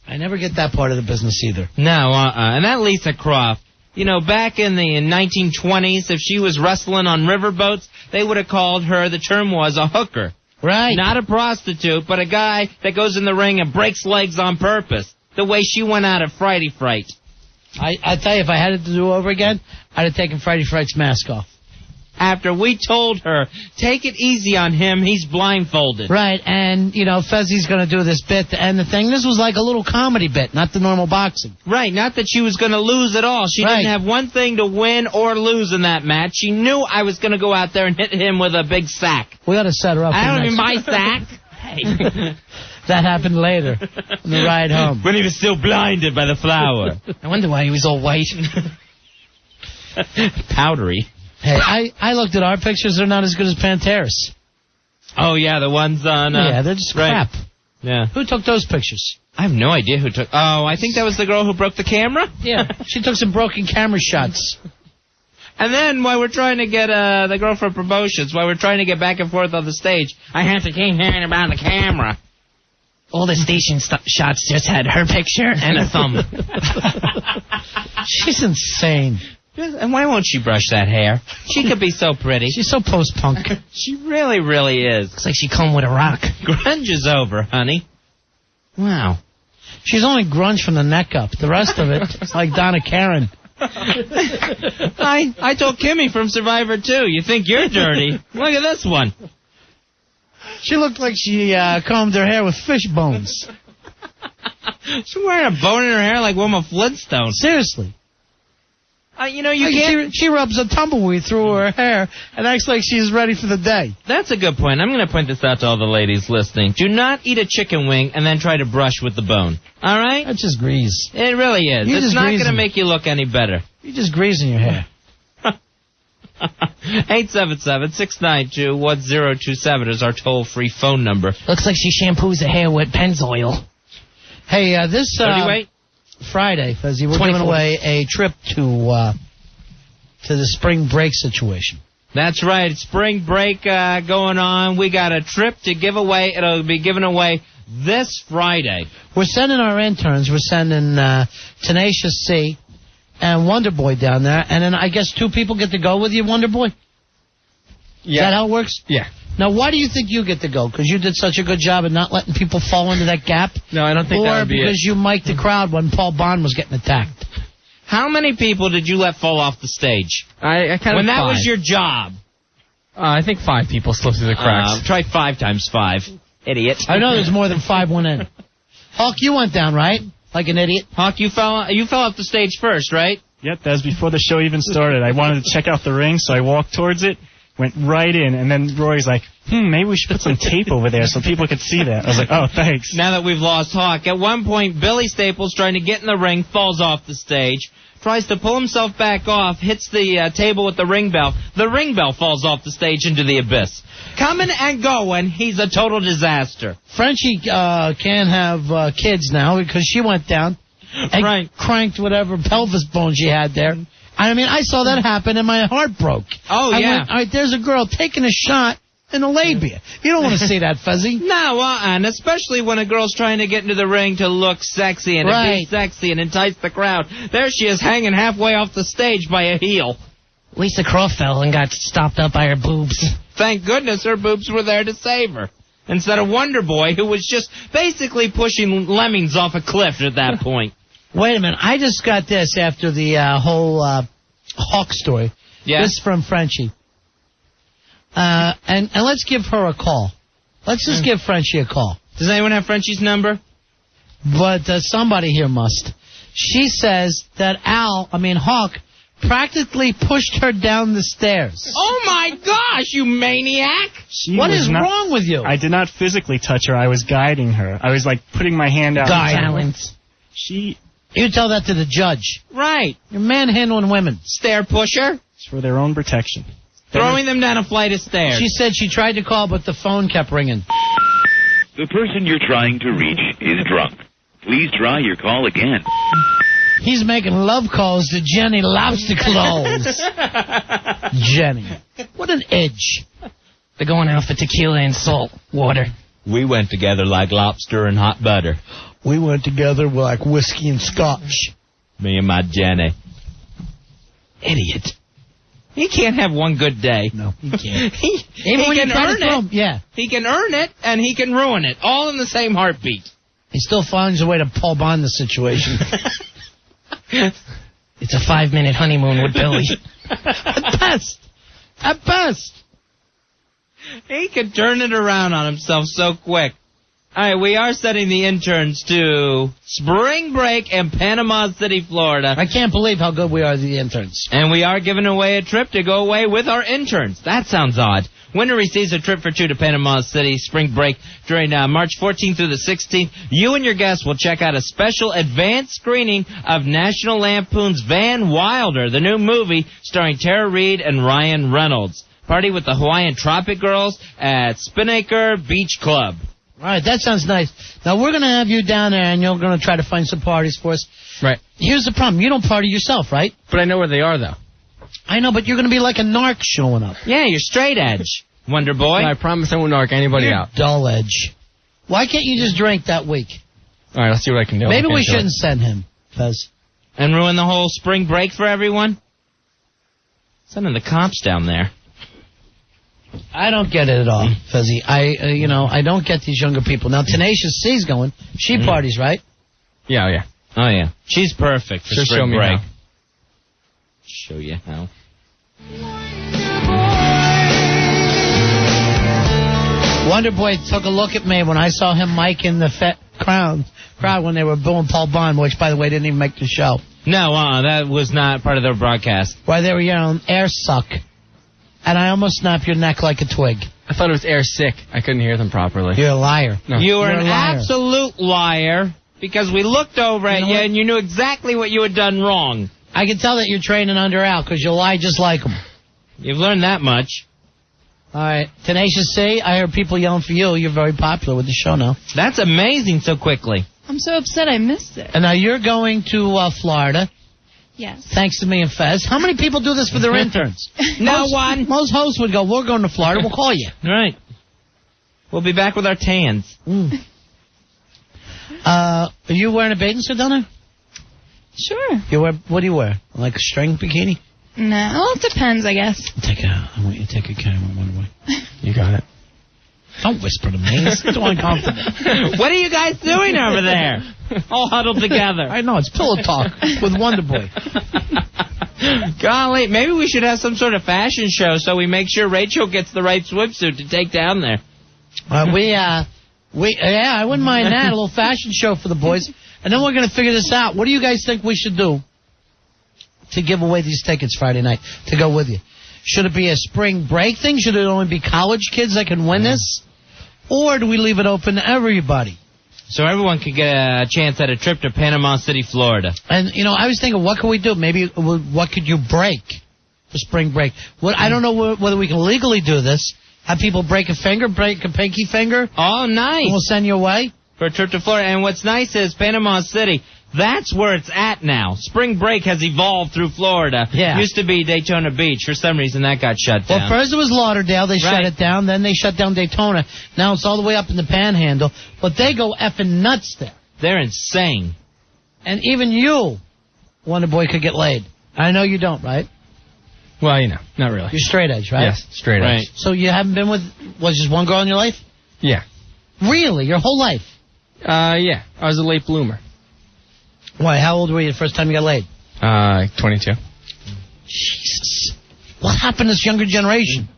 I never get that part of the business either. No, And that Lisa Croft, back in the 1920s, if she was wrestling on riverboats, they would have called her, the term was, a hooker. Right. Not a prostitute, but a guy that goes in the ring and breaks legs on purpose. The way she went out of Friday Fright. I tell you, if I had it to do over again, I'd have taken Friday Fright's mask off. after we told her, take it easy on him, he's blindfolded. Right, and, Fezzi's going to do this bit to end the thing. This was like a little comedy bit, not the normal boxing. Right, not that she was going to lose at all. She didn't have one thing to win or lose in that match. She knew I was going to go out there and hit him with a big sack. We ought to set her up. I don't even buy sack. Hey. That happened later, on the ride home. When he was still blinded by the flower. I wonder why he was all white. Powdery. Hey, I looked at our pictures. They're not as good as Pantera's. Oh, yeah, the ones on... yeah, they're just crap. Yeah. Who took those pictures? I have no idea who took... Oh, I think that was the girl who broke the camera? Yeah, she took some broken camera shots. And then, while we're trying to get the girl from promotions, while we're trying to get back and forth on the stage, I have to keep hearing about the camera. All the station shots just had her picture and a thumb. She's insane. And why won't she brush that hair? She could be so pretty. She's so post-punk. She really, really is. Looks like she come with a rock. Grunge is over, honey. Wow. She's only grunge from the neck up. The rest of it is like Donna Karen. I told Kimmy from Survivor 2, you think you're dirty? Look at this one. She looked like she combed her hair with fish bones. She's wearing a bone in her hair like Wilma Flintstone. Seriously. You can't... She rubs a tumbleweed through her hair and acts like she's ready for the day. That's a good point. I'm going to point this out to all the ladies listening. Do not eat a chicken wing and then try to brush with the bone. All right? That's just grease. It really is. It's not going to make you look any better. You're just greasing your hair. 877-692-1027 is our toll-free phone number. Looks like she shampoos her hair with Pennzoil. Hey, this Friday, Fezzy, we're giving away a trip to the spring break situation. That's right. Spring break going on. We got a trip to give away. It'll be given away this Friday. We're sending our interns. We're sending Tenacious C and Wonder Boy down there. And then I guess 2 people get to go with you, Wonder Boy? Yeah. Is that how it works? Yeah. Now, why do you think you get to go? Because you did such a good job of not letting people fall into that gap? No, I don't think that would be Or because you mic'd the crowd when Paul Bond was getting attacked? How many people did you let fall off the stage? I kind of when that 5. was your job? I think 5 people slipped through the cracks. Try 5 times 5. Idiot. I know there's more than 5 went in. Hawk, you went down, right? Like an idiot? Hawk, you fell off the stage first, right? Yep, that was before the show even started. I wanted to check out the ring, so I walked towards it, went right in, and then Roy's like, maybe we should put some tape over there so people could see that. I was like, oh, thanks. Now that we've lost Hawk, at one point, Billy Staples, trying to get in the ring, falls off the stage, tries to pull himself back off, hits the table with the ring bell. The ring bell falls off the stage into the abyss. Coming and going, he's a total disaster. Frenchie can't have kids now because she went down and cranked whatever pelvis bone she had there. I mean, I saw that happen and my heart broke. Oh, I yeah. went, all right, there's a girl taking a shot in the labia. You don't want to see that, Fuzzy. No, and especially when a girl's trying to get into the ring to look sexy and to be sexy and entice the crowd. There she is hanging halfway off the stage by a heel. Lisa Croft fell and got stopped up by her boobs. Thank goodness her boobs were there to save her. Instead of Wonder Boy, who was just basically pushing lemmings off a cliff at that point. Wait a minute. I just got this after the whole Hawk story. Yeah. This is from Frenchie. And let's give her a call. Let's just give Frenchie a call. Does anyone have Frenchie's number? But somebody here must. She says that Hawk practically pushed her down the stairs. Oh, my gosh, you maniac! What is wrong with you? I did not physically touch her. I was guiding her. I was, putting my hand out. Silence. You tell that to the judge. Right. You're manhandling women. Stair pusher? It's for their own protection. Throwing them down a flight of stairs. She said she tried to call, but the phone kept ringing. The person you're trying to reach is drunk. Please try your call again. He's making love calls to Jenny Lobster Claws. Jenny. What an edge. They're going out for tequila and salt water. We went together like lobster and hot butter. We went together like whiskey and scotch. Me and my Jenny. Idiot. He can't have one good day. No, he can't. he can earn it. Yeah. He can earn it, and he can ruin it, all in the same heartbeat. He still finds a way to Paul Bond the situation. It's a 5-minute honeymoon with Billy. At best. At best. He could turn it around on himself so quick. All right, we are sending the interns to spring break in Panama City, Florida. I can't believe how good we are, the interns. And we are giving away a trip to go away with our interns. That sounds odd. Winner receives a trip for two to Panama City spring break during March 14th through the 16th. You and your guests will check out a special advanced screening of National Lampoon's Van Wilder, the new movie starring Tara Reid and Ryan Reynolds. Party with the Hawaiian Tropic Girls at Spinnaker Beach Club. All right, that sounds nice. Now, we're going to have you down there, and you're going to try to find some parties for us. Right. Here's the problem. You don't party yourself, right? But I know where they are, though. I know, but you're going to be like a narc showing up. Yeah, you're straight edge, Wonder Boy. No, I promise I won't narc anybody You're out. dull edge. Why can't you just drink that week? All right, let's see what I can do. Maybe we shouldn't send him, Fez. And ruin the whole spring break for everyone? Sending the cops down there. I don't get it at all, Fezzy. I don't get these younger people. Now, Tenacious C's going. She parties, right? Yeah, yeah. Oh, yeah. She's perfect for Just spring show me break. how. Show you how. Wonder Boy took a look at me when I saw him mic in the crowd when they were booing Paul Bond, which, by the way, didn't even make the show. No, that was not part of their broadcast. Why they were yelling, air suck. And I almost snapped your neck like a twig. I thought it was air sick. I couldn't hear them properly. You're a liar. No. You were You're an a liar. absolute liar because we looked over at you and you knew exactly what you had done wrong. I can tell that you're training under Al because you lie just like him. You've learned that much. All right. Tenacious C, I heard people yelling for you. You're very popular with the show now. That's amazing so quickly. I'm so upset I missed it. And now you're going to Florida. Yes. Thanks to me and Fez. How many people do this for their interns? No one. Most hosts would go, we're going to Florida. We'll call you. Right. We'll be back with our tans. Are you wearing a bathing suit down there? Sure. What do you wear? Like a string bikini? No, well, it depends, I guess. I want you to take a camera one way. You got it. Don't whisper to me. It's too uncomfortable. What are you guys doing over there? All huddled together. I know, it's pillow talk with Wonder Boy. Golly, maybe we should have some sort of fashion show so we make sure Rachel gets the right swimsuit to take down there. I wouldn't mind that. A little fashion show for the boys. And then we're going to figure this out. What do you guys think we should do to give away these tickets Friday night to go with you? Should it be a spring break thing? Should it only be college kids that can win this? Or do we leave it open to everybody? So everyone could get a chance at a trip to Panama City, Florida. And, I was thinking, what could we do? Maybe, what could you break for spring break? I don't know whether we can legally do this. Have people break a finger, break a pinky finger? Oh, nice. And we'll send you away. For a trip to Florida. And what's nice is Panama City, that's where it's at now. Spring break has evolved through Florida. Yeah. Used to be Daytona Beach. For some reason, that got shut down. Well, first it was Lauderdale. They shut it down. Then they shut down Daytona. Now it's all the way up in the Panhandle. But they go effing nuts there. They're insane. And even you, Wonder Boy, could get laid. I know you don't, right? Well, not really. You're straight edge, right? Yes, straight edge. So you haven't been with, just one girl in your life? Yeah. Really? Your whole life? Yeah. I was a late bloomer. Why? How old were you the first time you got laid? 22. Jesus. What happened to this younger generation?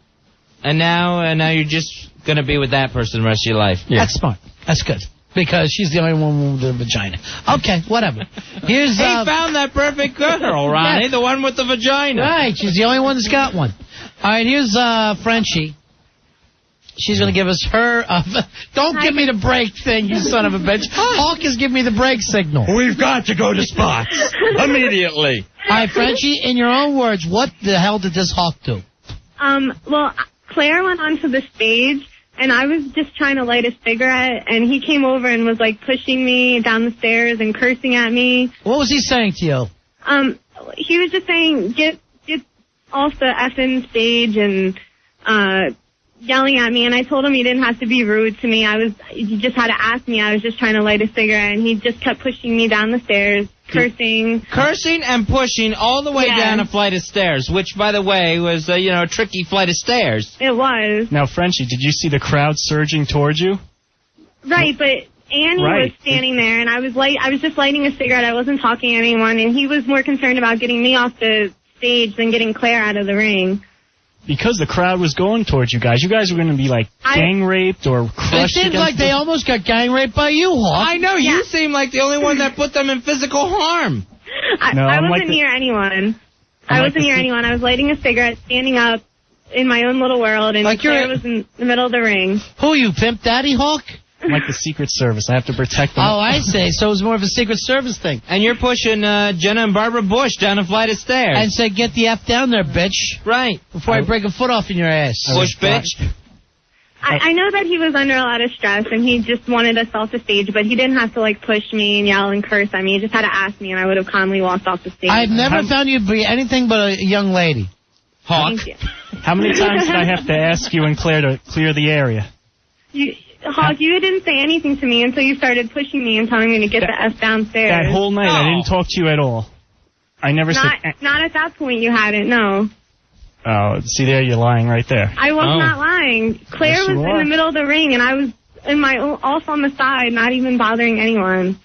And now you're just going to be with that person the rest of your life. Yeah. That's smart. That's good. Because she's the only one with a vagina. Okay, whatever. He found that perfect girl, Ronnie. Yeah. The one with the vagina. Right, she's the only one that's got one. All right, here's Frenchie. She's going to give us her... don't give me the break thing, you son of a bitch. Hawk is giving me the break signal. We've got to go to spots immediately. All right, Frenchie, in your own words, what the hell did this Hawk do? Well, Claire went onto the stage, and I was just trying to light a cigarette, and he came over and was, pushing me down the stairs and cursing at me. What was he saying to you? He was just saying, get off the effing stage and, yelling at me, and I told him he didn't have to be rude to me. He just had to ask me. I was just trying to light a cigarette, and he just kept pushing me down the stairs, cursing. Cursing and pushing all the way down a flight of stairs, which, by the way, was, a tricky flight of stairs. It was. Now, Frenchie, did you see the crowd surging towards you? Right, but Annie was standing there, and I was just lighting a cigarette. I wasn't talking to anyone, and he was more concerned about getting me off the stage than getting Claire out of the ring. because the crowd was going towards you guys were going to be like gang raped or It crushed. seemed like they almost got gang raped by you, Hawk. I know, you seem like the only one that put them in physical harm. I wasn't near anyone. I wasn't near anyone. I was lighting a cigarette, standing up in my own little world, and Claire was in the middle of the ring. Who are you, Pimp Daddy Hawk? I'm like the Secret Service. I have to protect them. Oh, I see. So it was more of a Secret Service thing. And you're pushing Jenna and Barbara Bush down a flight of stairs. And said, get the F down there, bitch. Right. Before I break a foot off in your ass. Bush, bitch. I know that he was under a lot of stress, and he just wanted us off the stage, but he didn't have to, like, push me and yell and curse at me. He just had to ask me, and I would have calmly walked off the stage. I've never found you to be anything but a young lady. Hawk. How many times did I have to ask you and Claire to clear the area? Hawk, you didn't say anything to me until you started pushing me and telling me to get the F downstairs. That whole night, I didn't talk to you at all. I never said... Not at that point you hadn't, no. Oh, see there, you're lying right there. I was not lying. Claire Yes, you was in are. the middle of the ring, and I was in my off on the side, not even bothering anyone.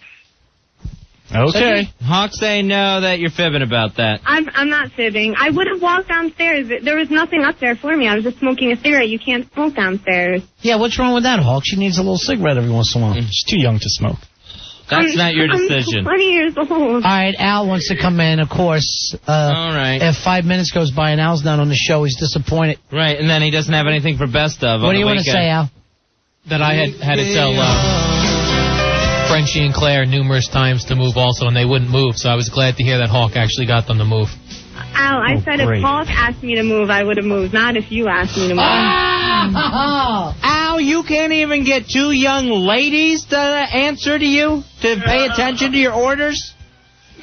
Okay. Hawk say no that you're fibbing about that. I'm not fibbing. I would have walked downstairs. There was nothing up there for me. I was just smoking a cigarette. You can't smoke downstairs. Yeah, what's wrong with that, Hawk? She needs a little cigarette every once in a while. She's too young to smoke. That's not your decision. I'm 20 years old. All right, Al wants to come in, of course. All right. If 5 minutes goes by and Al's not on the show, he's disappointed. Right, and then he doesn't have anything for best of. What do you want to say, Al? That I had to tell Frenchie and Claire numerous times to move also, and they wouldn't move, so I was glad to hear that Hawk actually got them to move. Al, I said great. if Hawk asked me to move, I would have moved. Not if you asked me to move. Al, you can't even get two young ladies to answer to you, to pay attention to your orders?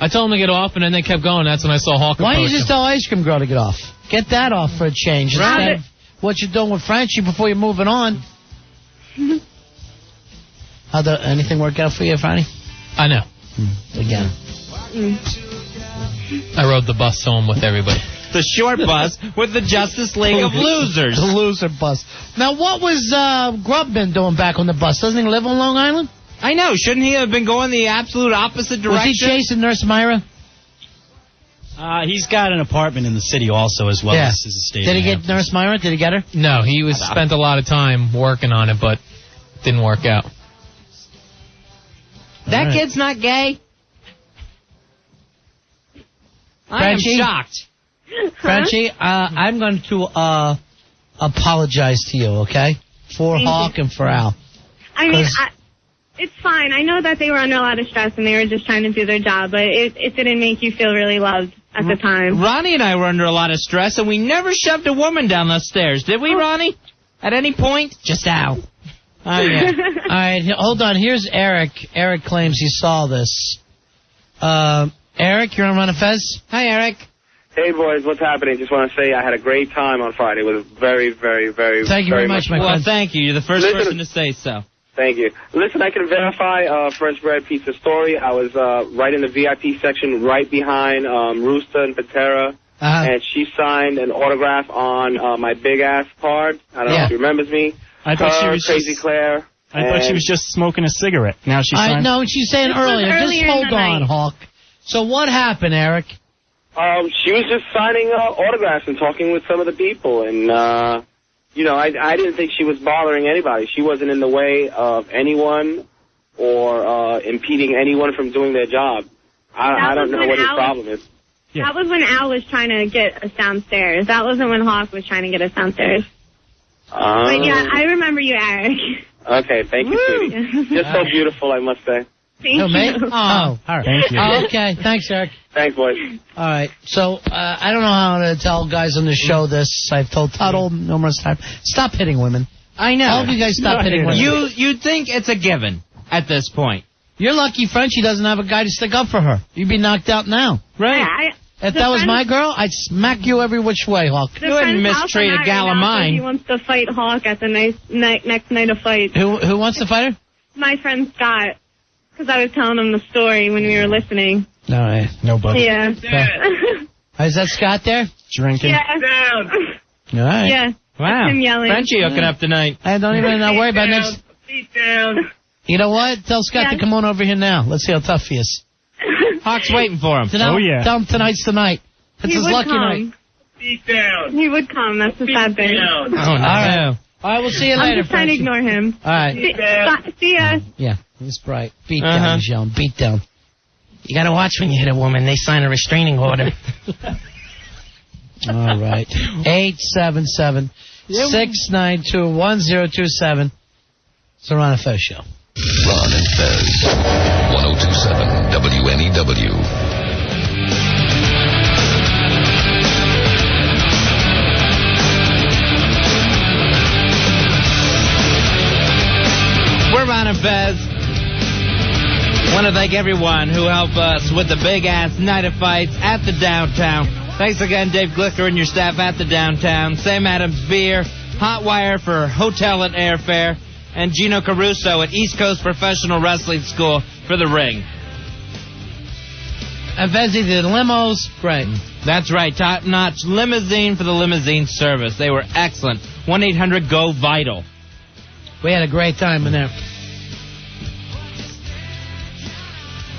I told them to get off, and then they kept going. That's when I saw Hawk Why don't you approach just them. tell Ice Cream Girl to get off? Get that off for a change. Right. Instead of what you're doing with Frenchie before you're moving on. Anything work out for you, Franny? I know. Again. I rode the bus home with everybody. The short bus with the Justice League of Losers. The loser bus. Now, what was Grub been doing back on the bus? Doesn't he live on Long Island? I know. Shouldn't he have been going the absolute opposite direction? Was he chasing Nurse Myra? He's got an apartment in the city also, as well as his estate. Did he get Nurse Myra? Did he get her? No, he spent a lot of time working on it, but didn't work out. That kid's not gay. I am Frenchie? shocked. Frenchie, I'm going to apologize to you, okay? For Thank Hawk you. and for Al. I mean, 'Cause- it's fine. I know that they were under a lot of stress and they were just trying to do their job, but it didn't make you feel really loved at the time. Ronnie and I were under a lot of stress, and we never shoved a woman down the stairs, did we, Ronnie? At any point? Just Al. Oh, yeah. All right, hold on. Here's Eric. Eric claims he saw this. Eric, you're on Run of Fez? Hi, Eric. Hey, boys, what's happening? Just want to say I had a great time on Friday. It was very, very, very, Thank you very much, my Well, friend. thank you. You're the first person to say so. Thank you. Listen, I can verify French bread pizza story. I was right in the VIP section, right behind Rooster and Patera, and she signed an autograph on my big ass card. I don't know if she remembers me. I thought she was Crazy just, Claire. I thought she was just smoking a cigarette. Now she's I know what she's saying This was earlier. Just earlier in hold the on, night. Hawk. So what happened, Eric? She was just signing autographs and talking with some of the people, and you know, I didn't think she was bothering anybody. She wasn't in the way of anyone or impeding anyone from doing their job. I don't know what his problem is. That was when Al was trying to get us downstairs. That wasn't when Hawk was trying to get us downstairs. But yeah, I remember you, Eric. Okay, thank you, sweetie. Just so beautiful, I must say. Thank Oh, me? you. Oh, all right. Thank you. Oh, okay. Thanks, Eric. Thanks, boys. All right. So I don't know how to tell guys on the show this. I've told Tuttle numerous times. Stop hitting women. I know. All of you guys stop hitting women. You'd think it's a given at this point. You're lucky Frenchie doesn't have a guy to stick up for her. You'd be knocked out now. Right. If that was my girl, I'd smack you every which way, Hawk. The friend's house I'm at right now says he wants to fight Hawk at the next night of fight. Who wants to fight her? My friend Scott. Because I was telling him the story when we were listening. All right. Nobody. Yeah. Is that Scott there? Drinking. Yeah. All right. Yeah. Wow. That's him yelling. Frenchie hooking up tonight. I don't even worry about next. Feet down. You know what? Tell Scott to come on over here now. Let's see how tough he is. Hawk's waiting for him. Tell him tonight's the night. It's He his would lucky come. night. Beat down. He would come. That's the sad thing. down. Oh, no. All right, we'll see you I'm later, just trying to Frenchie. ignore him. All right. See ya. Yeah, he's bright. Beat down, he's yelling. Beat down. You gotta watch when you hit a woman. They sign a restraining order. All right. 877-692-1027. It's the Ron and Fez Show. Ron and Fez. 1027 WNEW. We're Ron and Fez. Want to thank everyone who helped us with the big-ass night of fights at the downtown. Thanks again, Dave Glicker and your staff at the downtown. Sam Adams Beer, Hotwire for hotel and airfare, and Gino Caruso at East Coast Professional Wrestling School for the ring. And Fezzy did limos. Great. That's right, top-notch limousine for the limousine service. They were excellent. 1-800-GO-VITAL. We had a great time in there.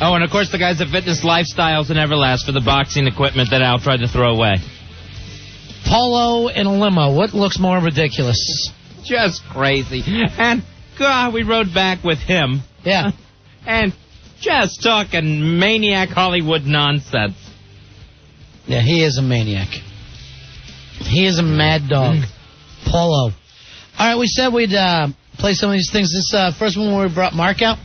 Oh, and of course the guys at Fitness Lifestyles and Everlast for the boxing equipment that Al tried to throw away. Polo in a limo. What looks more ridiculous? Just crazy. And, God, we rode back with him. Yeah. And just talking maniac Hollywood nonsense. Yeah, he is a maniac. He is a mad dog. Polo. All right, we said we'd play some of these things. This first one where we brought Mark out.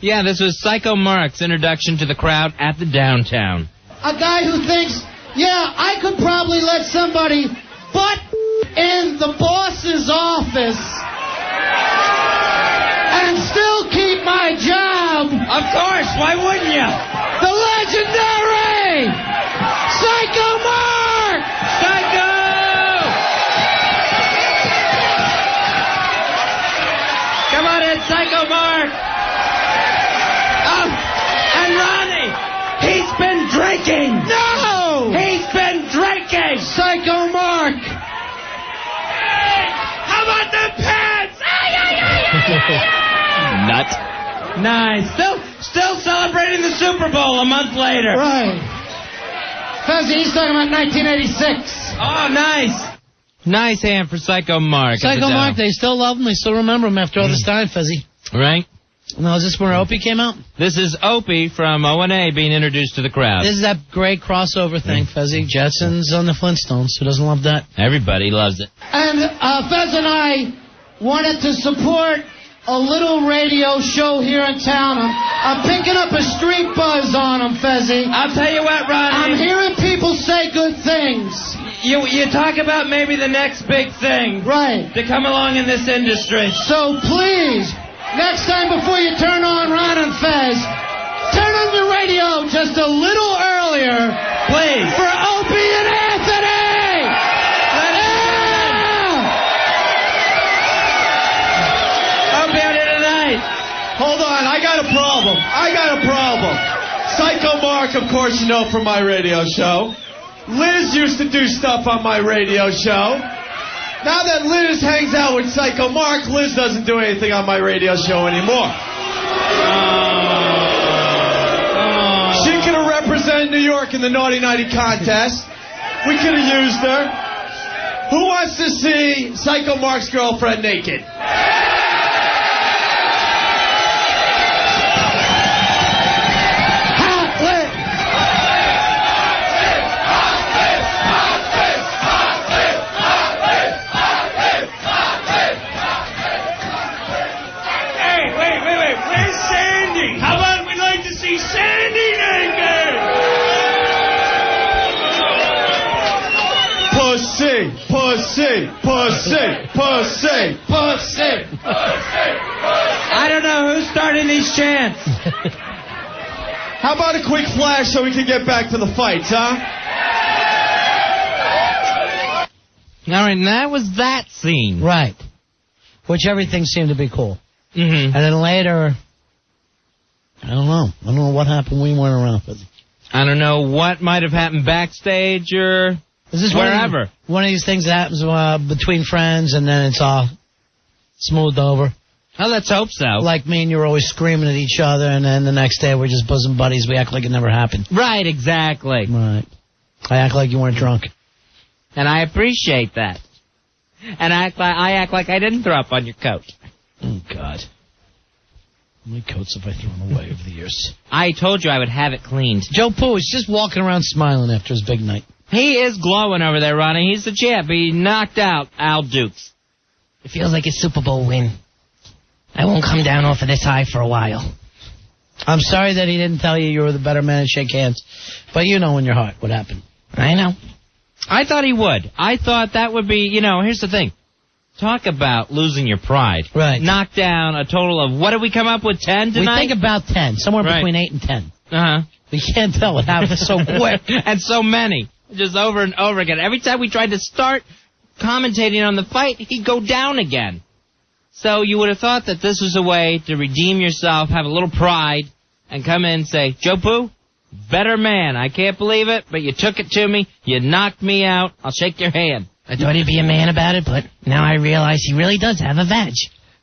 Yeah, this was Psycho Mark's introduction to the crowd at the downtown. A guy who thinks, yeah, I could probably let somebody butt in the boss's office and still keep my job. Of course, why wouldn't you? The legendary Psycho Mark! Psycho! Come on in, Psycho Mark! And Ronnie, he's been drinking! No! He's been drinking! Psycho Mark! Hey, how about the pants? Nut. Nice. Still celebrating the Super Bowl a month later. Right. Fezzy, he's talking about 1986. Oh, nice. Nice hand for Psycho Mark. Psycho Mark, they still love him. They still remember him after all this time, Fezzy. Right? No, is this where Opie came out? This is Opie from O&A being introduced to the crowd. This is that great crossover thing, Fezzy. Jetsons on the Flintstones. Who doesn't love that? Everybody loves it. And Fez and I wanted to support a little radio show here in town. I'm picking up a street buzz on them, Fezzy. I'll tell you what, Ronnie. I'm hearing people say good things. You talk about maybe the next big thing. Right. To come along in this industry. So please, next time before you turn on Ron and Fez, turn on the radio just a little earlier. Please. For Opie and Anthony! Opie on it tonight. Hold on, I got a problem. Psycho Mark, of course, you know from my radio show. Liz used to do stuff on my radio show. Now that Liz hangs out with Psycho Mark, Liz doesn't do anything on my radio show anymore. She could have represented New York in the Naughty Nighty contest. We could have used her. Who wants to see Psycho Mark's girlfriend naked? Pussy. I don't know who's starting these chants. How about a quick flash so we can get back to the fights, huh? All right, and that was that scene. Right. Which everything seemed to be cool. Mm-hmm. And then later, I don't know what happened. We weren't around for it. I don't know what might have happened backstage or Is this wherever. One of these things that happens between friends and then it's all smoothed over? Oh, let's hope so. Like me and you were always screaming at each other, and then the next day we're just bosom buddies. We act like it never happened. Right, exactly. Right. I act like you weren't drunk. And I appreciate that. And I act like I didn't throw up on your coat. Oh, God. How many coats have I thrown away over the years? I told you I would have it cleaned. Joe Poo is just walking around smiling after his big night. He is glowing over there, Ronnie. He's the champ. He knocked out Al Dukes. It feels like a Super Bowl win. I won't come down off of this high for a while. I'm sorry that he didn't tell you were the better man and shake hands. But you know in your heart what happened. I know. I thought he would. I thought that would be, here's the thing. Talk about losing your pride. Right. Knock down a total of, what did we come up with, 10 tonight? We think about 10, somewhere between 8 and 10. Uh-huh. We can't tell what happened so quick. And so many. Just over and over again. Every time we tried to start commentating on the fight, he'd go down again. So you would have thought that this was a way to redeem yourself, have a little pride, and come in and say, Joe Poo, better man. I can't believe it, but you took it to me. You knocked me out. I'll shake your hand. I thought he'd be a man about it, but now I realize he really does have a vag.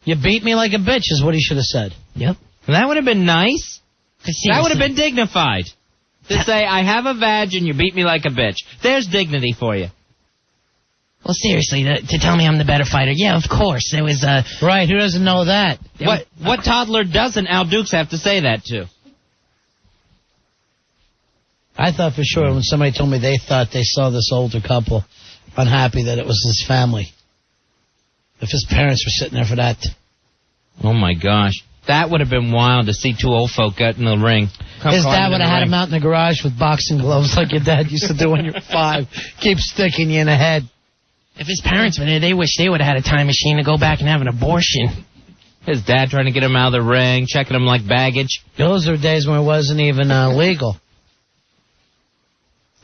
You beat me like a bitch is what he should have said. Yep. That would have been nice. That would have been dignified. To say, I have a vag and you beat me like a bitch. There's dignity for you. Well, seriously, to tell me I'm the better fighter, yeah, of course. There was Right, who doesn't know that? What toddler doesn't Al Dukes have to say that to? I thought for sure when somebody told me they thought they saw this older couple unhappy that it was his family. If his parents were sitting there for that. Oh, my gosh. That would have been wild to see two old folk get in the ring. His dad would have had him out in the garage with boxing gloves like your dad used to do when you were 5. Keep sticking you in the head. If his parents were there, they wish they would have had a time machine to go back and have an abortion. His dad trying to get him out of the ring, checking him like baggage. Those are days when it wasn't even legal.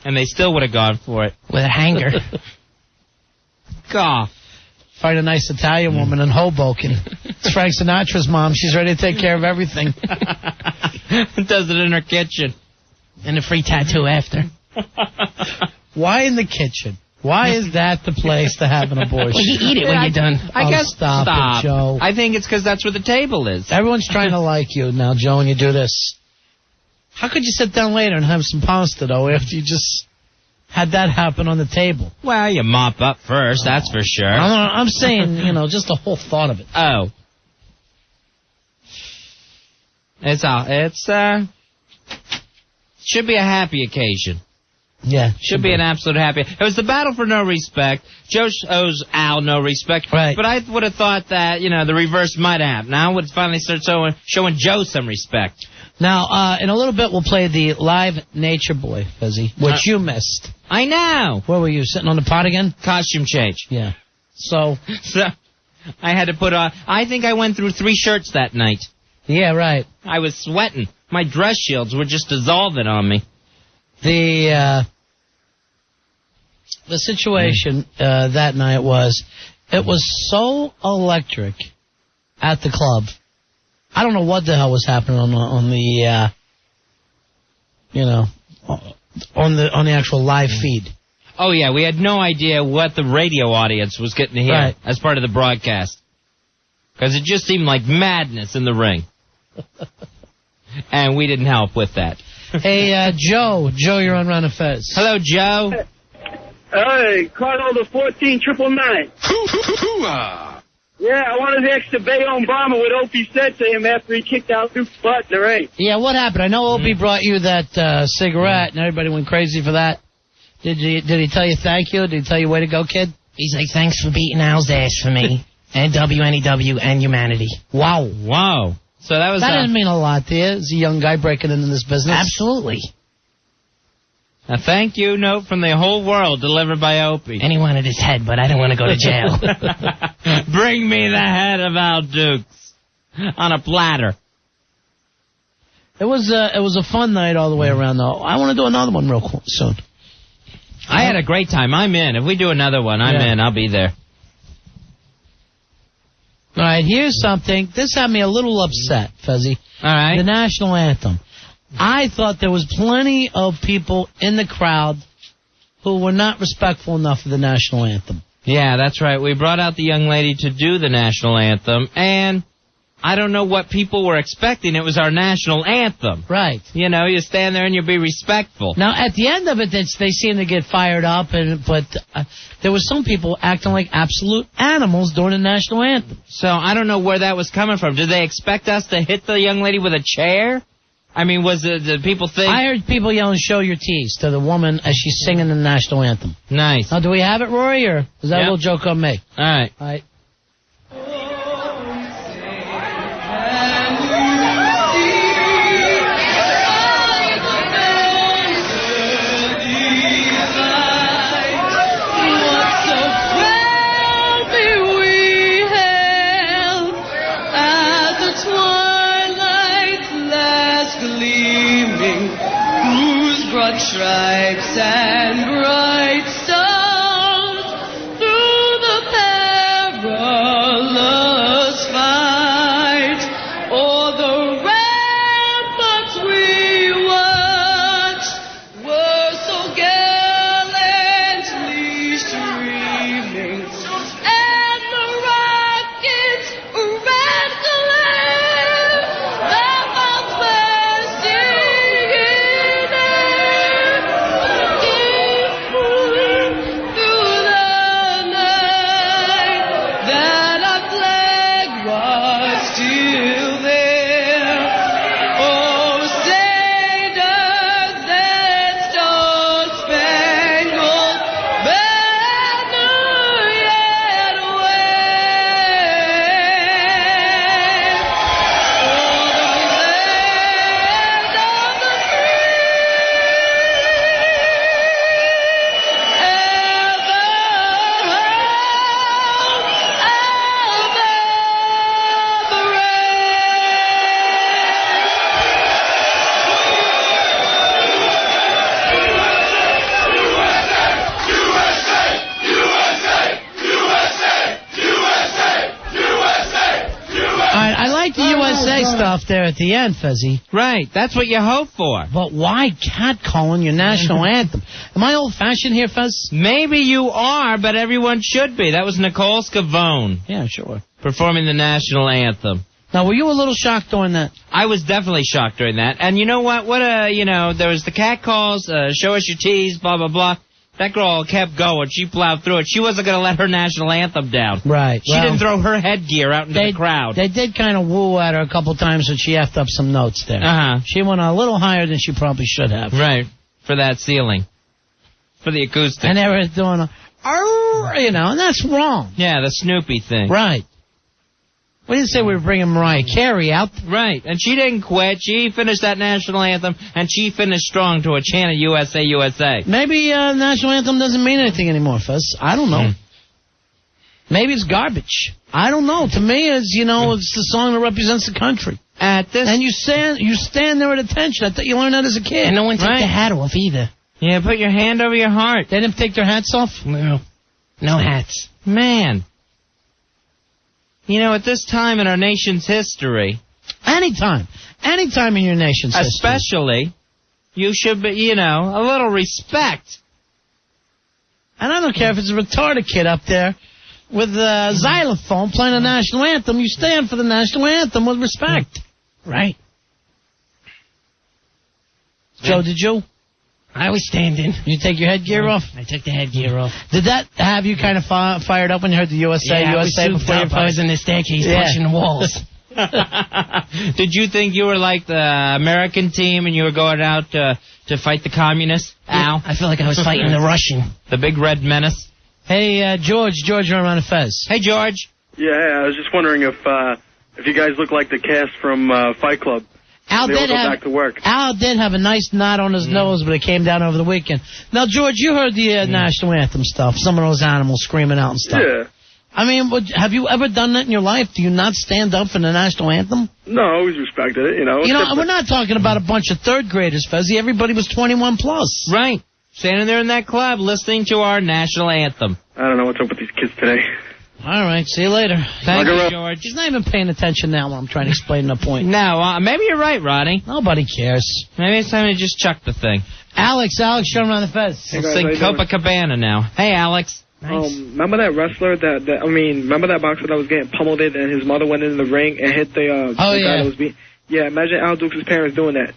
And they still would have gone for it. With a hanger. God. Find a nice Italian woman in Hoboken. It's Frank Sinatra's mom. She's ready to take care of everything. Does it in her kitchen. And a free tattoo after. Why in the kitchen? Why is that the place to have an abortion? Well, you eat it when you're done. I guess stop it, Joe. I think it's because that's where the table is. Everyone's trying to like you now, Joe, when you do this. How could you sit down later and have some pasta, though, after you just had that happen on the table? Well, you mop up first, that's for sure. I'm saying, just the whole thought of it. Oh. Should be a happy occasion. Yeah. Should be an absolute happy. It was the battle for no respect. Joe owes Al no respect. Right. But I would have thought that, the reverse might happen. Now I would finally start showing Joe some respect. Now, in a little bit, we'll play the live Nature Boy, Fezzy, which you missed. I know. Where were you, sitting on the pot again? Costume change. Yeah. So I had to put on, I think I went through 3 shirts that night. Yeah, right. I was sweating. My dress shields were just dissolving on me. The situation that night was, it was so electric at the club. I don't know what the hell was happening on the actual live feed. Oh yeah, we had no idea what the radio audience was getting to hear as part of the broadcast, because it just seemed like madness in the ring, and we didn't help with that. Hey, Joe, you're on Ron and Fez. Hello, Joe. Hey, Carlo the 14-999. Yeah, I wanted to ask the Bayonne Bomber what Opie said to him after he kicked out Duke's butt in the ring. Yeah, what happened? I know Opie brought you that cigarette, and everybody went crazy for that. Did he tell you thank you? Did he tell you way to go, kid? He's like, thanks for beating Al's ass for me, and WNEW and humanity. Wow. So that didn't mean a lot to you as a young guy breaking into this business. Absolutely. A thank you note from the whole world delivered by Opie. And he wanted his head, but I didn't want to go to jail. Bring me the head of Al Dukes on a platter. It was a fun night all the way around, though. I want to do another one real soon. I had a great time. I'm in. If we do another one, I'm in. I'll be there. All right, here's something. This had me a little upset, Fezzy. All right. The national anthem. I thought there was plenty of people in the crowd who were not respectful enough of the national anthem. Yeah, that's right. We brought out the young lady to do the national anthem, and I don't know what people were expecting. It was our national anthem. Right. You know, you stand there and you be respectful. Now, at the end of it, they seem to get fired up, but there was some people acting like absolute animals during the national anthem. So I don't know where that was coming from. Did they expect us to hit the young lady with a chair? I mean, did people think... I heard people yelling, "Show your teeth," to the woman as she's singing the national anthem. Nice. Now, do we have it, Rory, or is that a little joke on me? All right. All right. Stripes and bright stars through the perilous fight, o'er the ramparts we watched were so gallantly streaming, and the rockets red glare that was bursting in air. Stuff there at the end, Fezzy. Right, that's what you hope for. But why catcalling your national anthem? Am I old-fashioned here, Fez? Maybe you are, but everyone should be. That was Nicole Scavone. Yeah, sure. Performing the national anthem. Now, were you a little shocked during that? I was definitely shocked during that. And you know what? There was the catcalls, show us your tees, blah, blah, blah. That girl kept going. She plowed through it. She wasn't going to let her national anthem down. Right. She didn't throw her headgear out into the crowd. They did kind of woo at her a couple times when she effed up some notes there. Uh-huh. She went a little higher than she probably should have. Right. For that ceiling. For the acoustic. And they were doing and that's wrong. Yeah, the Snoopy thing. Right. We didn't say we were bringing Mariah Carey out. Right, and she didn't quit. She finished that national anthem, and she finished strong to a chant of USA, USA. Maybe national anthem doesn't mean anything anymore, Fuzz. I don't know. Maybe it's garbage. I don't know. To me, it's the song that represents the country. And you stand there at attention. I thought you learned that as a kid. And no one took their hat off either. Yeah, put your hand over your heart. They didn't take their hats off? No. No hats. Man. At this time in our nation's history... Anytime in your nation's history. Especially, you should be, a little respect. And I don't care if it's a retarded kid up there with a xylophone playing the national anthem. You stand for the national anthem with respect. Right. Joe, did you? I was standing. You take your headgear off? I took the headgear off. Did that have you kind of fired up when you heard the USA, USA before you I was in the staircase punching the walls. Did you think you were like the American team and you were going out to fight the communists? Al? I feel like I was fighting the Russian. The big red menace? Hey, George around Fez. Hey, George. Yeah, I was just wondering if you guys look like the cast from Fight Club. Al did have a nice knot on his nose, but it came down over the weekend. Now, George, you heard the national anthem stuff. Some of those animals screaming out and stuff. Yeah. I mean, have you ever done that in your life? Do you not stand up for the national anthem? No, I always respected it, we're not talking about a bunch of third graders, Fezzy. Everybody was 21 plus. Right. Standing there in that club listening to our national anthem. I don't know what's up with these kids today. All right, see you later. Thank you, George. He's not even paying attention now when I'm trying to explain the point. No, maybe you're right, Rodney. Nobody cares. Maybe it's time to just chuck the thing. Alex, show him around the Fez. Let's sing Copacabana now. Hey, Alex. Remember that wrestler remember that boxer that was getting pummeled in and his mother went in the ring and hit the guy that was being... Yeah, imagine Al Dukes' parents doing that.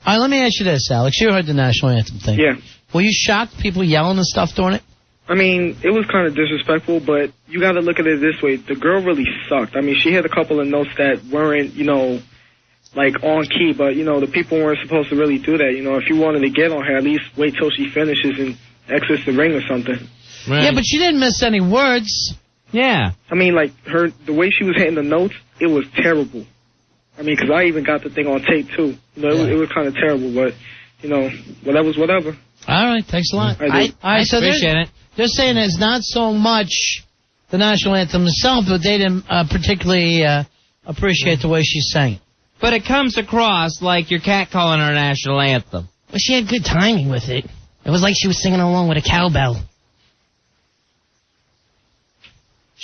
All right, let me ask you this, Alex. You heard the national anthem thing. Yeah. Were you shocked people yelling and stuff during it? I mean, it was kind of disrespectful, but you got to look at it this way. The girl really sucked. I mean, she hit a couple of notes that weren't, like on key, but, the people weren't supposed to really do that. If you wanted to get on her, at least wait till she finishes and exits the ring or something. Right. Yeah, but she didn't miss any words. Yeah. I mean, like, the way she was hitting the notes, it was terrible. I mean, because I even got the thing on tape, too. It was kind of terrible, but, whatever's whatever. All right, thanks a lot. I so appreciate it. They're saying it's not so much the national anthem itself, but they didn't particularly appreciate the way she sang it. But it comes across like you're catcalling our national anthem. Well, she had good timing with it. It was like she was singing along with a cowbell.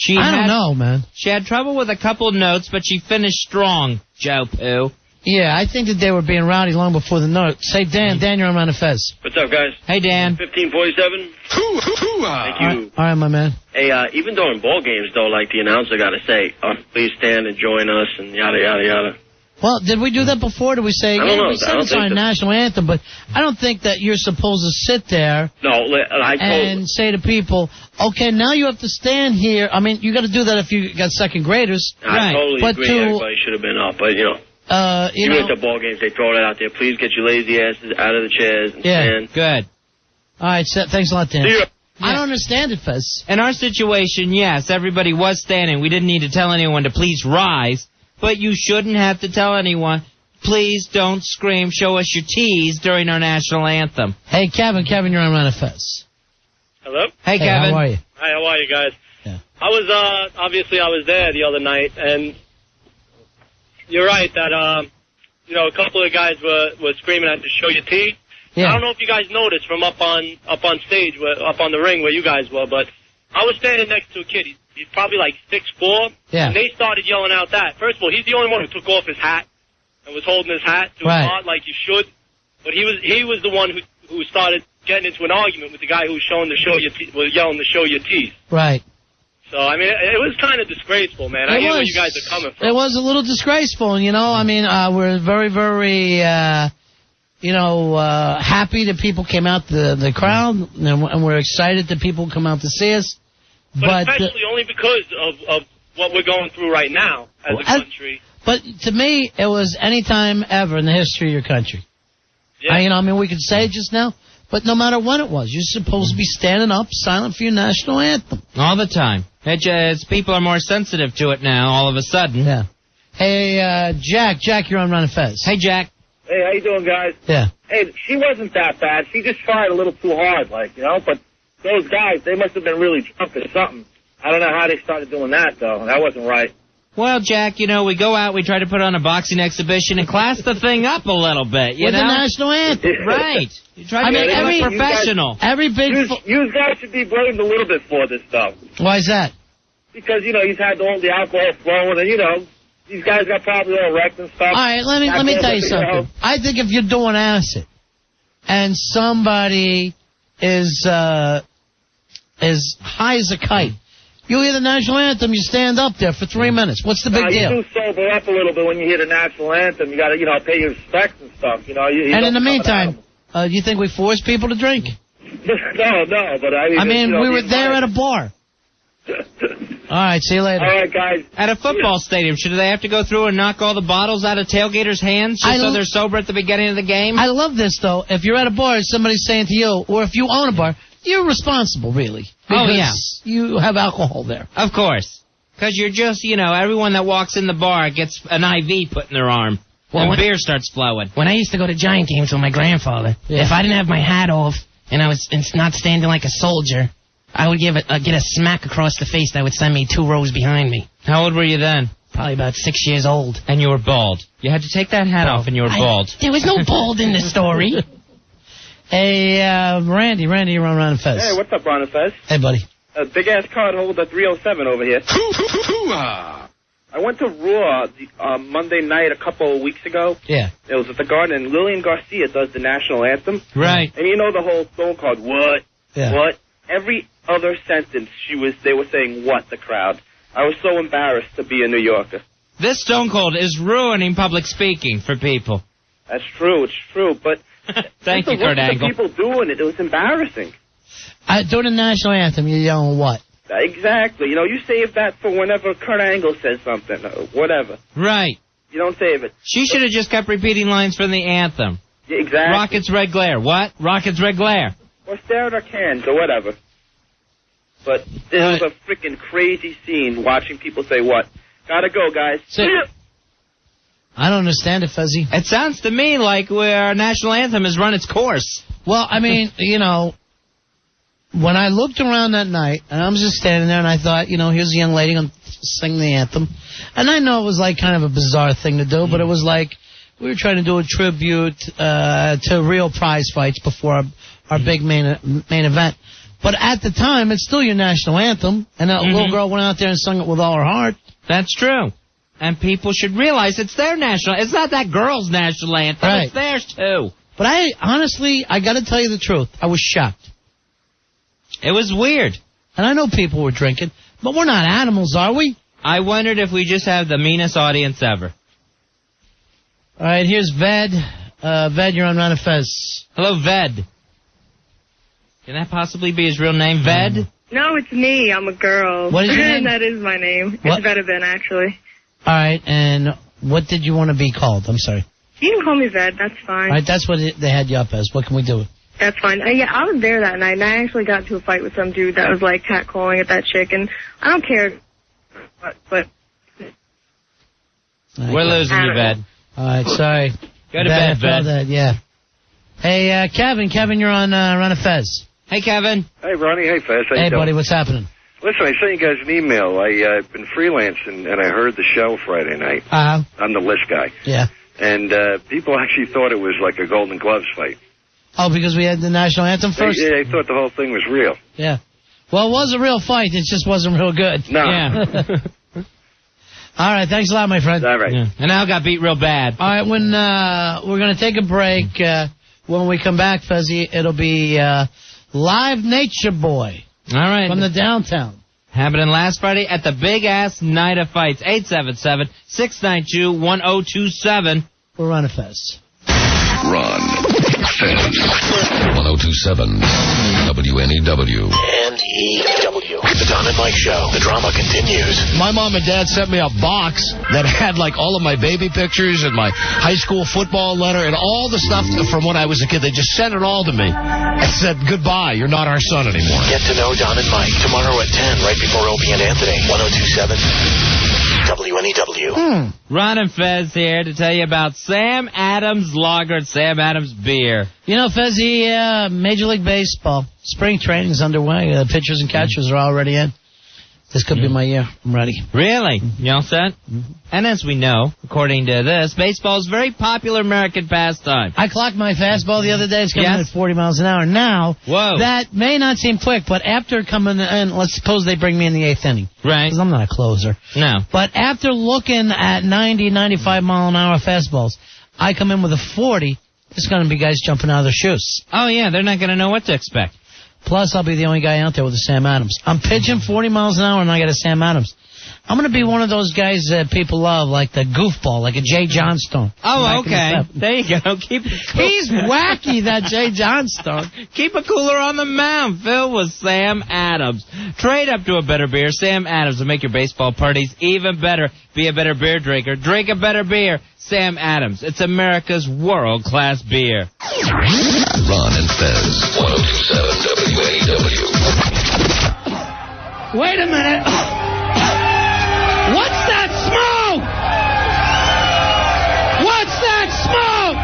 I don't know, man. She had trouble with a couple notes, but she finished strong, Joe Poo. Yeah, I think that they were being rowdy long before the notes. Say, Dan, you're on the Fez. What's up, guys? Hey, Dan. 1547. Thank you. All right, my man. Hey, even during ball games, though, like the announcer got to say, please stand and join us and yada, yada, yada. Well, did we do that before? Did we say, I don't know. we said it's our national anthem, but I don't think that you're supposed to sit there and say to people, okay, now you have to stand here. I mean, you got to do that if you got second graders. I totally agree. Everybody should have been up, but, even at the ball games, they throw it out there. Please get your lazy asses out of the chairs and stand. Good. All right, thanks a lot, Dan. See ya. I don't understand it, Fez. In our situation, yes, everybody was standing. We didn't need to tell anyone to please rise. But you shouldn't have to tell anyone, please don't scream, show us your tees during our national anthem. Hey, Kevin, you're on Run Fez. Hello? Hey, Kevin. How are you? Hi, how are you guys? Yeah. I was, obviously I was there the other night, and you're right that, a couple of guys were screaming at to show your tee. Yeah. I don't know if you guys noticed from up on stage, up on the ring where you guys were, but I was standing next to a kid. He's probably like 6'4". Yeah. And they started yelling out that. First of all, he's the only one who took off his hat and was holding his hat to his heart like you should. But he was the one who started getting into an argument with the guy who was yelling to show your teeth. Right. So, I mean, it was kind of disgraceful, man. I hear where you guys are coming from. It was a little disgraceful, I mean, we're very, very, happy that people came out, the crowd, and we're excited that people come out to see us. But especially only because of what we're going through right now as a country. But to me, it was any time ever in the history of your country. Yeah. We could say it just now, but no matter when it was, you're supposed to be standing up, silent for your national anthem. All the time. People are more sensitive to it now, all of a sudden. Yeah. Hey, Jack, you're on Run Fez. Hey, Jack. Hey, how you doing, guys? Yeah. Hey, she wasn't that bad. She just tried a little too hard, but those guys, they must have been really drunk or something. I don't know how they started doing that, though. That wasn't right. Well, Jack, we go out, we try to put on a boxing exhibition and class the thing up a little bit, With the national anthem. Right. You try to be a professional. You guys should be blamed a little bit for this stuff. Why is that? Because, he's had all the alcohol flowing, and, these guys got probably all wrecked and stuff. All right, let me tell you something. I think if you're doing acid and somebody is high as a kite, you hear the national anthem, you stand up there for 3 minutes. What's the big deal? You do sober up a little bit when you hear the national anthem. You got to, pay your respects and stuff. And in the meantime, do you think we force people to drink? No, but I mean... we were there at a bar. All right, see you later. All right, guys. At a football stadium, should they have to go through and knock all the bottles out of tailgaters' hands so they're sober at the beginning of the game? I love this, though. If you're at a bar, somebody's saying to you, or if you own a bar, you're responsible, really. Because you have alcohol there. Of course. Because you're just, everyone that walks in the bar gets an IV put in their arm. And beer starts flowing. When I used to go to Giant games with my grandfather, if I didn't have my hat off and I was not standing like a soldier, I would get a smack across the face that would send me 2 rows behind me. How old were you then? Probably about 6 years old. And you were bald. You had to take that hat off and you were bald. There was no bald in the story. Hey, Randy, you're on Ron Fez. Hey, what's up, Ron Fez? Hey, buddy. Big-ass card holder 307 over here. I went to Raw Monday night a couple of weeks ago. Yeah. It was at the Garden, and Lillian Garcia does the national anthem. Right. And you know the whole song called What? Yeah. What? every other sentence they were saying what, the crowd. I was so embarrassed to be a New Yorker. This Stone Cold is ruining public speaking for people. That's true, it's true, but Thank you, Kurt Angle. People doing it was embarrassing. During the national anthem, you're yelling what? Exactly. You know, you save that for whenever Kurt Angle says something, or whatever. Right. You don't save it. She should have just kept repeating lines from the anthem. Yeah, exactly. Rockets, red glare. What? Rockets, red glare. Or stare at our cans, or whatever. But it was a freaking crazy scene watching people say what. Gotta go, guys. I don't understand it, Fuzzy. It sounds to me like our national anthem has run its course. Well, I mean, you know, when I looked around that night, and I was just standing there, and I thought, you know, here's a young lady going to sing the anthem. And I know it was like kind of a bizarre thing to do, but it was like we were trying to do a tribute to real prize fights before our big main event. But at the time, it's still your national anthem, and that little girl went out there and sung it with all her heart. That's true. And people should realize it's their national. It's not that girl's national anthem. Right. It's theirs, too. But I got to tell you the truth. I was shocked. It was weird. And I know people were drinking, but we're not animals, are we? I wondered if we just have the meanest audience ever. All right, here's Ved. Ved, you're on Ron and Fez. Hello, Ved. Can that possibly be his real name, Ved? No, it's me. I'm a girl. What is your name? That is my name. What? It's Vedabin, actually. All right, and what did you want to be called? I'm sorry. You can call me Ved. That's fine. All right, that's what they had you up as. What can we do? That's fine. Yeah, I was there that night, and I actually got into a fight with some dude that was, like, catcalling at that chick, and I don't care, but we're losing you, Ved. All right, sorry. Go to bed, Ved. Yeah. Hey, Kevin, you're on Ron and Fez. Hey, Kevin. Hey, Ronnie. Hey, Fez. How you Hey, doing? buddy, what's happening? Listen, I sent you guys an email. I've been freelancing, and I heard the show Friday night. I'm the list guy. Yeah. And people actually thought it was like a Golden Gloves fight. Oh, because we had the national anthem first? They thought the whole thing was real. Yeah. Well, it was a real fight. It just wasn't real good. No. Yeah. All right, thanks a lot, my friend. All right. Yeah. And Al got beat real bad. All right, when we're going to take a break. When we come back, Fuzzy, it'll be Live Nature Boy. All right. From the downtown. Happening last Friday at the Big Ass Night of Fights. 877-692-1027. We're Ron and Fez. Ron, Fez, 1027, WNEW. N-E-W. The Don and Mike Show. The drama continues. My mom and dad sent me a box that had like all of my baby pictures and my high school football letter and all the stuff from when I was a kid. They just sent it all to me and said, goodbye, you're not our son anymore. Get to know Don and Mike tomorrow at 10, right before Opie and Anthony. 1027 WNEW. Ron and Fez here to tell you about Sam Adams Lager and Sam Adams Beer. You know, Fezzy, Major League Baseball, spring training's underway. Pitchers and catchers are already in. This could be my year. I'm ready. Really? You all set? And as we know, according to this, baseball is a very popular American pastime. I clocked my fastball the other day. It's coming in at 40 miles an hour. Now, that may not seem quick, but after coming in, let's suppose they bring me in the 8th inning. Right. Because I'm not a closer. No. But after looking at 90, 95 mile an hour fastballs, I come in with a 40. There's going to be guys jumping out of their shoes. Oh, yeah. They're not going to know what to expect. Plus, I'll be the only guy out there with a Sam Adams. I'm pitching 40 miles an hour, and I got a Sam Adams. I'm going to be one of those guys that people love, like the goofball, like a Jay Johnstone. Oh, okay. There you go. Keep it cool. He's wacky, that Jay Johnstone. Keep it cooler on the mound. Phil with Sam Adams. Trade up to a better beer. Sam Adams will make your baseball parties even better. Be a better beer drinker. Drink a better beer. Sam Adams. It's America's world-class beer. Ron and Fez, 1027 WNEW. Wait a minute. What's that smoke? What's that smoke?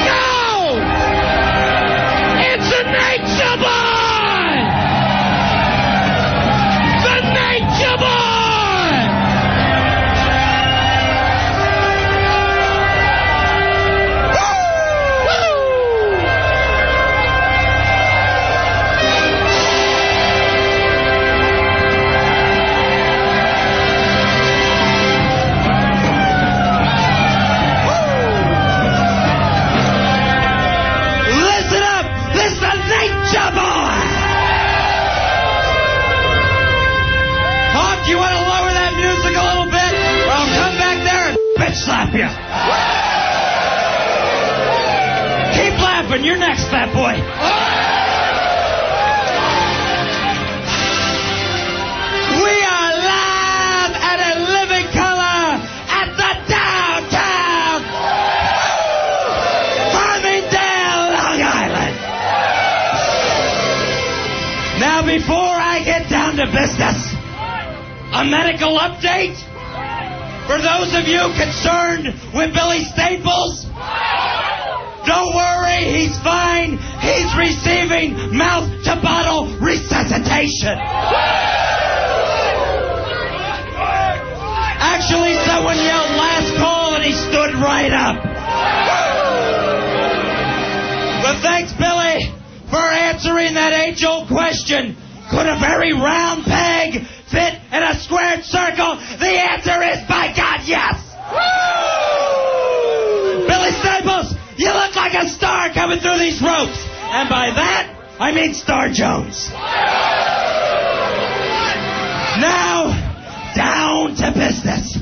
No! It's a nature boy! The nature boy! slap you. Keep laughing. You're next, fat boy. We are live and in living color at the downtown Farmingdale, Long Island. Now, before I get down to business, a medical update for those of you concerned with Billy Staples. Don't worry, he's fine. He's receiving mouth-to-bottle resuscitation. Actually, someone yelled last call and he stood right up. But thanks, Billy, for answering that age-old question. Could a very round peg fit in a squared circle? The answer is, by God, yes! Woo! Billy Staples, you look like a star coming through these ropes. And by that, I mean Star Jones. Now, down to business.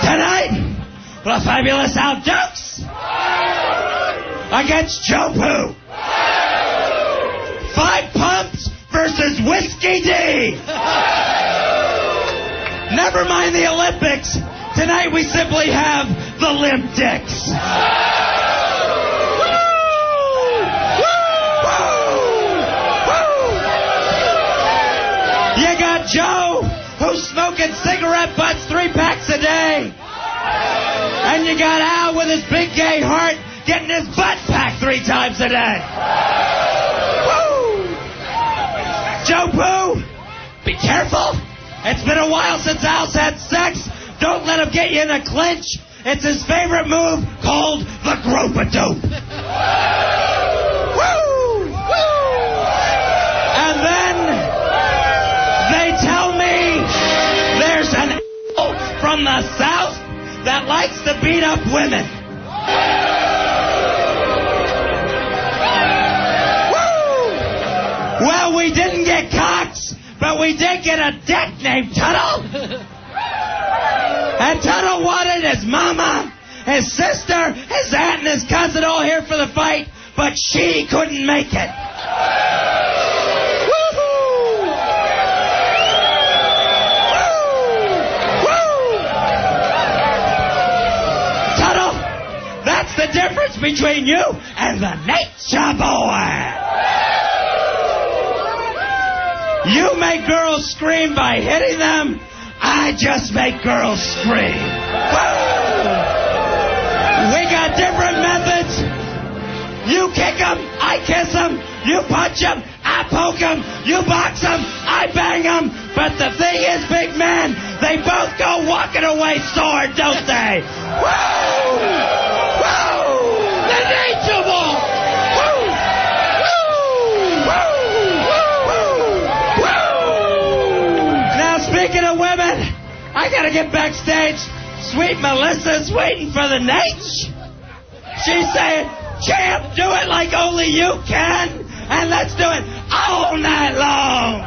Tonight, the fabulous Al Dukes against Joe Poo. 5 pumps versus Whiskey D. Never mind the Olympics. Tonight we simply have the Limp Dicks. You got Joe, who's smoking cigarette butts 3 packs a day. And you got Al with his big gay heart getting his butt packed 3 times a day. Joe Poo, be careful. It's been a while since Al's had sex. Don't let him get you in a clinch. It's his favorite move called the grope-a-dope. Woo! Woo! And then they tell me there's an from the South that likes to beat up women. Well, we didn't get Cox, but we did get a dick named Tuttle. And Tuttle wanted his mama, his sister, his aunt, and his cousin all here for the fight, but she couldn't make it. Woo-hoo! Woo! Tuttle, that's the difference between you and the Nature Boy. You make girls scream by hitting them. I just make girls scream. Woo! We got different methods. You kick them, I kiss them. You punch them, I poke them. You box them, I bang them. But the thing is, big man, they both go walking away sore, don't they? Woo! Woo! The Nature Boy! Woo! Woo! Woo! Speaking of women, I gotta get backstage. Sweet Melissa's waiting for the Nate. She's saying, champ, do it like only you can, and let's do it all night long.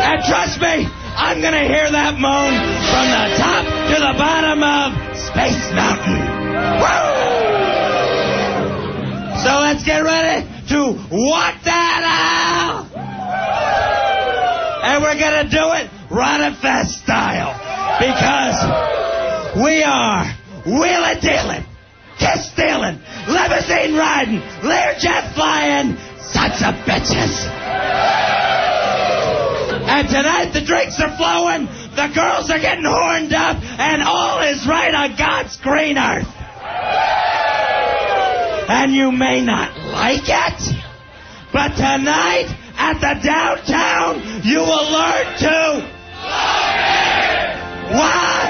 And trust me, I'm gonna hear that moan from the top to the bottom of Space Mountain. Woo! So let's get ready to walk that out. And we're going to do it Ron and Fez style. Because we are wheeling dealing, kiss stealing, limousine riding, Learjet flying, sons of bitches. And tonight the drinks are flowing, the girls are getting horned up, and all is right on God's green earth. And you may not like it, but tonight, at the downtown, you will learn to love it. What?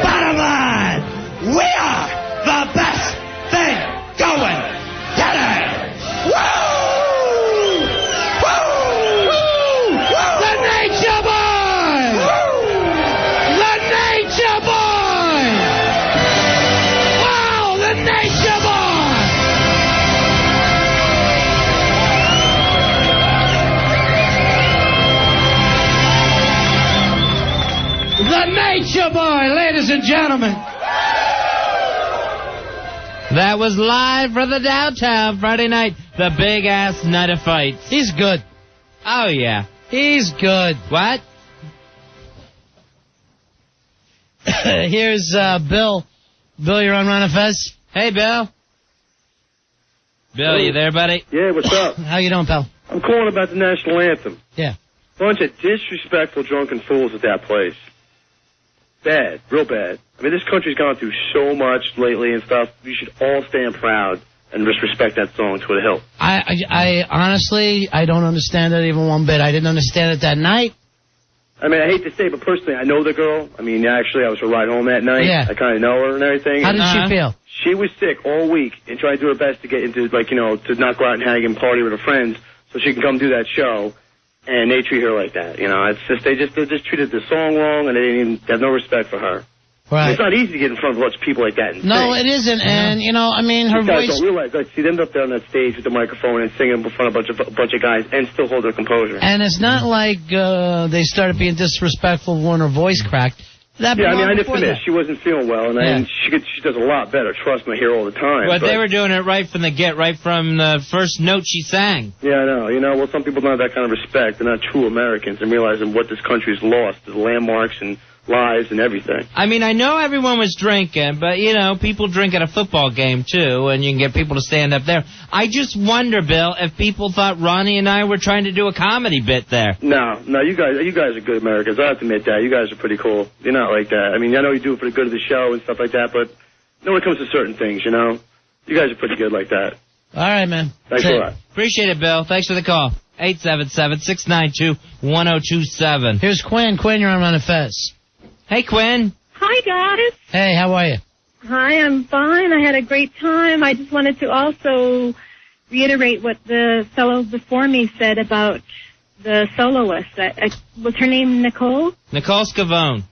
Bottom line, we are the best thing going today. Woo! Woo! Woo! The Nature Boy! Woo! The Nature Boy! Wow, the Nature Boy! The Nature Boy! gentlemen. That was live from the downtown Friday night. The big-ass night of fights. He's good. Oh, yeah. He's good. What? Here's Bill. Bill, you're on Ron and Fez. Hey, Bill. Bill, you there, buddy? Yeah, what's up? How you doing, pal? I'm calling about the national anthem. Yeah. Bunch of disrespectful drunken fools at that place. Bad, real bad. I mean, this country's gone through so much lately and stuff. You should all stand proud and just respect that song to a hilt. I honestly, I don't understand it even one bit. I didn't understand it that night. I mean, I hate to say, but personally, I know the girl. I mean, actually, I was her ride home that night. Yeah. I kind of know her and everything. How did she feel? She was sick all week and tried to do her best to get into, like, you know, to not go out and hang and party with her friends so she can come do that show. And they treat her like that, you know. It's just they just treated the song wrong, and they didn't even have no respect for her. Right. It's not easy to get in front of a bunch of people like that. And no, sing. it isn't. And you know, I mean, her These guys voice. don't realize that. See them up there on that stage with the microphone and singing in front of a bunch of guys, and still hold their composure. And it's not like they started being disrespectful when her voice cracked. Yeah, I mean, I have to admit, she wasn't feeling well, and she does a lot better. Trust me, I hear all the time. But they were doing it right from the get, right from the first note she sang. Yeah, I know. You know, well, some people don't have that kind of respect. They're not true Americans and realizing what this country's lost, the landmarks and lives and everything. I mean, I know everyone was drinking, but, you know, people drink at a football game, too, and you can get people to stand up there. I just wonder, Bill, if people thought Ronnie and I were trying to do a comedy bit there. No, you guys are good Americans. I have to admit that. You guys are pretty cool. You're not like that. I mean, I know you do it for the good of the show and stuff like that, but when it comes to certain things, you know, you guys are pretty good like that. All right, man. Thanks a lot. Appreciate it, Bill. Thanks for the call. 877-692-1027. Here's Quinn. Quinn, you're on Ron and Fez. Hey, Quinn. Hi, guys. Hey, how are you? Hi, I'm fine. I had a great time. I just wanted to also reiterate what the fellow before me said about the soloist. Was her name Nicole? Nicole Scavone.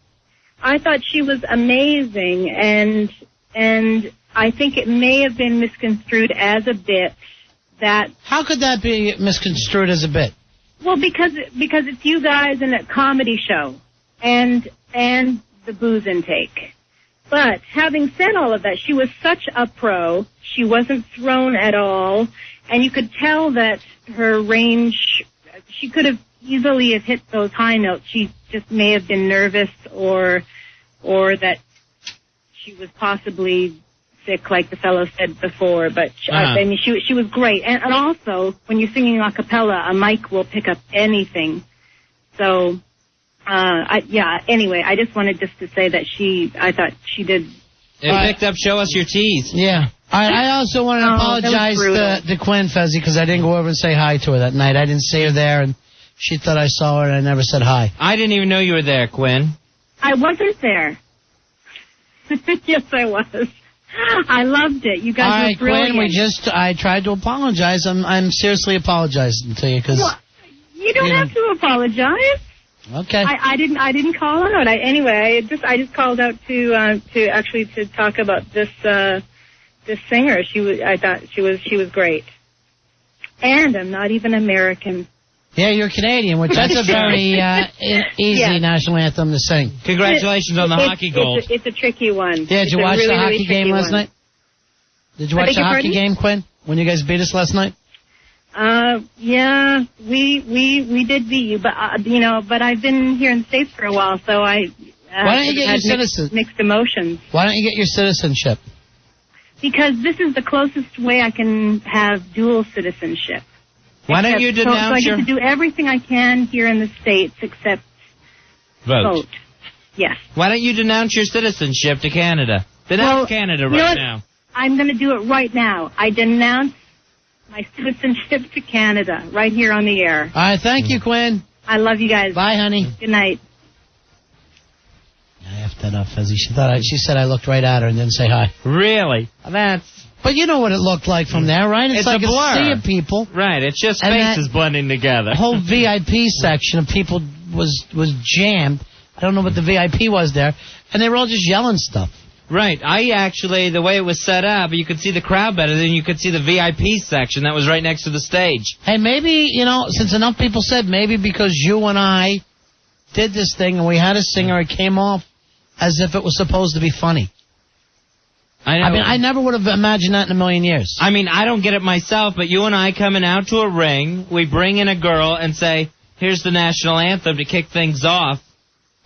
I thought she was amazing, and I think it may have been misconstrued as a bit. That how could that be misconstrued as a bit? Well, because it's you guys in a comedy show, and the booze intake. But having said all of that, she was such a pro. She wasn't thrown at all, and you could tell that her range. She could have easily have hit those high notes. She just may have been nervous, or that she was possibly sick, like the fellow said before. But I mean, she was great. And also, when you're singing a cappella, a mic will pick up anything. So. Anyway, I just wanted to say that I thought she did. It picked up Show Us Your Teeth. Yeah. I also want to apologize to Quinn Fezzi because I didn't go over and say hi to her that night. I didn't see her there, and she thought I saw her, and I never said hi. I didn't even know you were there, Quinn. I wasn't there. Yes, I was. I loved it. You guys were brilliant. Quinn, I tried to apologize. I'm seriously apologizing to you because you don't have to apologize. Okay. I didn't call out. I just called out to talk about this singer. I thought she was great. And I'm not even American. Yeah, you're Canadian, which that's a very easy national anthem to sing. Congratulations on the hockey goal. It's a tricky one. Yeah, did you watch the hockey game last night? Did you watch the hockey game, Quinn, when you guys beat us last night? Yeah, we did beat you, but but I've been here in the States for a while, so I why don't you get your citizenship? Mixed emotions. Why don't you get your citizenship? Because this is the closest way I can have dual citizenship. Why don't you denounce so I get to do everything I can here in the States except vote. Yes. Why don't you denounce your citizenship to Canada? Denounce Canada right now. I'm going to do it right now. I denounce my citizenship to Canada right here on the air. All right, thank you, Quinn. I love you guys. Bye, honey. Good night. I effed that up, Fezzi. She said I looked right at her and didn't say hi. Really? But you know what it looked like from there, right? It's like a blur. sea of people. Right, it's just faces blending together. The whole VIP section of people was jammed. I don't know what the VIP was there. And they were all just yelling stuff. Right. The way it was set up, you could see the crowd better than you could see the VIP section that was right next to the stage. Hey, maybe, since enough people said maybe because you and I did this thing and we had a singer, it came off as if it was supposed to be funny. I mean, I never would have imagined that in a million years. I mean, I don't get it myself, but you and I coming out to a ring, we bring in a girl and say, here's the national anthem to kick things off.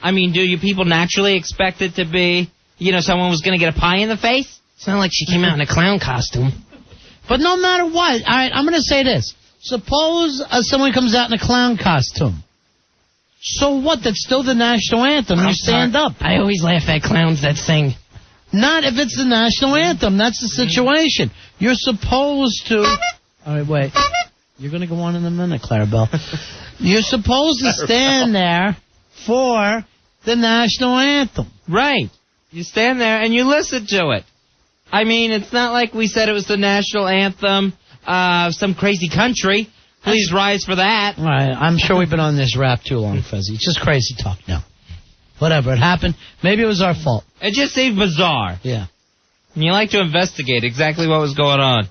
I mean, do you people naturally expect it to be, someone was going to get a pie in the face? It's not like she came out in a clown costume. But no matter what, all right, I'm going to say this. Suppose someone comes out in a clown costume. So what? That's still the national anthem. You stand up. I always laugh at clowns that sing. Not if it's the national anthem. That's the situation. You're supposed to... All right, wait. You're going to go on in a minute, Clarabelle. You're supposed to stand there for the national anthem. Right. You stand there and you listen to it. I mean, it's not like we said it was the national anthem of some crazy country. Please rise for that. All right, I'm sure we've been on this rap too long, Fezzy. It's just crazy talk now. Whatever, it happened. Maybe it was our fault. It just seemed bizarre. Yeah. And you like to investigate exactly what was going on.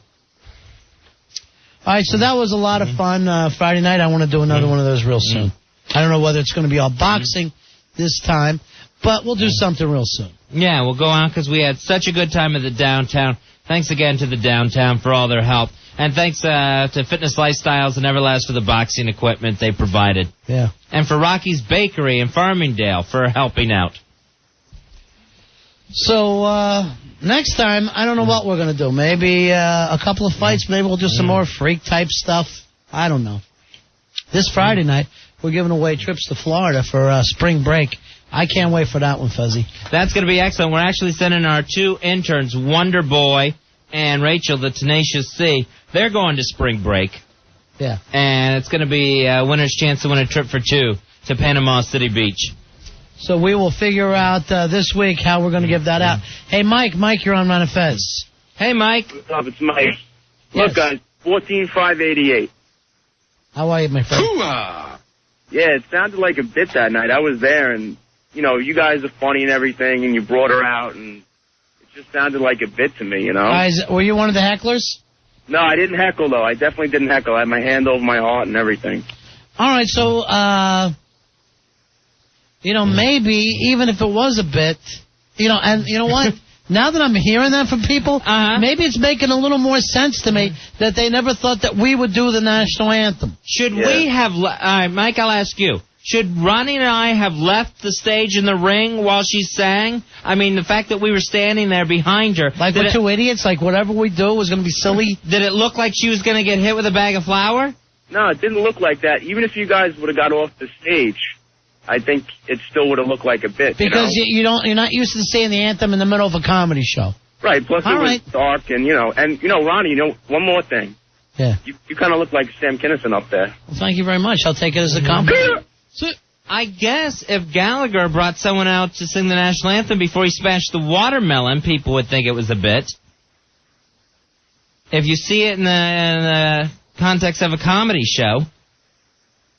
All right, so that was a lot of fun. Friday night, I want to do another one of those real soon. I don't know whether it's going to be all boxing this time, but we'll do something real soon. Yeah, we'll go on because we had such a good time at the downtown. Thanks again to the downtown for all their help. And thanks to Fitness Lifestyles and Everlast for the boxing equipment they provided. Yeah. And for Rocky's Bakery in Farmingdale for helping out. So, next time, I don't know what we're going to do. Maybe a couple of fights. Maybe we'll do some more freak-type stuff. I don't know. This Friday night, we're giving away trips to Florida for spring break. I can't wait for that one, Fuzzy. That's going to be excellent. We're actually sending our 2 interns, Wonder Boy and Rachel, the Tenacious C. They're going to spring break. Yeah. And it's going to be a winner's chance to win a trip for 2 to Panama City Beach. So we will figure out this week how we're going to give that out. Hey, Mike, you're on Ron and Fez. Hey, Mike. What's up? It's Mike. Yes. Look, guys, 14,588. How are you, my friend? Yeah, it sounded like a bit that night. I was there, and, you guys are funny and everything, and you brought her out, and it just sounded like a bit to me, Guys, were you one of the hecklers? No, I didn't heckle, though. I definitely didn't heckle. I had my hand over my heart and everything. All right, so, maybe even if it was a bit, and you know what? Now that I'm hearing that from people, maybe it's making a little more sense to me that they never thought that we would do the national anthem. Should we have... Mike, I'll ask you. Should Ronnie and I have left the stage in the ring while she sang? I mean, the fact that we were standing there behind her... Like we're 2 idiots? Like whatever we do was going to be silly? Did it look like she was going to get hit with a bag of flour? No, it didn't look like that. Even if you guys would have got off the stage, I think it still would have looked like a bit. Because you're not used to saying the anthem in the middle of a comedy show. Right. Plus it was dark, and Ronnie. One more thing. Yeah. You kind of look like Sam Kinison up there. Well, thank you very much. I'll take it as a compliment. So I guess if Gallagher brought someone out to sing the national anthem before he smashed the watermelon, people would think it was a bit. If you see it in the context of a comedy show.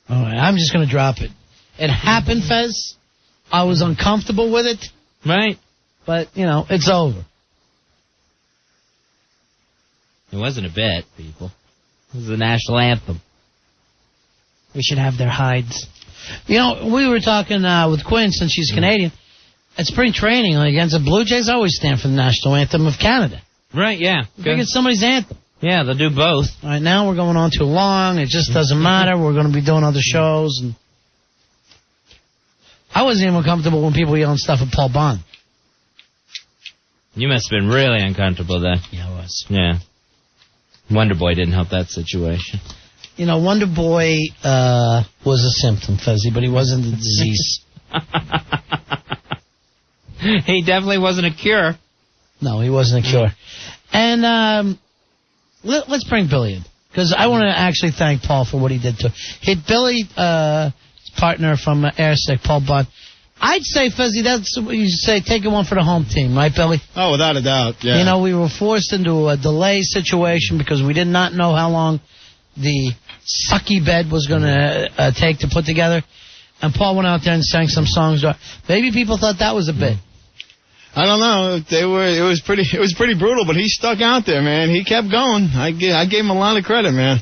All right, I'm just going to drop it. It happened, Fez. I was uncomfortable with it. Right. But, it's over. It wasn't a bit, people. It was the national anthem. We should have their hides. We were talking with Quinn, since she's Canadian. At spring training against the Blue Jays, I always stand for the national anthem of Canada. Right, yeah. I think it's somebody's anthem. Yeah, they'll do both. All right, now we're going on too long. It just doesn't matter. We're going to be doing other shows. And I wasn't even comfortable when people were yelling stuff at Paul Bond. You must have been really uncomfortable then. Yeah, I was. Yeah. Wonder Boy didn't help that situation. Wonder Boy was a symptom, Fezzy, but he wasn't the disease. He definitely wasn't a cure. No, he wasn't a cure. And let's bring Billy in, because I want to actually thank Paul for what he did to Billy, his partner from Airsick, Paul Bond. I'd say, Fezzy, that's what you say, taking one for the home team, right, Billy? Oh, without a doubt, yeah. We were forced into a delay situation because we did not know how long the sucky bed was going to take to put together. And Paul went out there and sang some songs. Maybe people thought that was a bit. I don't know. It was pretty brutal, but he stuck out there, man. He kept going. I gave him a lot of credit, man.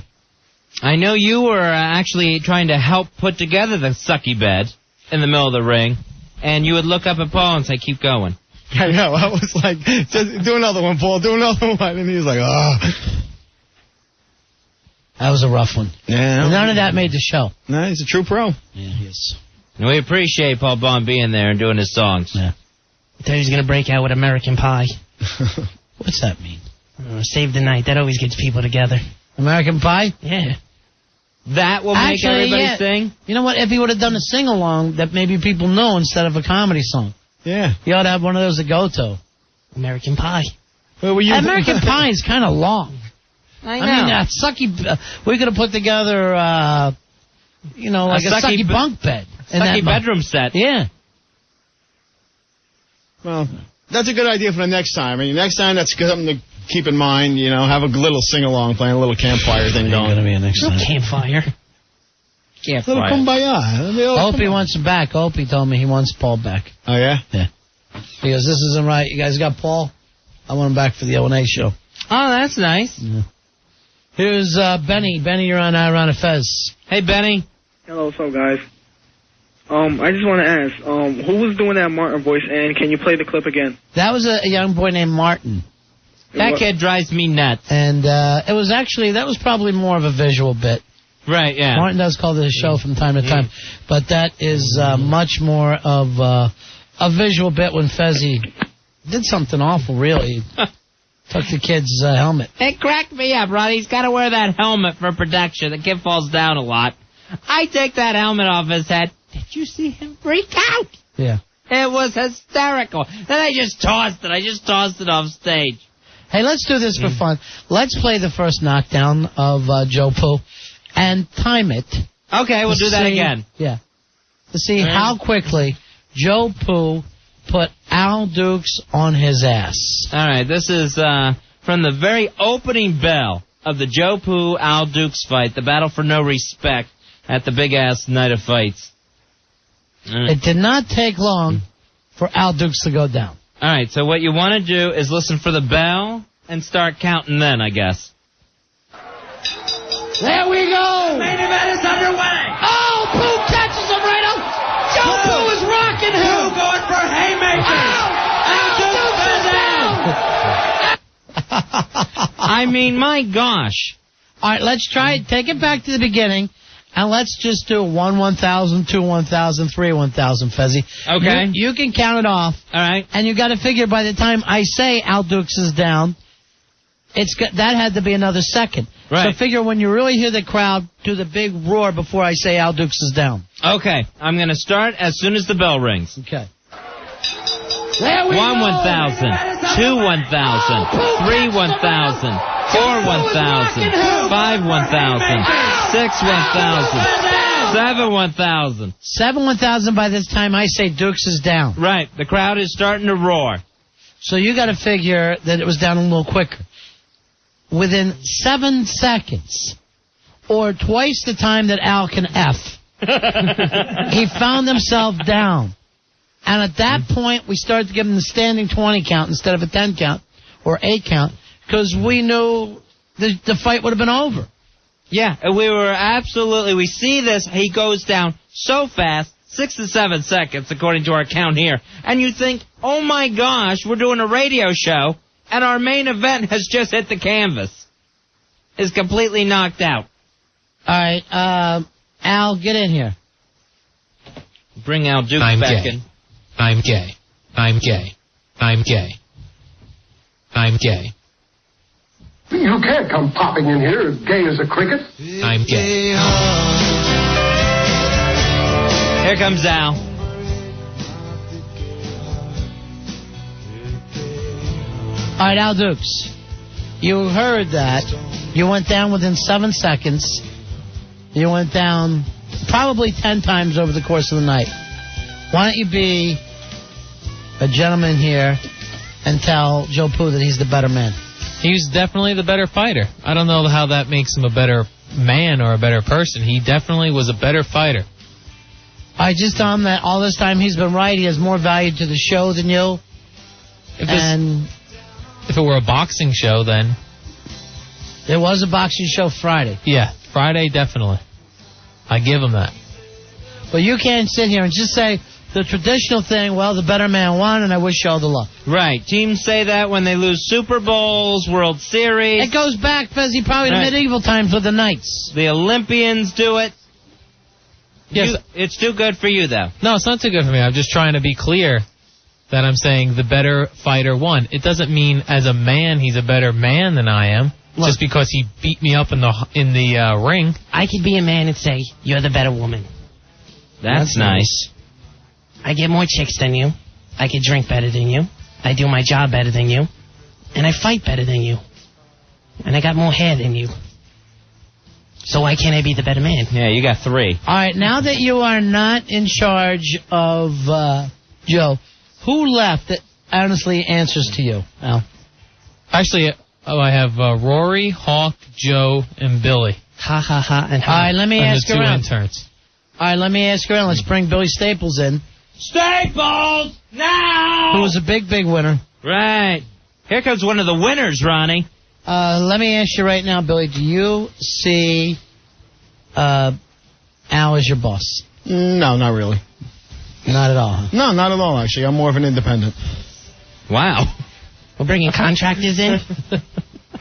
I know you were actually trying to help put together the sucky bed in the middle of the ring. and you would look up at Paul and say, keep going. I know. I was like, just do another one, Paul. Do another one. And he was like, oh. That was a rough one. Yeah. None of that made the show. No, he's a true pro. Yeah, he is. And we appreciate Paul Bond being there and doing his songs. Yeah. I thought he was going to break out with American Pie. What's that mean? Save the night. That always gets people together. American Pie? Yeah. That will make everybody sing? You know what? If he would have done a sing-along that maybe people know instead of a comedy song. Yeah. You ought to have one of those to go to. American Pie. Where were you? American Pie is kind of long. I know. mean, sucky. We could have put together, like a sucky bunk bed. Sucky bedroom set. Yeah. Well, that's a good idea for the next time. I mean, next time that's something to keep in mind. Have a little sing-along, playing a little campfire thing going. Going to be a next time. Campfire. A little kumbaya. Opie wants him back. Opie told me he wants Paul back. Oh, yeah? Yeah. He goes, this isn't right. You guys got Paul? I want him back for the O&A show. Oh, that's nice. Yeah. Here's Benny. Benny, you're on Iron Fez. Hey, Benny. Hello, what's up, guys? I just want to ask, who was doing that Martin voice, and can you play the clip again? That was a young boy named Martin. That kid drives me nuts. And that was probably more of a visual bit. Right, yeah. Martin does call this show from time to time, but that is much more of a visual bit when Fezzy did something awful, really. Took the kid's helmet. It cracked me up, Ronnie. He's got to wear that helmet for production. The kid falls down a lot. I take that helmet off his head. Did you see him freak out? Yeah. It was hysterical. Then I just tossed it off stage. Hey, let's do this for fun. Let's play the first knockdown of Joe Poo and time it. Okay, we'll do that again. Yeah. To see how quickly Joe Poo put Al Dukes on his ass. All right, this is from the very opening bell of the Joe Poo Al Dukes fight, the battle for no respect at the big ass night of fights. It did not take long for Al Dukes to go down. All right, so what you want to do is listen for the bell and start counting then, I guess. There we go! Main event is underway! Oh, Pooh catches him right up! Joe Pooh is rocking him! Pooh going for haymakers! Al Dukes is down! I mean, my gosh. All right, let's try it. Take it back to the beginning, and let's just do 1 1,000, 2 1,000, 3 1,000, Fezzy. Okay. You can count it off. All right. And you got to figure by the time I say Al Dukes is down, that had to be another second. Right. So figure when you really hear the crowd, do the big roar before I say Al Dukes is down. Okay, I'm going to start as soon as the bell rings. Okay. 1 1,000, 2 1,000, 3 1,000, 4 1,000, 5 1,000, 6 1,000, 7 1,000. 7 1,000 by this time I say Dukes is down. Right, the crowd is starting to roar. So you got to figure that it was down a little quicker. Within 7 seconds, or twice the time that Al can F, he found himself down. And at that point, we started to give him the standing 20 count instead of a 10 count or 8 count, because we knew the fight would have been over. Yeah, we see this, he goes down so fast, 6 to 7 seconds, according to our count here. And you think, oh my gosh, we're doing a radio show, and our main event has just hit the canvas. Is completely knocked out. All right, Al, get in here. Bring Al Dukes back in. I'm gay. I'm gay. I'm gay. I'm gay. You can't come popping in here as gay as a cricket. I'm gay. Here comes Al. All right, Al Dukes, you heard that. You went down within 7 seconds. You went down probably 10 times over the course of the night. Why don't you be a gentleman here and tell Joe Poo that he's the better man? He's definitely the better fighter. I don't know how that makes him a better man or a better person. He definitely was a better fighter. I just tell him that all this time he's been right. He has more value to the show than you. If it were a boxing show, then... It was a boxing show Friday. Yeah, Friday, definitely. I give him that. But you can't sit here and just say, the traditional thing, well, the better man won, and I wish you all the luck. Right. Teams say that when they lose Super Bowls, World Series. It goes back, Fezzy, probably to medieval times with the Knights. The Olympians do it. Yes. It's too good for you, though. No, it's not too good for me. I'm just trying to be clear that I'm saying the better fighter won. It doesn't mean as a man he's a better man than I am. Look, just because he beat me up in the ring. I could be a man and say, you're the better woman. That's nice. I get more chicks than you. I can drink better than you. I do my job better than you. And I fight better than you. And I got more hair than you. So why can't I be the better man? Yeah, you got 3. All right, now that you are not in charge of Joe, who left that honestly answers to you, Al? Actually, I have Rory, Hawk, Joe, and Billy. Ha, ha, ha, and ha. All right, let me ask around. The 2 interns. All right, let me ask around. Let's bring Billy Staples in. Staples, now! Who was a big, big winner. Right. Here comes one of the winners, Ronnie. Let me ask you right now, Billy, do you see Al as your boss? No, not really. Not at all, huh? No, not at all, actually. I'm more of an independent. Wow. We're bringing contractors in?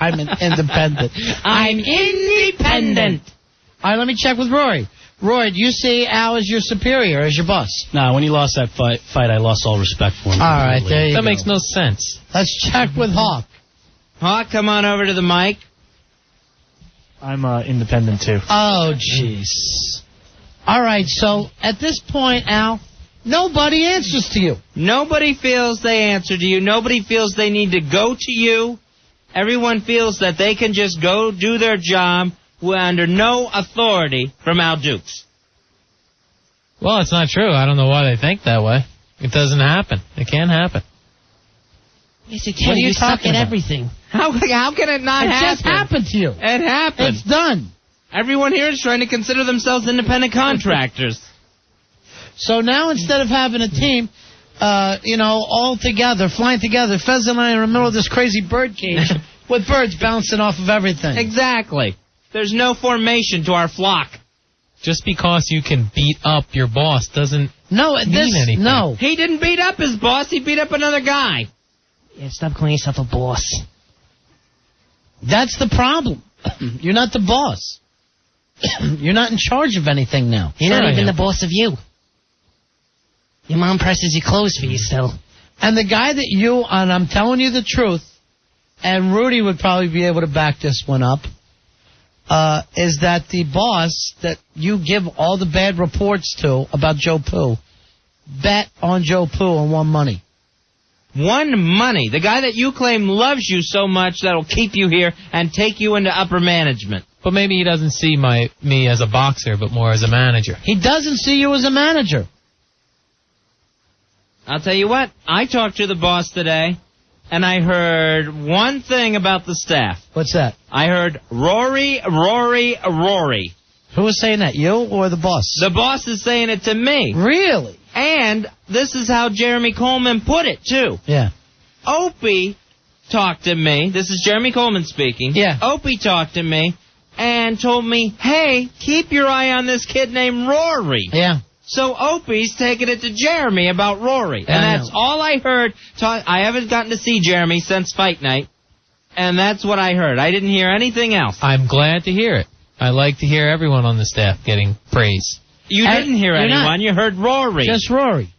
I'm an independent. I'm independent. All right, let me check with Rory. Rory, do you see Al as your superior, as your boss? No, when he lost that fight, I lost all respect for him. All right, there you go. That makes no sense. Let's check with Hawk. Hawk, come on over to the mic. I'm independent, too. Oh, jeez. All right, so at this point, Al, nobody answers to you. Nobody feels they answer to you. Nobody feels they need to go to you. Everyone feels that they can just go do their job under no authority from Al Dukes. Well, it's not true. I don't know why they think that way. It doesn't happen. It can't happen. Yes, it can. You suck at everything. How can it not happen? It just happened to you. It happened. It's done. Everyone here is trying to consider themselves independent contractors. So now instead of having a team, all together, flying together, Fez and I are in the middle of this crazy bird cage with birds bouncing off of everything. Exactly. There's no formation to our flock. Just because you can beat up your boss doesn't mean anything. No. He didn't beat up his boss. He beat up another guy. Yeah, stop calling yourself a boss. That's the problem. You're not the boss. You're not in charge of anything now. You're not even the boss of you. Your mom presses your clothes for you still. And the guy that and I'm telling you the truth, and Rudy would probably be able to back this one up, is that the boss that you give all the bad reports to about Joe Poo bet on Joe Poo and won money. Won money. The guy that you claim loves you so much that'll keep you here and take you into upper management. But maybe he doesn't see me as a boxer, but more as a manager. He doesn't see you as a manager. I'll tell you what. I talked to the boss today, and I heard one thing about the staff. What's that? I heard Rory. Who was saying that, you or the boss? The boss is saying it to me. Really? And this is how Jeremy Coleman put it, too. Yeah. Opie talked to me. This is Jeremy Coleman speaking. Yeah. Opie talked to me and told me, hey, keep your eye on this kid named Rory. Yeah. So Opie's taking it to Jeremy about Rory. And that's all I heard. I haven't gotten to see Jeremy since fight night. And that's what I heard. I didn't hear anything else. I'm glad to hear it. I like to hear everyone on the staff getting praise. You didn't hear anyone. You heard Rory. Just Rory.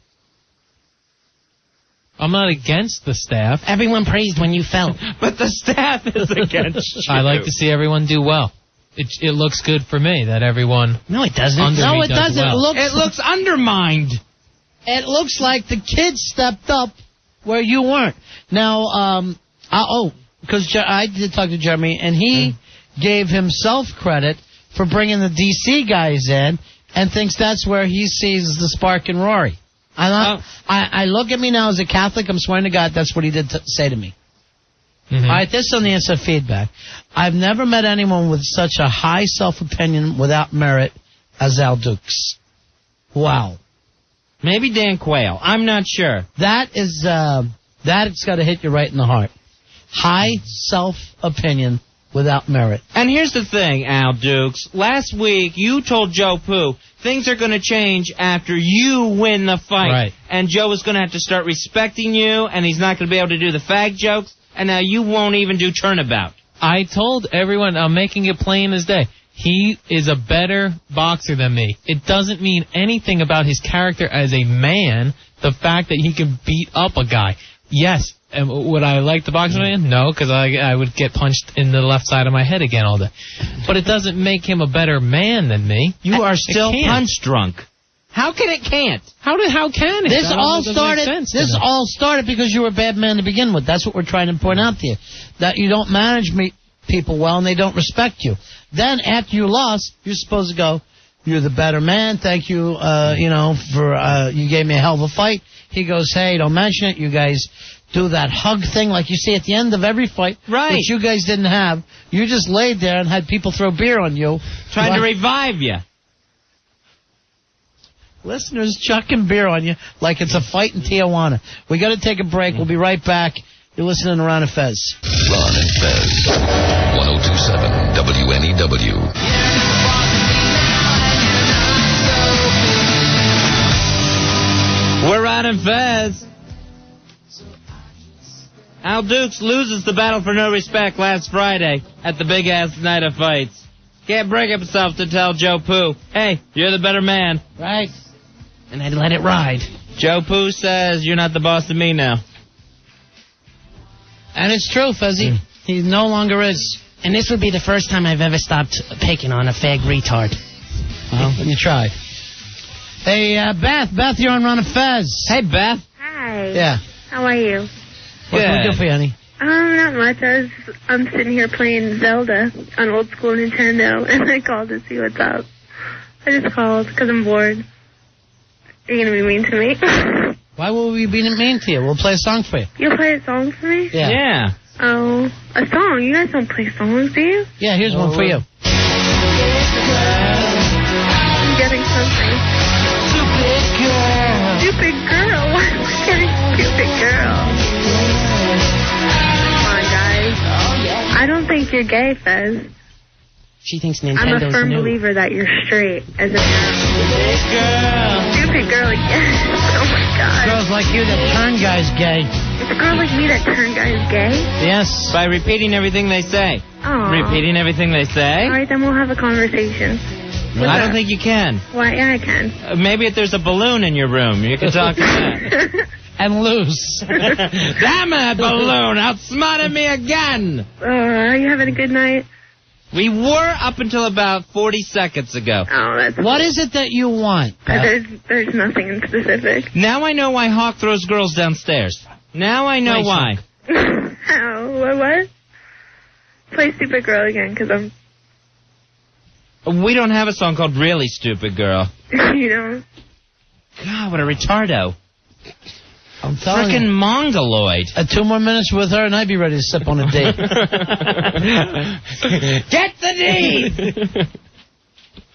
I'm not against the staff. Everyone praised when you fell. But the staff is against you. I like to see everyone do well. It looks good for me that everyone. No, it doesn't. No, it doesn't. Well. It looks undermined. It looks like the kids stepped up where you weren't. Now, because I did talk to Jeremy, and he gave himself credit for bringing the D.C. guys in and thinks that's where he sees the spark in Rory. I look at me now as a Catholic. I'm swearing to God that's what he did say to me. Mm-hmm. All right, this is on the instant feedback. I've never met anyone with such a high self-opinion without merit as Al Dukes. Wow. Maybe Dan Quayle. I'm not sure. That's got to hit you right in the heart. High self-opinion without merit. And here's the thing, Al Dukes. Last week, you told Joe Poo things are going to change after you win the fight. Right. And Joe is going to have to start respecting you, and he's not going to be able to do the fag jokes, and now you won't even do turnabout. I told everyone, I'm making it plain as day. He is a better boxer than me. It doesn't mean anything about his character as a man, the fact that he can beat up a guy. Yes, and would I like the boxing man? No, because I would get punched in the left side of my head again all day. But it doesn't make him a better man than me. You are still punch drunk. How can it can't? How can it? This all started because you were a bad man to begin with. That's what we're trying to point out to you. That you don't manage people well and they don't respect you. Then after you lost, you're supposed to go, you're the better man. Thank you, for you gave me a hell of a fight. He goes, hey, don't mention it. You guys do that hug thing like you see at the end of every fight, right? Which you guys didn't have. You just laid there and had people throw beer on you. Trying to revive you. Listeners chucking beer on you like it's a fight in Tijuana. We got to take a break. We'll be right back. You're listening to Ron and Fez. Ron and Fez. 1027 WNEW. We're Ron and Fez. Al Dukes loses the battle for no respect last Friday at the big-ass night of fights. Can't bring himself to tell Joe Poo, hey, you're the better man. Right. And I'd let it ride. Joe Poo says, you're not the boss of me now. And it's true, Fezzy. He no longer is. And this would be the first time I've ever stopped picking on a fag retard. Well, you tried. Hey, Beth, you're on Ron and Fez. Hey, Beth. Hi. Yeah. How are you? What can we do for you, honey? Not much. I'm sitting here playing Zelda on old school Nintendo, and I called to see what's up. I just called because I'm bored. Are you going to be mean to me? Why will we be mean to you? We'll play a song for you. You'll play a song for me? Yeah. Oh, a song? You guys don't play songs, do you? Yeah, here's one for you. I'm getting something. Stupid girl. Why am I getting stupid girl? Come on, guys. I don't think you're gay, Fez. She thinks Nintendo's I'm a firm new. believer that you're straight as a girl. Stupid girl again. Oh, my God. Girls like you that turn guys gay. It's a girl like me that turn guys gay? Yes. By repeating everything they say. Oh. Repeating everything they say? All right, then we'll have a conversation. I don't think you can. Why? Yeah, I can. Maybe if there's a balloon in your room, you can talk to that. And loose. Damn it, balloon! Outsmarted me again! Are you having a good night? We were up until about 40 seconds ago. Oh, that's... What is it that you want? There's nothing in specific. Now I know why Hawk throws girls downstairs. Now I know why. How? What? Play Stupid Girl again, because I'm... We don't have a song called Really Stupid Girl. You know? God, what a retardo. I'm telling Frickin' you. Mongoloid. 2 more minutes with her and I'd be ready to sip on a date. Get the D!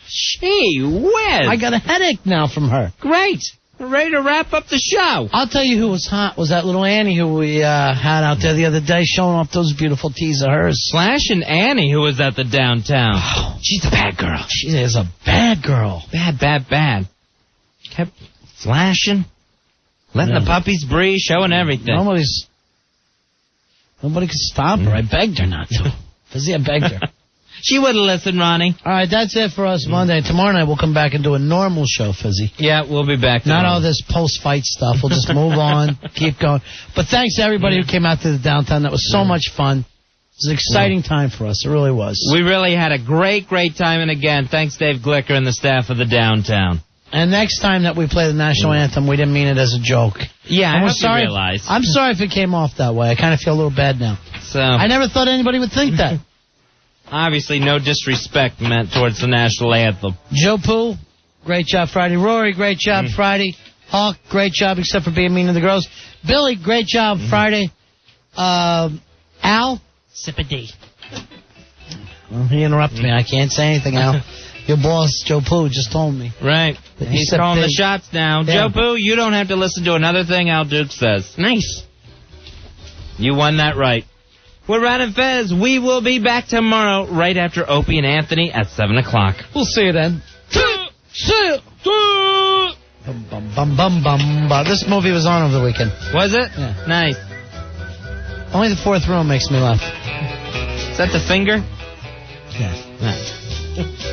Gee whiz. I got a headache now from her. Great. We're ready to wrap up the show. I'll tell you who was hot was that little Annie who we had out there the other day showing off those beautiful tees of hers. Slash and Annie, who was at the downtown. Oh, she's a bad girl. She is a bad girl. Bad. Kept flashing. Letting the puppies breathe, showing everything. Nobody could stop her. I begged her not to. I begged her. She wouldn't listen, Ronnie. All right, that's it for us Monday. Tomorrow night we'll come back and do a normal show, Fizzy. Yeah, we'll be back tomorrow. Not all this post-fight stuff. We'll just move on, keep going. But thanks to everybody who came out to the downtown. That was so much fun. It was an exciting time for us. It really was. We really had a great time. And again, thanks Dave Glicker and the staff of the downtown. And next time that we play the national anthem, we didn't mean it as a joke. Yeah, I hope you realize. I'm sorry if it came off that way. I kind of feel a little bad now. So I never thought anybody would think that. Obviously, no disrespect meant towards the national anthem. Joe Poo, great job Friday. Rory, great job Friday. Hawk, great job except for being mean to the girls. Billy, great job Friday. Al, sip a D. Well, he interrupted me. I can't say anything, Al. Your boss, Joe Poo, just told me. Right. He's calling the shots now. Yeah. Joe Poo, you don't have to listen to another thing Al Duke says. Nice. You won that right. We're Ron and Fez. We will be back tomorrow right after Opie and Anthony at 7 o'clock. We'll see you then. See you. Bum, bum, bum, bum, bum. This movie was on over the weekend. Was it? Yeah. Nice. Only the fourth row makes me laugh. Is that the finger? Yeah.